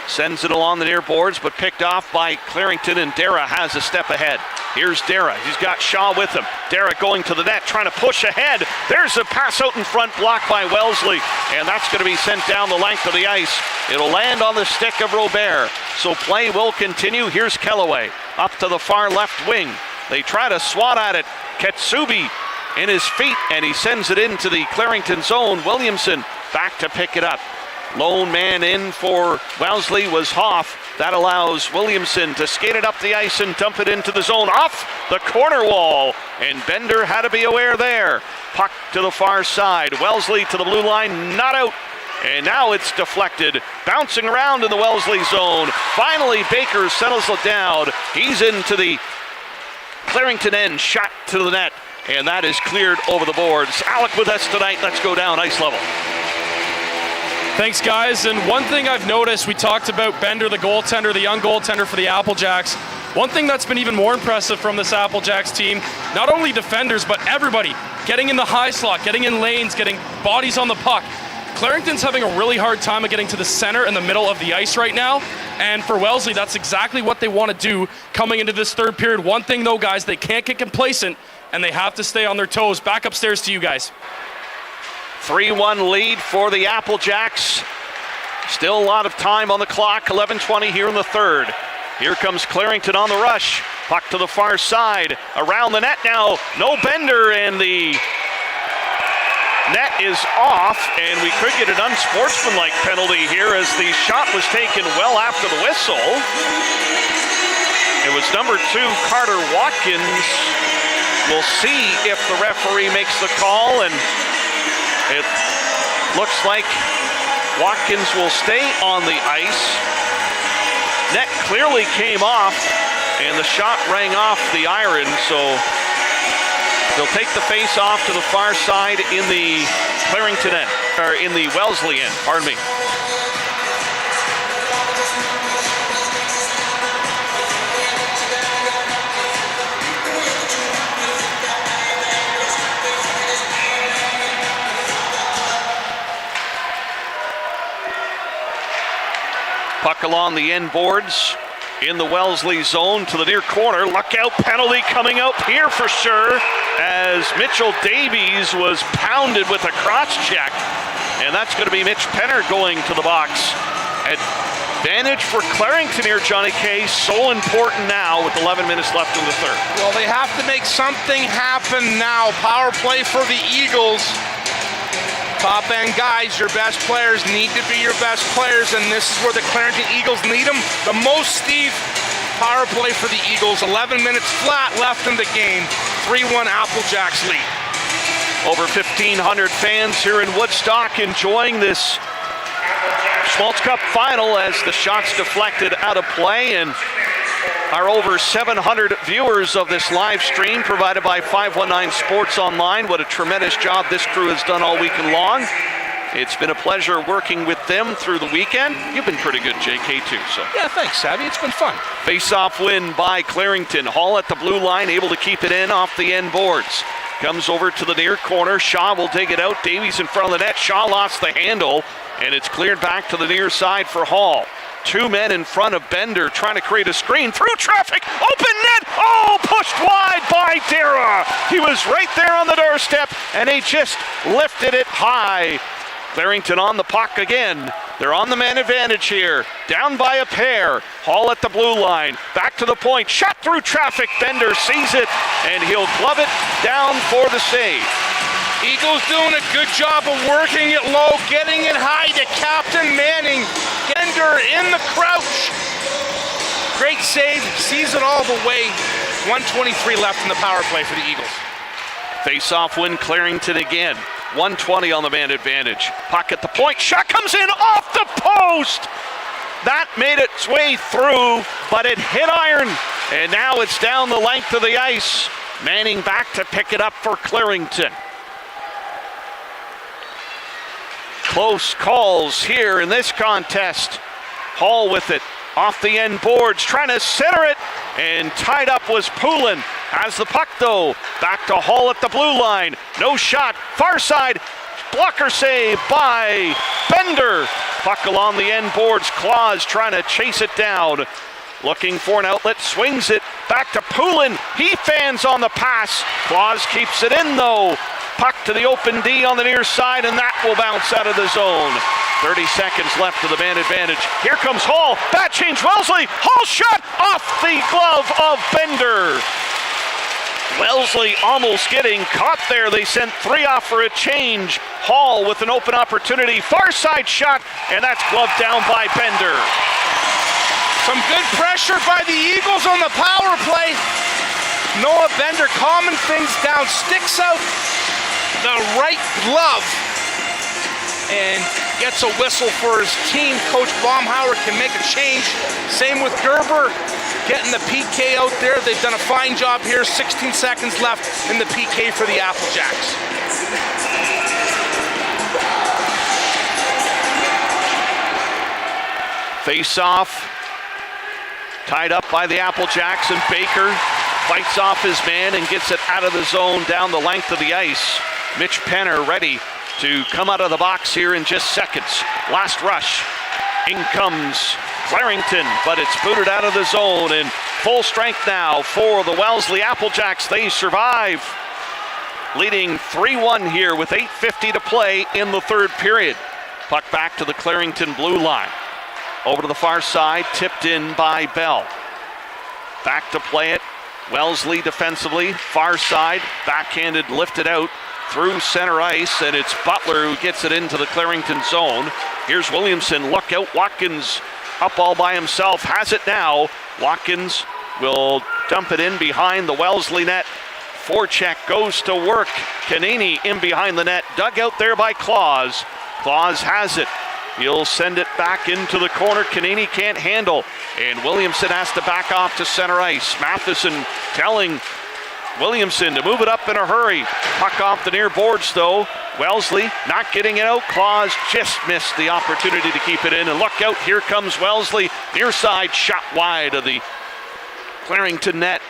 Sends it along the near boards, but picked off by Clarington, and Dara has a step ahead. Here's Dara. He's got Shaw with him. Dara going to the net, trying to push ahead. There's a pass out in front, blocked by Wellesley, and that's going to be sent down the length of the ice. It'll land on the stick of Robert, so play will continue. Here's Kellaway up to the far left wing. They try to swat at it. Katsubi in his feet, and he sends it into the Clarington zone. Williamson back to pick it up. Lone man in for Wellesley was Hoff. That allows Williamson to skate it up the ice and dump it into the zone off the corner wall. And Bender had to be aware there. Puck to the far side. Wellesley to the blue line, not out. And now it's deflected, bouncing around in the Wellesley zone. Finally, Baker settles it down. He's into the Clarington end, shot to the net. And that is cleared over the boards. Alec with us tonight. Let's go down ice level. Thanks, guys. And one thing I've noticed, we talked about Bender, the goaltender, the young goaltender for the Applejacks. One thing that's been even more impressive from this Applejacks team, not only defenders, but everybody getting in the high slot, getting in lanes, getting bodies on the puck. Clarington's having a really hard time of getting to the center and the middle of the ice right now. And for Wellesley, that's exactly what they want to do coming into this third period. One thing, though, guys, they can't get complacent, and they have to stay on their toes. Back upstairs to you guys. 3-1 lead for the Applejacks. Still a lot of time on the clock, 11:20 here in the third. Here comes Clarington on the rush. Puck to the far side, around the net now. No Bender, and the net is off, and we could get an unsportsmanlike penalty here as the shot was taken well after the whistle. It was number 2, Carter Watkins. We'll see if the referee makes the call, and it looks like Watkins will stay on the ice. Net clearly came off, and the shot rang off the iron, so they'll take the face off to the far side in the Clarington end, or in the Wellesley end, pardon me. Puck along the end boards in the Wellesley zone to the near corner. Look out, penalty coming out here for sure, as Mitchell Davies was pounded with a cross check. And that's going to be Mitch Penner going to the box. Advantage for Clarington here, Johnny K. So important now with 11 minutes left in the third. Well, they have to make something happen now. Power play for the Eagles. Top end guys, your best players need to be your best players, and this is where the Clarington Eagles need them the most, Steve. Power play for the Eagles, 11 minutes flat left in the game, 3-1 Applejacks lead. Over 1,500 fans here in Woodstock enjoying this Schmalz Cup final as the shots deflected out of play, and our over 700 viewers of this live stream provided by 519 Sports Online. What a tremendous job this crew has done all weekend long. It's been a pleasure working with them through the weekend. You've been pretty good, JK, too. So Yeah, thanks, Savvy. It's been fun. Face-off win by Clarington. Hall at the blue line, able to keep it in off the end boards. Comes over to the near corner. Shaw will take it out. Davies in front of the net. Shaw lost the handle, and it's cleared back to the near side for Hall. 2 men in front of Bender trying to create a screen through traffic. Open net. Oh, pushed wide by Darren. He was right there on the doorstep, and he just lifted it high. Clarington on the puck again. They're on the man advantage here. Down by a pair. Hall at the blue line. Back to the point. Shot through traffic. Bender sees it, and he'll glove it down for the save. Eagles doing a good job of working it low, getting it high to Captain Manning. Bender in the crouch. Great save. Sees it all the way. 1:23 left in the power play for the Eagles. Face-off win Clarington again. 1:20 on the man advantage. Puck at the point. Shot comes in off the post. That made its way through, but it hit iron. And now it's down the length of the ice. Manning back to pick it up for Clarington. Close calls here in this contest. Hall with it. Off the end boards, trying to center it, and tied up was Poulin. Has the puck though, back to Hall at the blue line. No shot, far side, blocker save by Bender. Puck along the end boards, Claus trying to chase it down. Looking for an outlet, swings it back to Poulin. He fans on the pass. Claus keeps it in though. Puck to the open D on the near side, and that will bounce out of the zone. 30 seconds left to the man advantage. Here comes Hall. Bat change, Wellesley. Hall shot off the glove of Bender. Wellesley almost getting caught there. They sent 3 off for a change. Hall with an open opportunity. Far side shot, and that's gloved down by Bender. Some good pressure by the Eagles on the power play. Noah Bender calming things down, sticks out the right glove and gets a whistle for his team. Coach Baumhauer can make a change. Same with Gerber, getting the PK out there. They've done a fine job here. 16 seconds left in the PK for the Applejacks. Face off, tied up by the Applejacks, and Baker fights off his man and gets it out of the zone down the length of the ice. Mitch Penner ready to come out of the box here in just seconds. Last rush. In comes Clarington, but it's booted out of the zone, and full strength now for the Wellesley Applejacks. They survive, leading 3-1 here with 8:50 to play in the third period. Puck back to the Clarington blue line. Over to the far side, tipped in by Bell. Back to play it. Wellesley defensively, far side, backhanded, lifted out through center ice, and it's Butler who gets it into the Clarington zone. Here's Williamson, look out, Watkins up all by himself, has it now. Watkins will dump it in behind the Wellesley net. Forecheck goes to work. Kanini in behind the net, dug out there by Claus. Claus has it. He'll send it back into the corner. Kanini can't handle, and Williamson has to back off to center ice. Matheson telling Williamson to move it up in a hurry. Puck off the near boards though. Wellesley not getting it out. Claus just missed the opportunity to keep it in, and look out, here comes Wellesley. Near side shot wide of the Clarington net.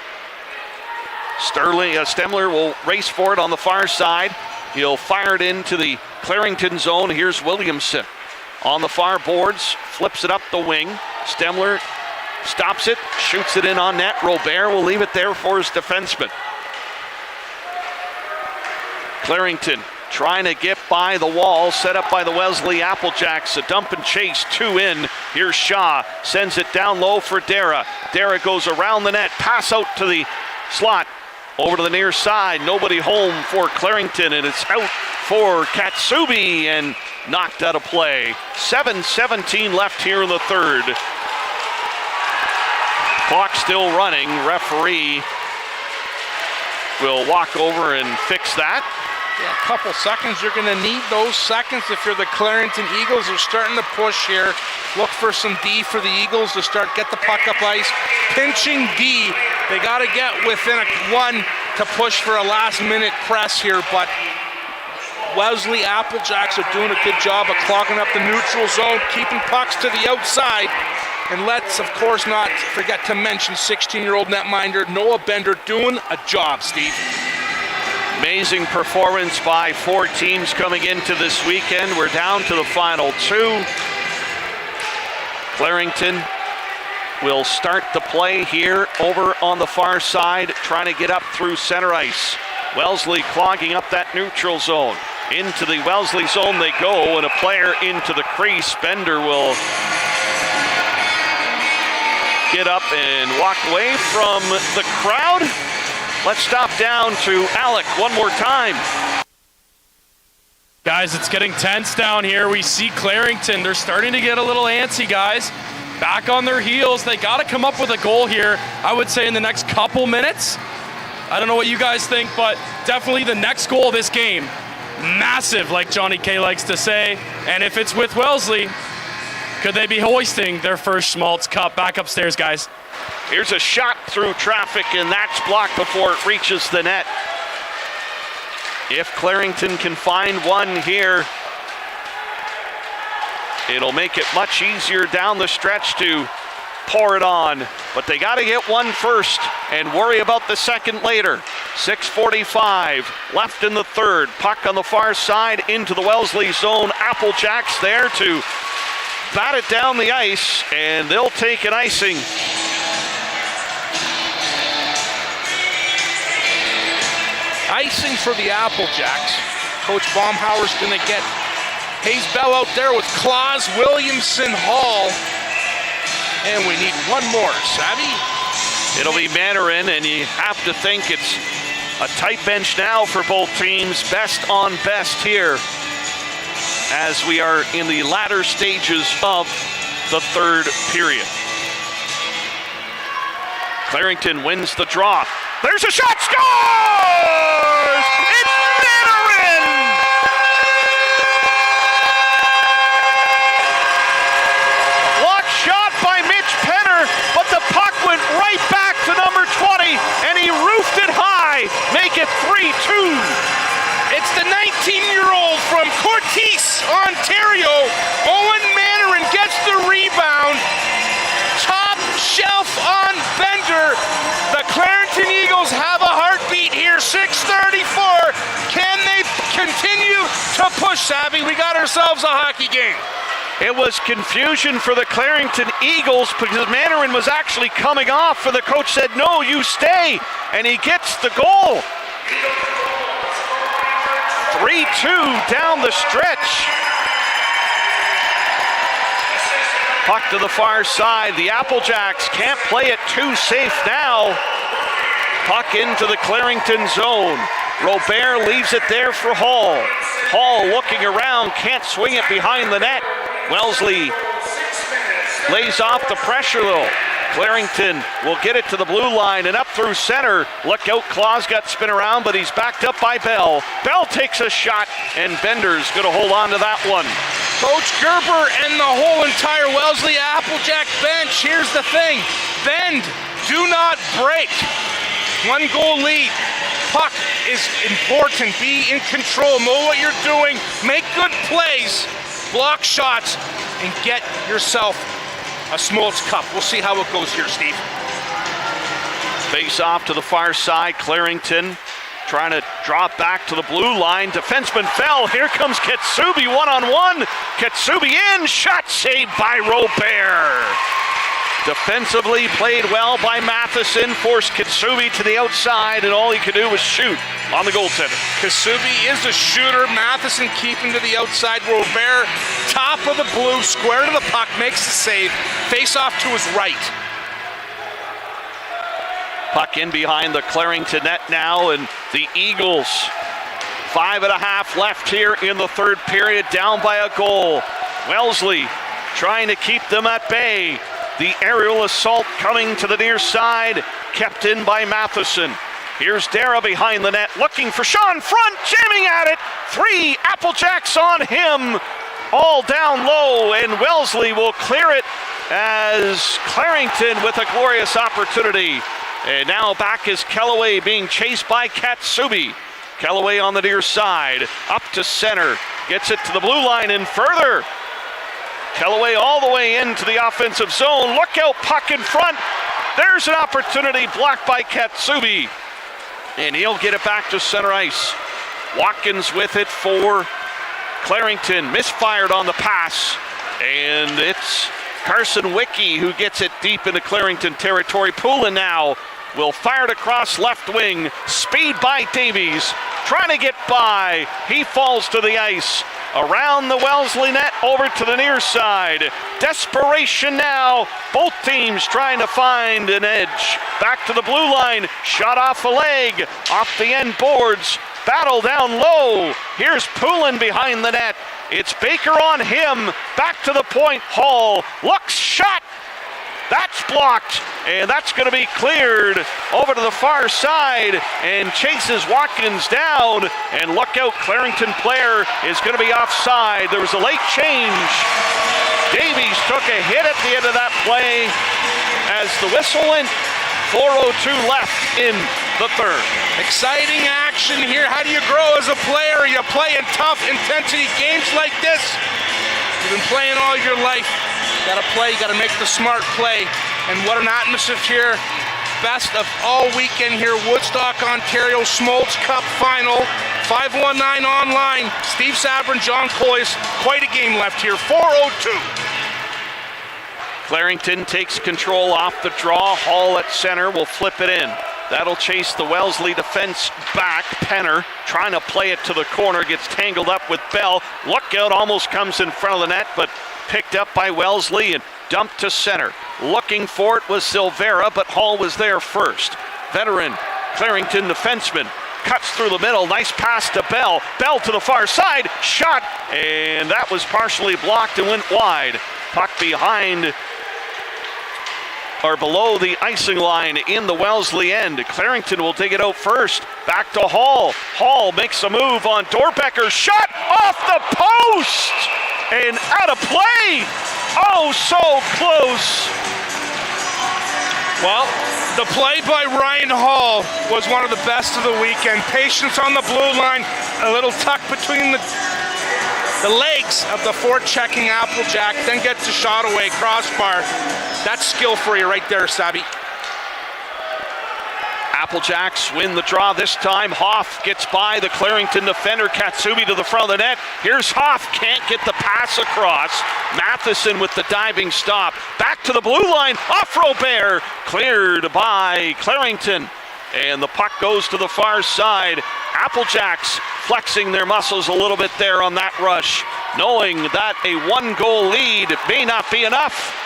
Stemler will race for it on the far side. He'll fire it into the Clarington zone. Here's Williamson on the far boards, flips it up the wing. Stemler stops it, shoots it in on net. Robert will leave it there for his defenseman. Clarington trying to get by the wall, set up by the Wellesley Applejacks. A dump and chase, 2 in. Here's Shaw, sends it down low for Darren. Darren goes around the net, pass out to the slot. Over to the near side, nobody home for Clarington, and it's out for Katsubi and knocked out of play. 7:17 left here in the third. Clock still running. Referee will walk over and fix that. Yeah, a couple seconds. You're going to need those seconds if you're the Clarington Eagles. They're starting to push here. Look for some D for the Eagles to get the puck up ice. Pinching D. They got to get within one to push for a last-minute press here, but Wellesley Applejacks are doing a good job of clogging up the neutral zone, keeping pucks to the outside. And let's, of course, not forget to mention 16-year-old netminder Noah Bender doing a job, Steve. Amazing performance by 4 teams coming into this weekend. We're down to the final 2. Clarington will start the play here over on the far side, trying to get up through center ice. Wellesley clogging up that neutral zone. Into the Wellesley zone they go, and a player into the crease. Bender will get up and walk away from the crowd. Let's stop down to Alec one more time. Guys, it's getting tense down here. We see Clarington. They're starting to get a little antsy, guys. Back on their heels. They got to come up with a goal here, I would say, in the next couple minutes. I don't know what you guys think, but definitely the next goal of this game. Massive, like Johnny K likes to say. And if it's with Wellesley, could they be hoisting their first Schmalz Cup? Back upstairs, guys. Here's a shot through traffic, and that's blocked before it reaches the net. If Clarington can find one here, it'll make it much easier down the stretch to pour it on. But they got to get one first and worry about the second later. 6:45 left in the third. Puck on the far side into the Wellesley zone. Applejacks there to bat it down the ice, and they'll take an icing. Icing for the Applejacks. Coach Baumhauer's going to get Hayes Bell out there with Claus, Williamson, Hall. And we need one more, Savvy. It'll be Mandarin, and you have to think it's a tight bench now for both teams. Best on best here as we are in the latter stages of the third period. Clarington wins the draw. There's a shot, scores! It's Mandarin! Block shot by Mitch Penner, but the puck went right back to number 20, and he roofed it high. Make it 3-2. It's the 19-year-old from Courtice, Ontario. Owen Mandarin gets the rebound. Top shelf on Bender. The Clarington Eagles have a heartbeat here. 6:34. Can they continue to push, Savvy? We got ourselves a hockey game. It was confusion for the Clarington Eagles because Mandarin was actually coming off, and the coach said, no, you stay, and he gets the goal. 3-2 down the stretch. Puck to the far side. The Applejacks can't play it too safe now. Puck into the Clarington zone. Robert leaves it there for Hall. Hall looking around, can't swing it behind the net. Wellesley lays off the pressure though. Clarington will get it to the blue line and up through center. Look out, Claus got spin around, but he's backed up by Bell. Bell takes a shot, and Bender's gonna hold on to that one. Coach Gerber and the whole entire Wellesley Applejack bench. Here's the thing, bend, do not break. 1 goal lead. Puck is important, be in control, know what you're doing, make good plays, block shots, and get yourself a Schmalz Cup. We'll see how it goes here, Steve. Face off to the far side. Clarington trying to drop back to the blue line. Defenseman fell. Here comes Kitsubi one-on-one. Kitsubi in. Shot saved by Robert. Defensively played well by Matheson. Forced Kitsubi to the outside, and all he could do was shoot on the goaltender. Kitsubi is a shooter. Matheson keeping to the outside. Robert, top of the blue, square to the puck, makes the save. Face off to his right. Puck in behind the Clarington net now, and the Eagles, 5.5 left here in the third period, down by a goal. Wellesley trying to keep them at bay. The aerial assault coming to the near side, kept in by Matheson. Here's Darren behind the net, looking for Sean front, jamming at it. 3 Applejacks on him, all down low, and Wellesley will clear it as Clarington with a glorious opportunity. And now back is Kellaway being chased by Katsubi. Kellaway on the near side, up to center, gets it to the blue line and further. Kellaway all the way into the offensive zone. Look out, puck in front. There's an opportunity blocked by Katsubi. And he'll get it back to center ice. Watkins with it for Clarington. Misfired on the pass. And it's Carson Wickie who gets it deep into Clarington territory. Poulin now will fire it across left wing. Speed by Davies. Trying to get by. He falls to the ice. Around the Wellesley net, over to the near side. Desperation now. Both teams trying to find an edge. Back to the blue line. Shot off a leg. Off the end boards. Battle down low. Here's Poulin behind the net. It's Baker on him. Back to the point. Hall looks, shot. That's blocked, and that's going to be cleared over to the far side and chases Watkins down. And look out, Clarington player is going to be offside. There was a late change. Davies took a hit at the end of that play as the whistle went. 4:02 left in the third. Exciting action here. How do you grow as a player? You play in tough intensity games like this. You've been playing all your life. You gotta play, you gotta make the smart play. And what an atmosphere. Best of all weekend here. Woodstock, Ontario, Schmalz Cup final. 519 online. Steve Sabourin, John Kollias. Quite a game left here. 4:02. Clarington takes control off the draw. Hall at center will flip it in. That'll chase the Wellesley defense back. Penner trying to play it to the corner, gets tangled up with Bell. Look out, almost comes in front of the net, but picked up by Wellesley and dumped to center. Looking for it was Silvera, but Hall was there first. Veteran Clarington defenseman cuts through the middle. Nice pass to Bell. Bell to the far side. Shot, and that was partially blocked and went wide. Puck behind or below the icing line in the Wellesley end. Clarington will take it out first. Back to Hall. Hall makes a move on Dorbecker. Shot off the post and out of play. Oh, so close. Well, the play by Ryan Hall was one of the best of the weekend. Patience on the blue line, a little tuck between the legs of the forechecking Applejack, then gets a shot away, crossbar. That's skill for you right there, Sabby. Applejacks win the draw this time. Hoff gets by the Clarington defender. Katsubi to the front of the net. Here's Hoff, can't get the pass across. Matheson with the diving stop. Back to the blue line, off Robert. Cleared by Clarington. And the puck goes to the far side. Applejacks flexing their muscles a little bit there on that rush, knowing that a 1-goal lead may not be enough.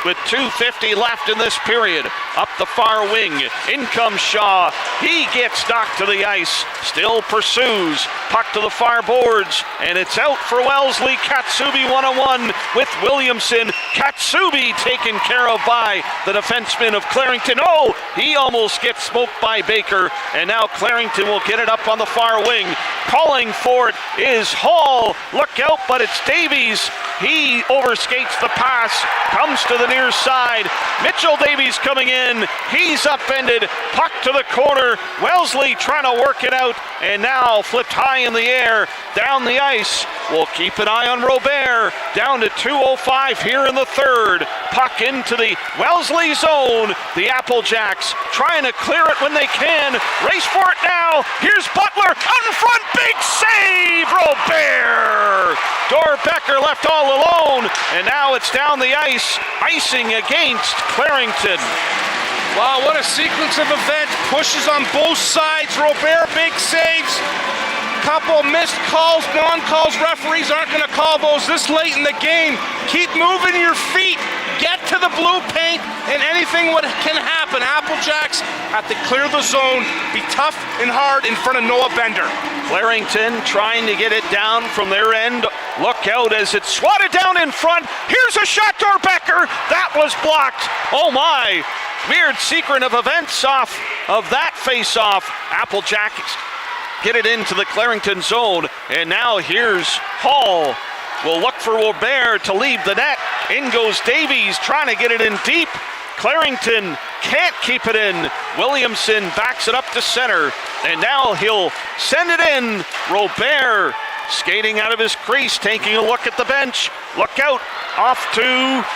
With 2:50 left in this period. Up the far wing. In comes Shaw. He gets knocked to the ice. Still pursues. Puck to the far boards. And it's out for Wellesley. Katsubi 1-on-1 with Williamson. Katsubi taken care of by the defenseman of Clarington. Oh, he almost gets smoked by Baker. And now Clarington will get it up on the far wing. Calling for it is Hall. Look out, but it's Davies. He overskates the pass. Comes to the near side. Mitchell Davies coming in. He's upended. Puck to the corner. Wellesley trying to work it out. And now flipped high in the air. Down the ice. We'll keep an eye on Robert. Down to 2:05 here in the third. Puck into the Wellesley zone. The Applejacks trying to clear it when they can. Race for it now. Here's Butler. Out in front. Big save. Robert. Dorbecker left all alone. And now it's down the ice. Icing against Clarington. Wow, what a sequence of events. Pushes on both sides. Robert, big saves. Couple missed calls, non-calls. Referees aren't going to call those this late in the game. Keep moving your feet. Get to the blue paint, and anything can happen. Applejacks have to clear the zone, be tough and hard in front of Noah Bender. Clarington trying to get it down from their end. Look out as it's swatted down in front. Here's a shot, Dorbecker. That was blocked. Oh my, weird sequence of events off of that face-off. Applejacks get it into the Clarington zone, and now here's Hall. Will look for Robert to leave the net. In goes Davies, trying to get it in deep. Clarington can't keep it in. Williamson backs it up to center, and now he'll send it in. Robert skating out of his crease, taking a look at the bench. Look out, off to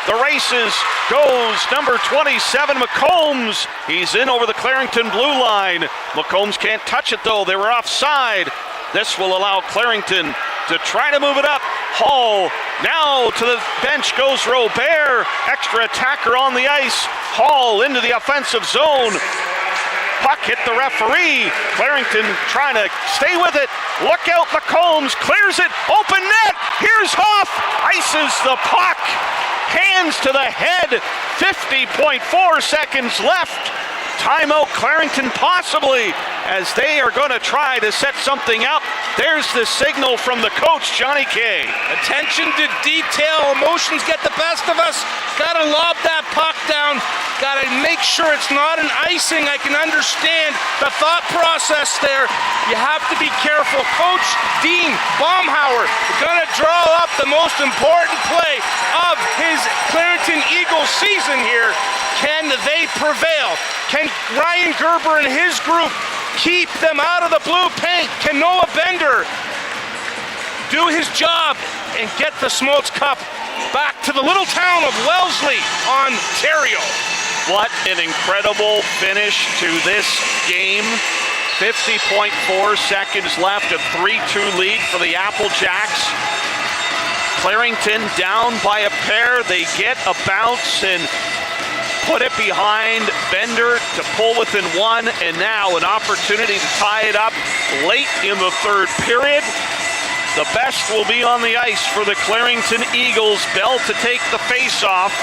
the races goes number 27, McCombs. He's in over the Clarington blue line. McCombs can't touch it though, they were offside. This will allow Clarington to try to move it up. Hall, now to the bench goes Robert. Extra attacker on the ice. Hall into the offensive zone. Puck hit the referee. Clarington trying to stay with it. Look out, McCombs clears it. Open net. Here's Hoff. Ices the puck. Hands to the head. 50.4 seconds left. Timeout Clarington possibly, as they are going to try to set something up. There's the signal from the coach, Johnny Kay. Attention to detail, emotions get the best of us. Gotta lob that puck down. Gotta make sure it's not an icing. I can understand the thought process there. You have to be careful. Coach Dean Baumhauer gonna draw up the most important play of his Clarington Eagles season here. Can they prevail? Can Ryan Gerber and his group keep them out of the blue paint? Can Noah Bender do his job and get the Schmalz Cup back to the little town of Wellesley, Ontario? What an incredible finish to this game. 50.4 seconds left, a 3-2 lead for the Applejacks. Clarington down by a pair. They get a bounce and put it behind Bender to pull within one, and now an opportunity to tie it up late in the third period. The best will be on the ice for the Clarington Eagles. Bell to take the face-off.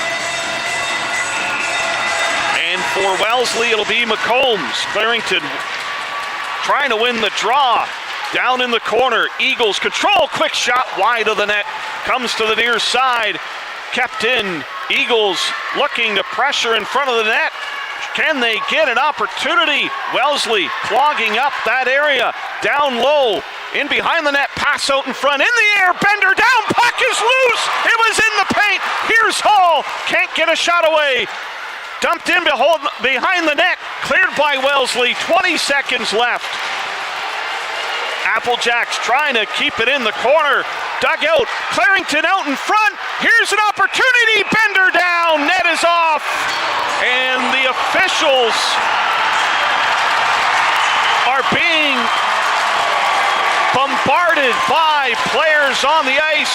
And for Wellesley, it'll be McCombs. Clarington trying to win the draw. Down in the corner, Eagles control, quick shot wide of the net. Comes to the near side, kept in. Eagles looking to pressure in front of the net. Can they get an opportunity? Wellesley clogging up that area. Down low, in behind the net, pass out in front, in the air, Bender down, puck is loose. It was in the paint. Here's Hall, can't get a shot away. Dumped in behind the net, cleared by Wellesley. 20 seconds left. Applejacks trying to keep it in the corner. Dug out, Clarington out in front. Here's an opportunity, Bender down, net is off. And the officials are being bombarded by players on the ice.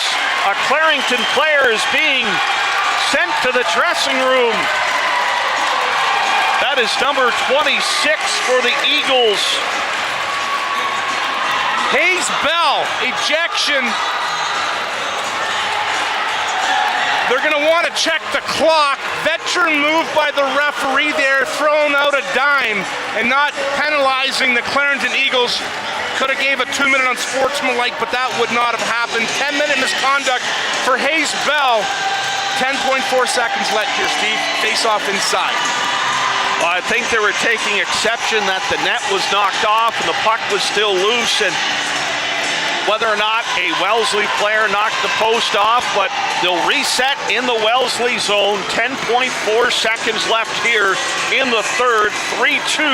A Clarington player is being sent to the dressing room. That is number 26 for the Eagles. Hayes Bell, ejection. They're going to want to check the clock. Veteran move by the referee there, throwing out a dime and not penalizing the Clarington Eagles. Could have gave a 2-minute unsportsmanlike, but that would not have happened. 10-minute misconduct for Hayes Bell. 10.4 seconds left here, Steve. Face off inside. Well, I think they were taking exception that the net was knocked off and the puck was still loose, and whether or not a Wellesley player knocked the post off, but they'll reset in the Wellesley zone. 10.4 seconds left here in the third. 3-2.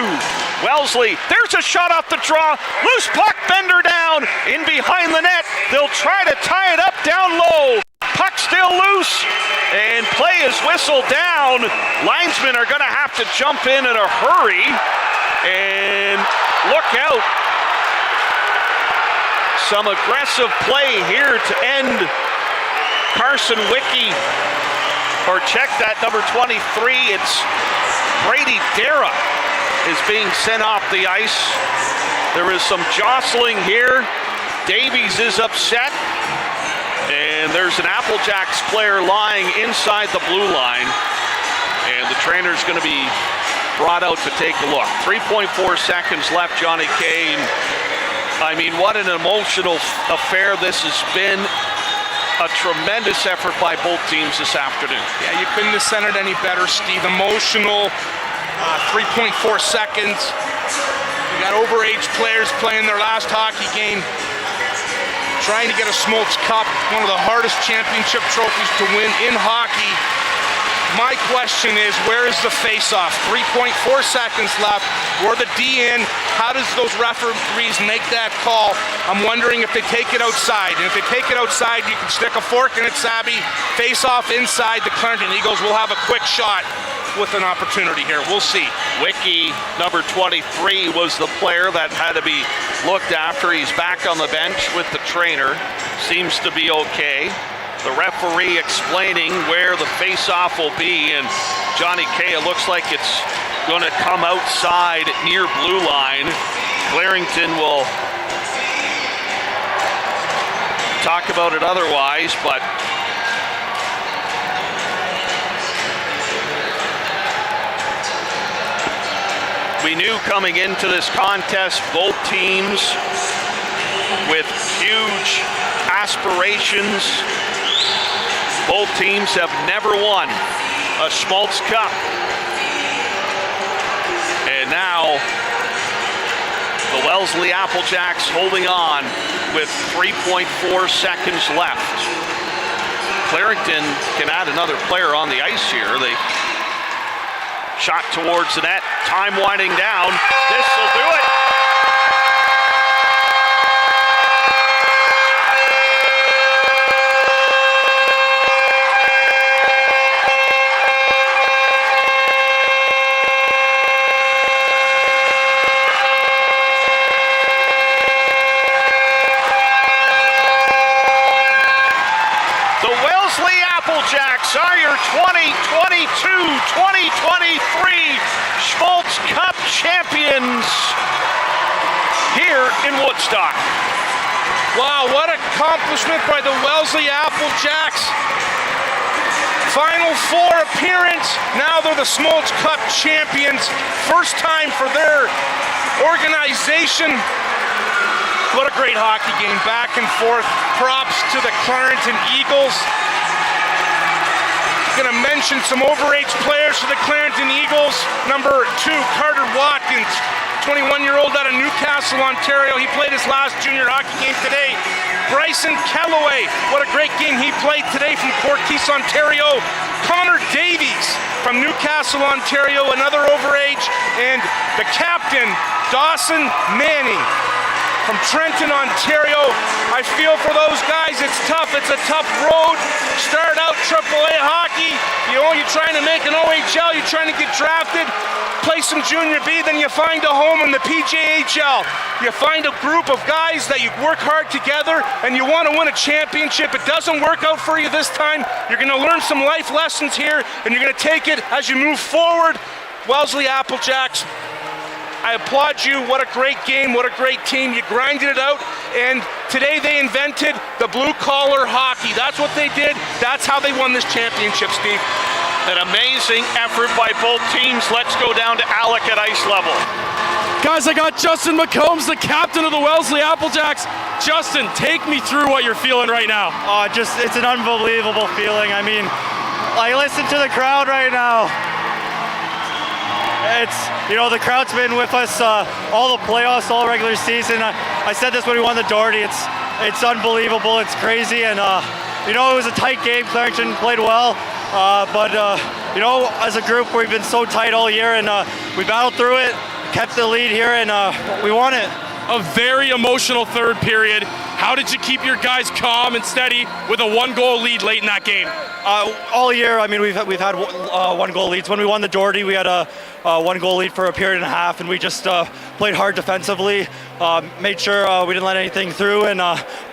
Wellesley, there's a shot off the draw. Loose puck, Bender down. In behind the net. They'll try to tie it up down low. Puck still loose, and play is whistled down. Linesmen are going to have to jump in a hurry, and look out. Some aggressive play here to end. Carson Wickie, or check that, number 23, it's Brady Dara is being sent off the ice. There is some jostling here. Davies is upset. And there's an Applejacks player lying inside the blue line. And the trainer's going to be brought out to take a look. 3.4 seconds left, Johnny Kane. I mean, what an emotional affair this has been. a tremendous effort by both teams this afternoon. Yeah, you couldn't have centered any better, Steve. Emotional, 3.4 seconds. You got overage players playing their last hockey game, trying to get a Schmalz Cup, one of the hardest championship trophies to win in hockey. My question is, where is the face-off? 3.4 seconds left. We're the D in. How does those referees make that call? I'm wondering if they take it outside. And if they take it outside, you can stick a fork in it, Sabby. Face-off inside. The Clarington Eagles will have a quick shot with an opportunity here. We'll see. Wiki, number 23, was the player that had to be looked after. He's back on the bench with the trainer. Seems to be okay. The referee explaining where the face-off will be, and Johnny K, it looks like it's going to come outside near blue line. Clarington will talk about it otherwise, but we knew coming into this contest, both teams with huge aspirations. Both teams have never won a Schmalz Cup. And now the Wellesley Applejacks holding on with 3.4 seconds left. Clarington can add another player on the ice here. They shot towards the net, time winding down. This will do it. Applejacks are your 2022-2023 Schmalz Cup champions here in Woodstock. Wow, what accomplishment by the Wellesley Applejacks. Final Four appearance. Now they're the Schmalz Cup champions. First time for their organization. What a great hockey game, back and forth. Props to the Clarington Eagles. Going to mention some overage players for the Clarington Eagles. Number 2, Carter Watkins, 21-year-old out of Newcastle, Ontario. He played his last junior hockey game today. Bryson Kellaway, what a great game he played today from Kollias, Ontario. Connor Davies from Newcastle, Ontario, another overage. And the captain, Dawson Manning from Trenton, Ontario. I feel for those guys. It's tough. It's a tough road. Start out AAA hockey. You're trying to make an OHL. You're trying to get drafted. Play some Junior B. Then you find a home in the PJHL. You find a group of guys that you work hard together and you want to win a championship. It doesn't work out for you this time. You're going to learn some life lessons here and you're going to take it as you move forward. Wellesley Applejacks, I applaud you. What a great game. What a great team. You grinded it out. And today they invented the blue-collar hockey. That's what they did. That's how they won this championship, Steve. An amazing effort by both teams. Let's go down to Alec at ice level. Guys, I got Justin McCombs, the captain of the Wellesley Applejacks. Justin, take me through what you're feeling right now. It's an unbelievable feeling. I mean, listen to the crowd right now. The crowd's been with us all the playoffs, all regular season. I said this when we won the Doherty. It's unbelievable. It's crazy, and it was a tight game. Clarington played well, but as a group, we've been so tight all year, and we battled through it, kept the lead here, and we won it. A very emotional third period. How did you keep your guys calm and steady with a 1-goal lead late in that game? All year, I mean, we've had 1-goal leads. When we won the Doherty, we had a 1-goal lead for a period and a half, and we just played hard defensively, made sure we didn't let anything through, and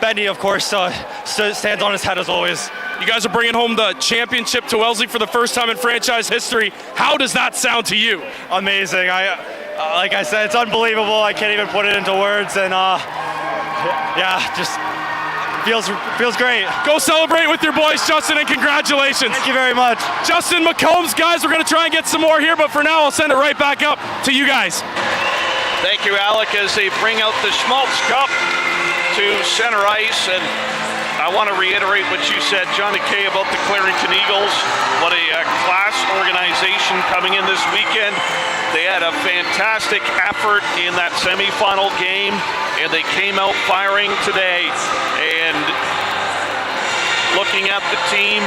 Benny, of course, stands on his head as always. You guys are bringing home the championship to Wellesley for the first time in franchise history. How does that sound to you? Amazing. Like I said, it's unbelievable. I can't even put it into words, and just feels great. Go celebrate with your boys, Justin, and congratulations. Thank you very much. Justin McCombs, guys, we're going to try and get some more here, but for now, I'll send it right back up to you guys. Thank you, Alec, as they bring out the Schmalz Cup to center ice, and I want to reiterate what you said, Johnny K, about the Clarington Eagles. What a class organization coming in this weekend. They had a fantastic effort in that semifinal game, and they came out firing today. And looking at the team,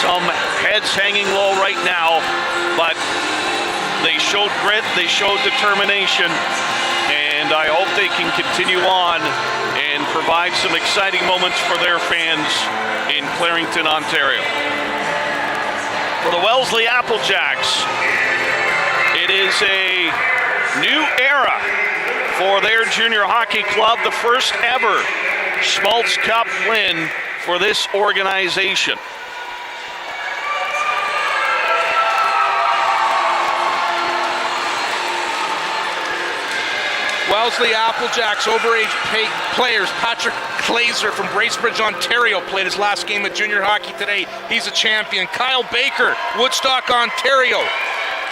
some heads hanging low right now, but they showed grit, they showed determination, and I hope they can continue on and provide some exciting moments for their fans in Clarington, Ontario. For the Wellesley Applejacks, it is a new era for their junior hockey club, the first ever Schmalz Cup win for this organization. Wellesley Applejacks overage players. Patrick Glazer from Bracebridge, Ontario, played his last game of junior hockey today. He's a champion. Kyle Baker, Woodstock, Ontario.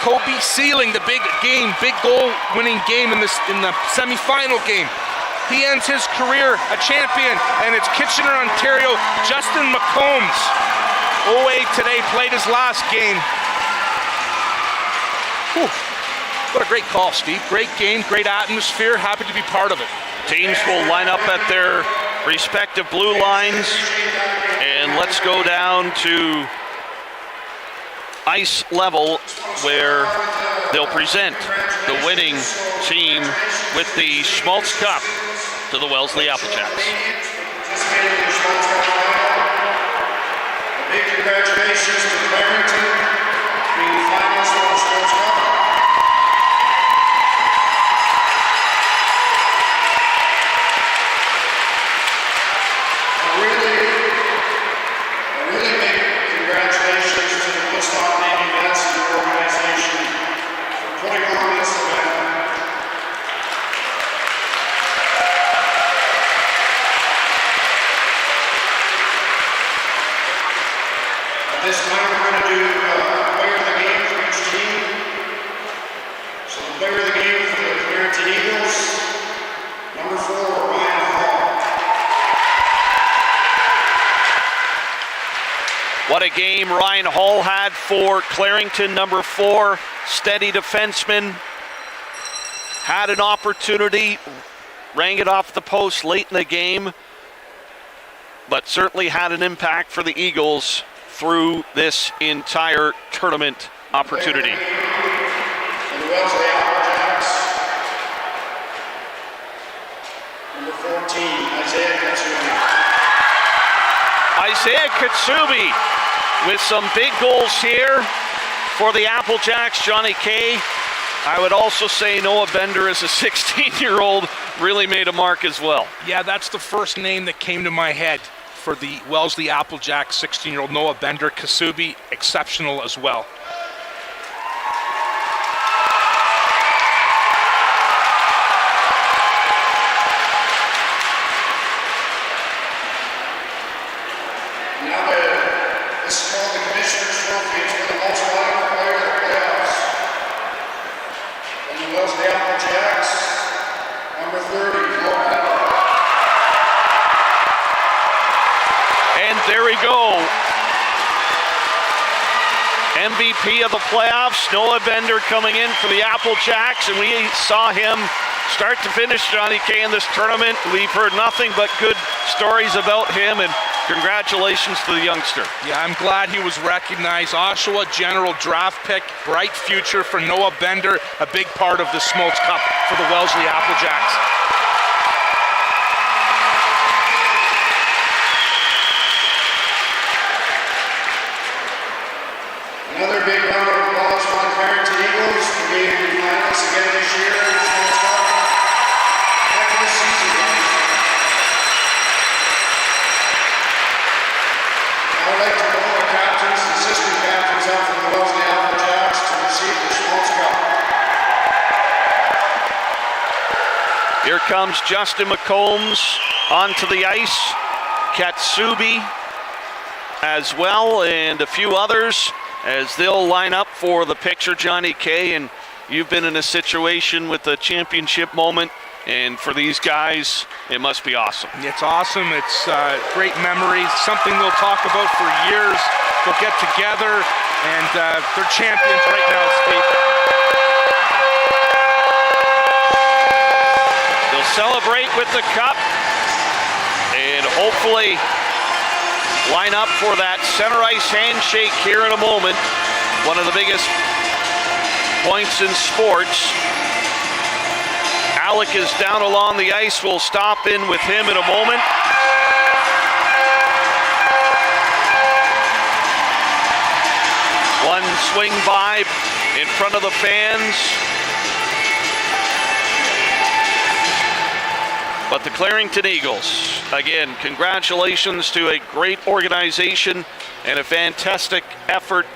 Kobe Sealing, the big goal-winning game in the semi-final game. He ends his career a champion, and it's Kitchener, Ontario. Justin McCombs, OA today, played his last game. Whew. What a great call, Steve. Great game, great atmosphere. Happy to be part of it. Teams will line up at their respective blue lines, and let's go down to ice level where they'll present the winning team with the Schmalz Cup to the Wellesley Applejacks. Big congratulations to Clarington being the finalists for the Schmalz Cup. A really big congratulations to the Woodstock Navy Vets and their organization for putting on this event. At this time, we're going to do player of the game for each team. So the player of the game for the Clarington Eagles, number 4, Ryan Hall. What a game Ryan Hall had for Clarington, number 4, steady defenseman. Had an opportunity, rang it off the post late in the game, but certainly had an impact for the Eagles through this entire tournament opportunity. And the Wellesley Applejacks, number 14, Isaiah Katsubi with some big goals here for the Applejacks. Johnny K. I would also say Noah Bender as a 16-year-old really made a mark as well. Yeah, that's the first name that came to my head for the Wellesley Applejacks. 16-year-old Noah Bender. Katsubi, exceptional as well. now this is called the Commissioner's Trophy. It's for the most valuable player in the playoffs. And the Wellesley Applejacks, number 30, Noah Bender. And there we go. MVP of the playoffs, Noah Bender coming in for the Applejacks, and we saw him start to finish, Johnny K, in this tournament. We've heard nothing but good stories about him, and congratulations to the youngster. Yeah, I'm glad he was recognized. Oshawa General draft pick, bright future for Noah Bender, a big part of the Schmalz Cup for the Wellesley Applejacks. Another big round of applause for the Clarington Eagles for being finalists again this year in the Schmalz Cup. Heck of a season, guys. I would like to welcome the captains and assistant captains up from the Wellesley Applejacks to receive the Schmalz Cup. Here comes Justin McCombs onto the ice. Katsubi as well, and a few others as they'll line up for the picture, Johnny K. And you've been in a situation with a championship moment And for these guys, it must be awesome. It's awesome. It's great memories, something they'll talk about for years. They'll get together, and they're champions right now, Steve. They'll celebrate with the cup and hopefully line up for that center ice handshake here in a moment. One of the biggest points in sports. Alec is down along the ice. We'll stop in with him in a moment. One swing by in front of the fans. But the Clarington Eagles, again, congratulations to a great organization and a fantastic effort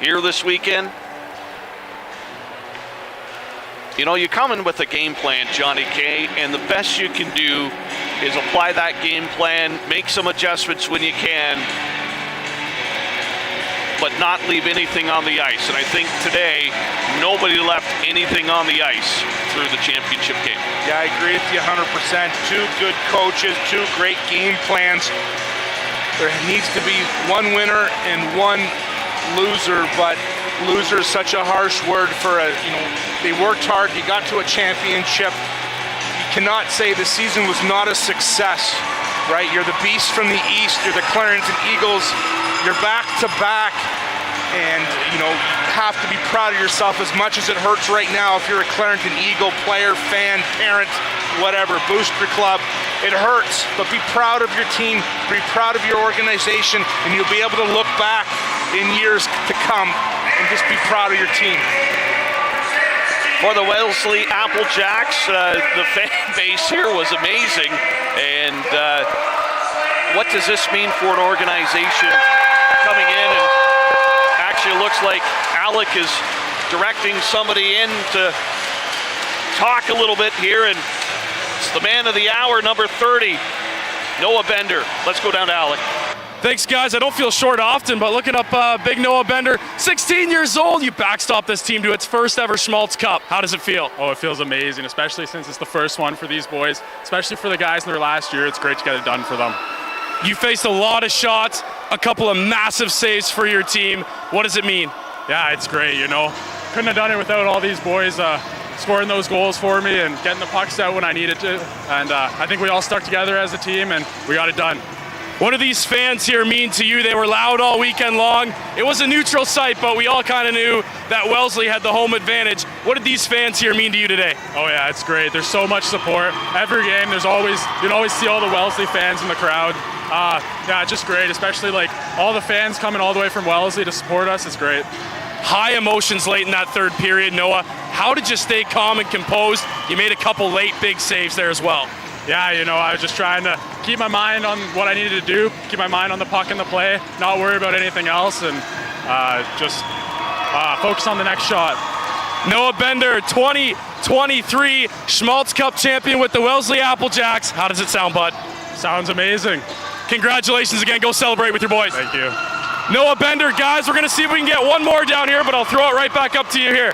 here this weekend. You know, you come in with a game plan, Johnny K, and the best you can do is apply that game plan, make some adjustments when you can, but not leave anything on the ice. And I think today, nobody left anything on the ice through the championship game. Yeah, I agree with you 100%. Two good coaches, two great game plans. There needs to be one winner and one loser, but loser is such a harsh word for a, they worked hard, you got to a championship. You cannot say the season was not a success, right? You're the beast from the East, you're the Clarington Eagles, you're back to back, and you have to be proud of yourself as much as it hurts right now if you're a Clarington Eagle player, fan, parent, whatever, booster club. It hurts, but be proud of your team, be proud of your organization, and you'll be able to look back in years to come and just be proud of your team. For the Wellesley Applejacks, the fan base here was amazing. And what does this mean for an organization coming in? And actually looks like Alec is directing somebody in to talk a little bit here. And it's the man of the hour, number 30, Noah Bender. Let's go down to Alec. Thanks, guys. I don't feel short often, but looking up big Noah Bender, 16 years old, you backstopped this team to its first ever Schmalz Cup. How does it feel? Oh, it feels amazing, especially since it's the first one for these boys, especially for the guys in their last year. It's great to get it done for them. You faced a lot of shots, a couple of massive saves for your team. What does it mean? Yeah, it's great, Couldn't have done it without all these boys scoring those goals for me and getting the pucks out when I needed to. And I think we all stuck together as a team and we got it done. What do these fans here mean to you? They were loud all weekend long. It was a neutral site, but we all kind of knew that Wellesley had the home advantage. What did these fans here mean to you today? Oh yeah, it's great. There's so much support. Every game, you can always see all the Wellesley fans in the crowd. Yeah, it's just great, especially like all the fans coming all the way from Wellesley to support us. It's great. High emotions late in that third period, Noah. How did you stay calm and composed? You made a couple late big saves there as well. Yeah, I was just trying to keep my mind on what I needed to do, keep my mind on the puck and the play, not worry about anything else, and just focus on the next shot. Noah Bender, 2023 Schmalz Cup champion with the Wellesley Applejacks. How does it sound, bud? Sounds amazing. Congratulations again. Go celebrate with your boys. Thank you. Noah Bender, guys, we're going to see if we can get one more down here, but I'll throw it right back up to you here.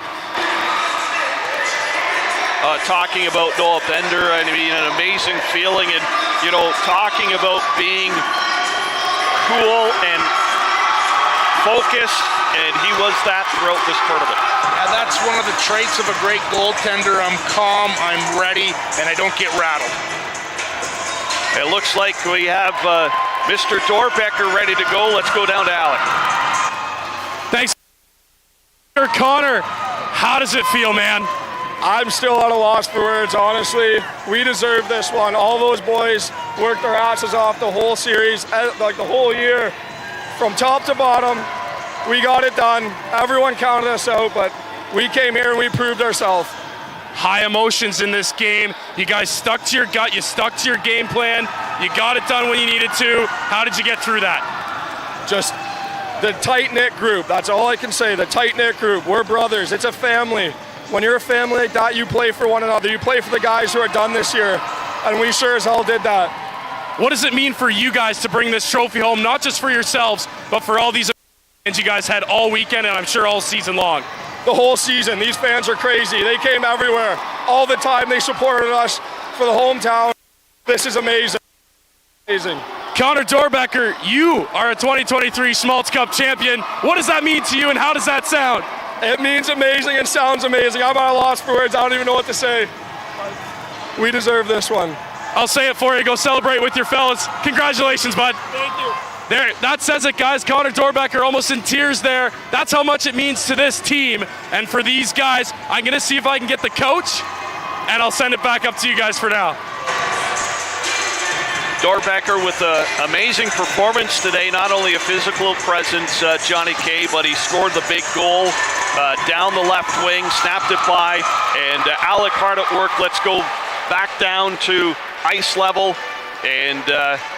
Talking about Noah Bender, I mean, an amazing feeling, and talking about being cool and focused, and he was that throughout this tournament. Yeah, that's one of the traits of a great goaltender. I'm calm, I'm ready, and I don't get rattled. It looks like we have Mr. Dorbecker ready to go. Let's go down to Alec. Thanks. Connor, how does it feel, man? I'm still at a loss for words, honestly. We deserve this one. All those boys worked their asses off the whole series, like the whole year. From top to bottom, we got it done. Everyone counted us out, but we came here and we proved ourselves. High emotions in this game. You guys stuck to your gut, you stuck to your game plan, you got it done when you needed to. How did you get through that? Just the tight-knit group, that's all I can say, the tight-knit group. We're brothers, it's a family. When you're a family like that, you play for one another. You play for the guys who are done this year, and we sure as hell did that. What does it mean for you guys to bring this trophy home, not just for yourselves, but for all these fans you guys had all weekend and I'm sure all season long? The whole season. These fans are crazy. They came everywhere, all the time. They supported us. for the hometown. This is amazing. Amazing. Connor Dorbecker, you are a 2023 Schmalz Cup champion. What does that mean to you and how does that sound? It means amazing and sounds amazing. I'm at a loss for words. I don't even know what to say. We deserve this one. I'll say it for you. Go celebrate with your fellas. Congratulations, bud. Thank you. There, that says it, guys. Connor Dorbecker almost in tears there. That's how much it means to this team. And for these guys, I'm going to see if I can get the coach, and I'll send it back up to you guys for now. Dorbecker with an amazing performance today. Not only a physical presence, Johnny K, but he scored the big goal down the left wing, snapped it by, and Alec hard at work. Let's go back down to ice level, and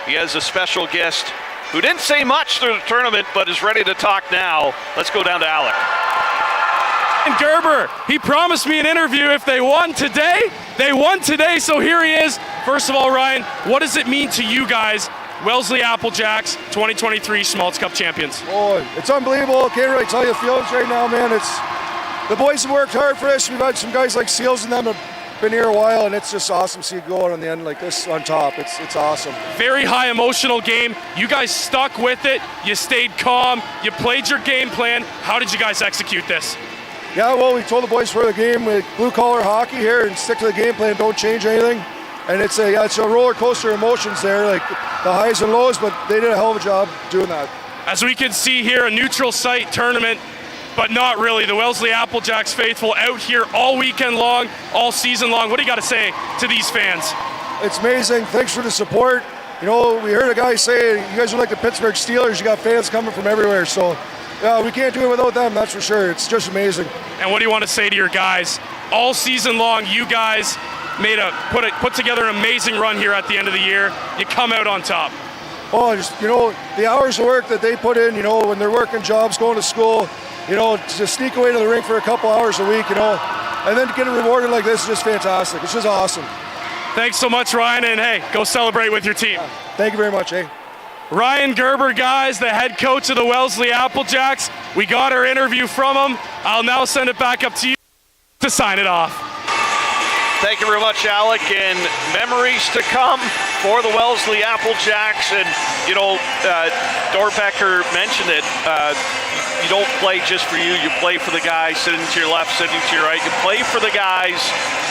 he has a special guest who didn't say much through the tournament, but is ready to talk now. Let's go down to Alec. And Gerber, he promised me an interview if they won today. They won today, so here he is. First of all, Ryan, what does it mean to you guys, Wellesley Applejacks, 2023 Schmalz Cup champions? Oh, it's unbelievable. I can't really tell you the feelings right now, man. The boys have worked hard for us. We've had some guys like Seals and them have been here a while, and it's just awesome to see it go on the end like this on top. It's awesome. Very high emotional game. You guys stuck with it. You stayed calm. You played your game plan. How did you guys execute this? Yeah, well, we told the boys for the game, with blue-collar hockey here, and stick to the game plan, don't change anything. And it's a roller coaster of emotions there, like the highs and lows, but they did a hell of a job doing that. As we can see here, a neutral site tournament, but not really. The Wellesley Applejacks faithful out here all weekend long, all season long. What do you got to say to these fans? It's amazing. Thanks for the support. You know, we heard a guy say, you guys are like the Pittsburgh Steelers. You got fans coming from everywhere, so yeah, we can't do it without them, that's for sure. It's just amazing. And what do you want to say to your guys? All season long, you guys put together an amazing run here at the end of the year. You come out on top. Oh, just, you know, the hours of work that they put in, you know, when they're working jobs, going to school, you know, to sneak away to the rink for a couple hours a week, you know, and then get rewarded like this is just fantastic. It's just awesome. Thanks so much, Ryan, and hey, go celebrate with your team. Thank you very much, eh? Ryan Gerber, guys, the head coach of the Wellesley Applejacks. We got our interview from him. I'll now send it back up to you to sign it off. Thank you very much, Alec, and memories to come for the Wellesley Applejacks. And, you know, Dorbecker mentioned it. You don't play just for you. You play for the guys sitting to your left, sitting to your right. You play for the guys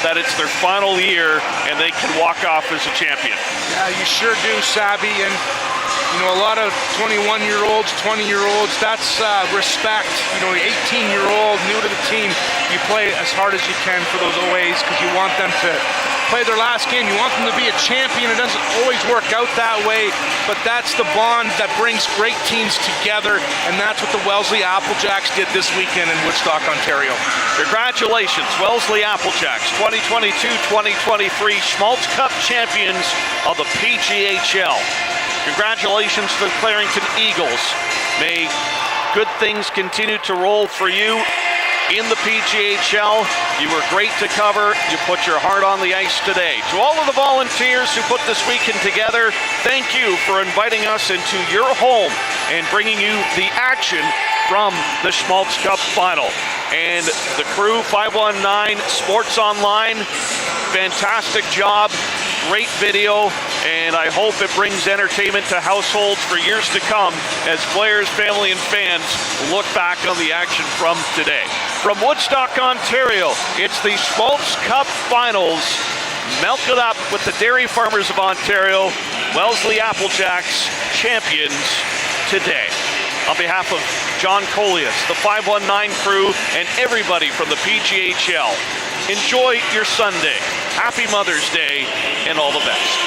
that it's their final year and they can walk off as a champion. Yeah, you sure do, Sabby. And you know, a lot of 21-year-olds, 20-year-olds, that's respect. You know, 18-year-old, new to the team, you play as hard as you can for those OAs because you want them to play their last game. You want them to be a champion. It doesn't always work out that way, but that's the bond that brings great teams together, and that's what the Wellesley Applejacks did this weekend in Woodstock, Ontario. Congratulations, Wellesley Applejacks, 2022-2023 Schmalz Cup champions of the PJHL. Congratulations to the Clarington Eagles. May good things continue to roll for you in the PJHL. You were great to cover. You put your heart on the ice today. To all of the volunteers who put this weekend together, thank you for inviting us into your home and bringing you the action from the Schmalz Cup final. And the crew, 519 Sports Online, fantastic job. Great video, and I hope it brings entertainment to households for years to come as players, family, and fans look back on the action from today. From Woodstock, Ontario, it's the Schmalz Cup Finals. Milk it up with the Dairy Farmers of Ontario, Wellesley Applejacks champions today. On behalf of John Kollias, the 519 crew, and everybody from the PJHL, enjoy your Sunday. Happy Mother's Day, and all the best.